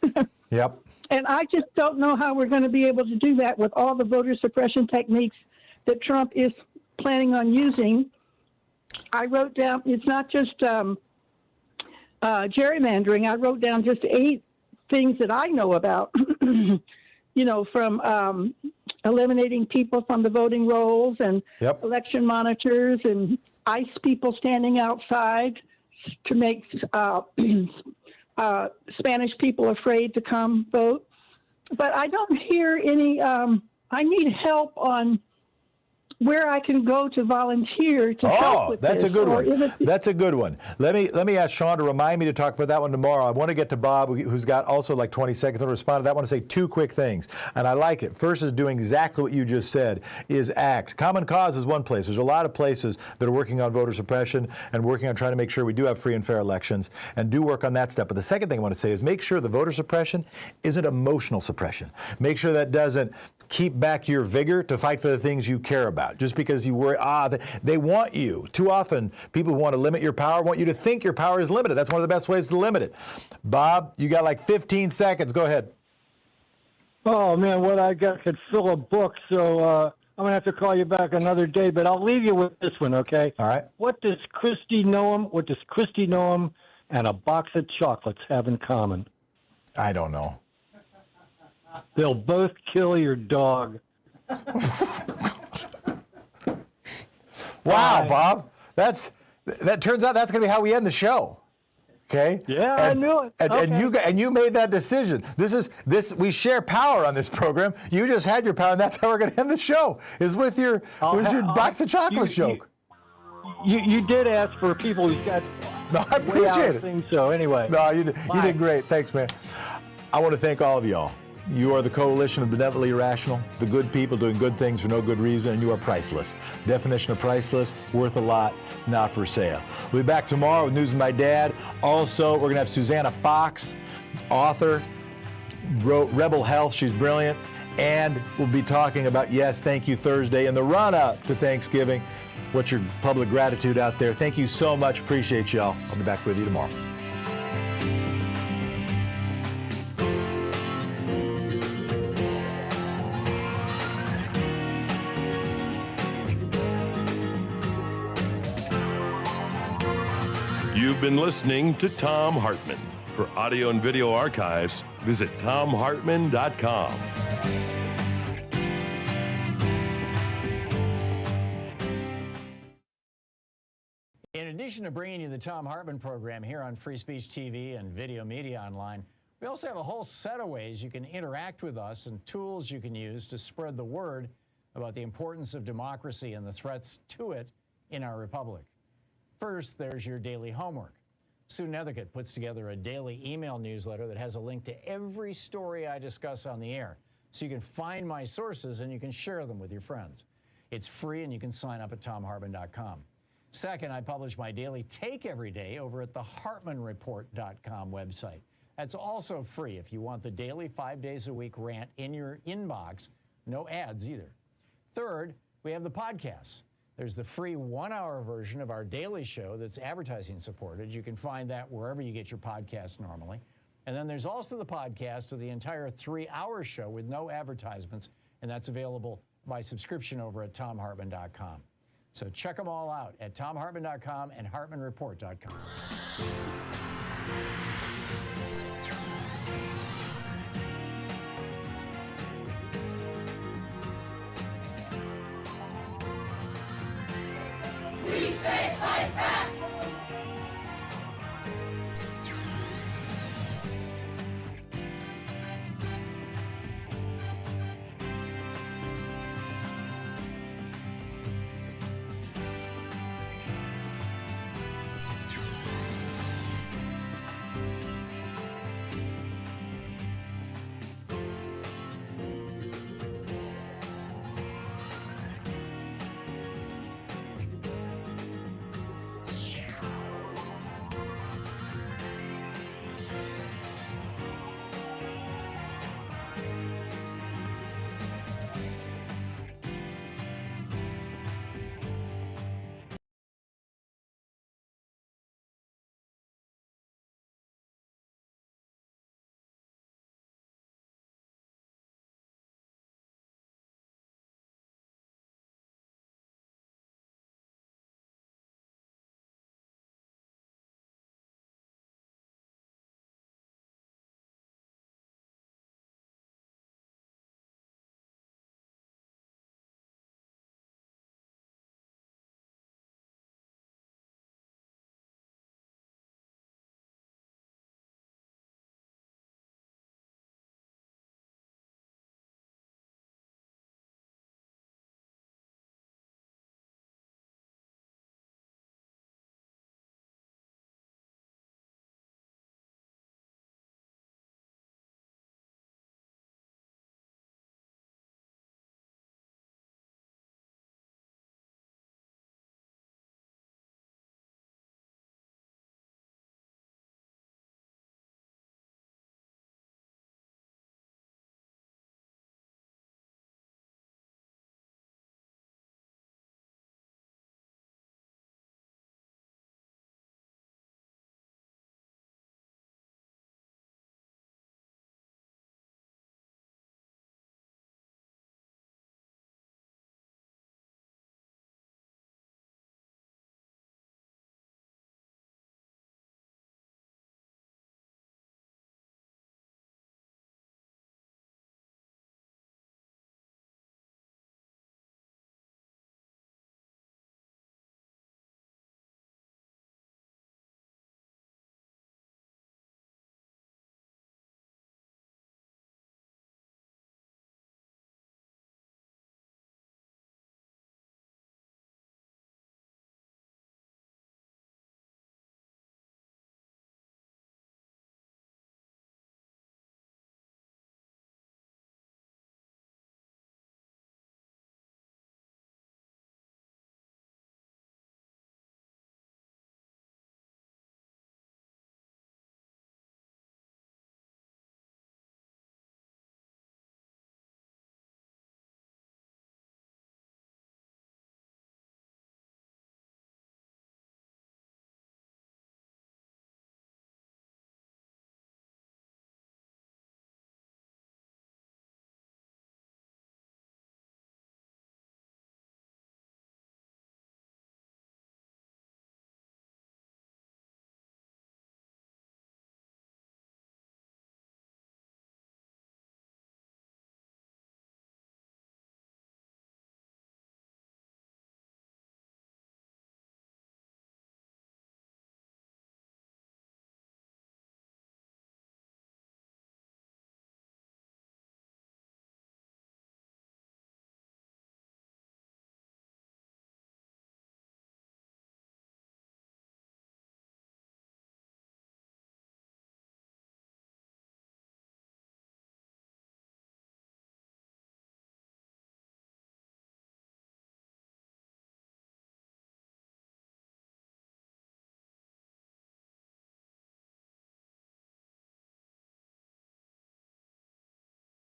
Yep. And I just don't know how we're going to be able to do that with all the voter suppression techniques that Trump is planning on using. I wrote down, it's not just gerrymandering. I wrote down just 8 things that I know about, from eliminating people from the voting rolls and election monitors and ICE people standing outside to make Spanish people afraid to come vote. But I don't hear any, I need help on where I can go to volunteer to help with that's this. A good one. That's a good one. Let me ask Sean to remind me to talk about that one tomorrow. I want to get to Bob, who's got also like 20 seconds to respond to that. I want to say 2 quick things, and I like it. First is doing exactly what you just said, is act. Common Cause is one place. There's a lot of places that are working on voter suppression and working on trying to make sure we do have free and fair elections, and do work on that step. But the second thing I want to say is make sure the voter suppression isn't emotional suppression. Make sure that doesn't keep back your vigor to fight for the things you care about. Just because you worry, they want you. Too often, people who want to limit your power want you to think your power is limited. That's one of the best ways to limit it. Bob, you got like 15 seconds. Go ahead. Oh, man, what I got could fill a book, so I'm going to have to call you back another day, but I'll leave you with this one, okay? All right. What does Christy Noem and a box of chocolates have in common? I don't know. They'll both kill your dog. Wow, Bob. That turns out that's going to be how we end the show. Okay. Yeah, I knew it. And you made that decision. We share power on this program. You just had your power, and that's how we're going to end the show. Is with your box of chocolates joke. You did ask for people who's got. No, I appreciate it. So anyway. No, you did great. Thanks, man. I want to thank all of y'all. You are the coalition of benevolently irrational, the good people doing good things for no good reason, and you are priceless. Definition of priceless, worth a lot, not for sale. We'll be back tomorrow with News with My Dad. Also, we're going to have Susanna Fox, author, wrote Rebel Health. She's brilliant. And we'll be talking about Yes, Thank You Thursday in the run-up to Thanksgiving. What's your public gratitude out there? Thank you so much. Appreciate y'all. I'll be back with you tomorrow. You've been listening to Thom Hartmann. For audio and video archives, visit thomhartmann.com. In addition to bringing you the Thom Hartmann program here on Free Speech TV and Video Media Online, we also have a whole set of ways you can interact with us and tools you can use to spread the word about the importance of democracy and the threats to it in our republic. First, there's your daily homework. Sue Nethercutt puts together a daily email newsletter that has a link to every story I discuss on the air, so you can find my sources and you can share them with your friends. It's free and you can sign up at thomhartmann.com. Second, I publish my daily take every day over at the hartmannreport.com website. That's also free if you want the daily 5 days a week rant in your inbox. No ads either. Third, we have the podcasts. There's the free 1-hour version of our daily show that's advertising supported. You can find that wherever you get your podcasts normally. And then there's also the podcast of the entire 3-hour show with no advertisements, and that's available by subscription over at thomhartmann.com. So check them all out at thomhartmann.com and hartmannreport.com.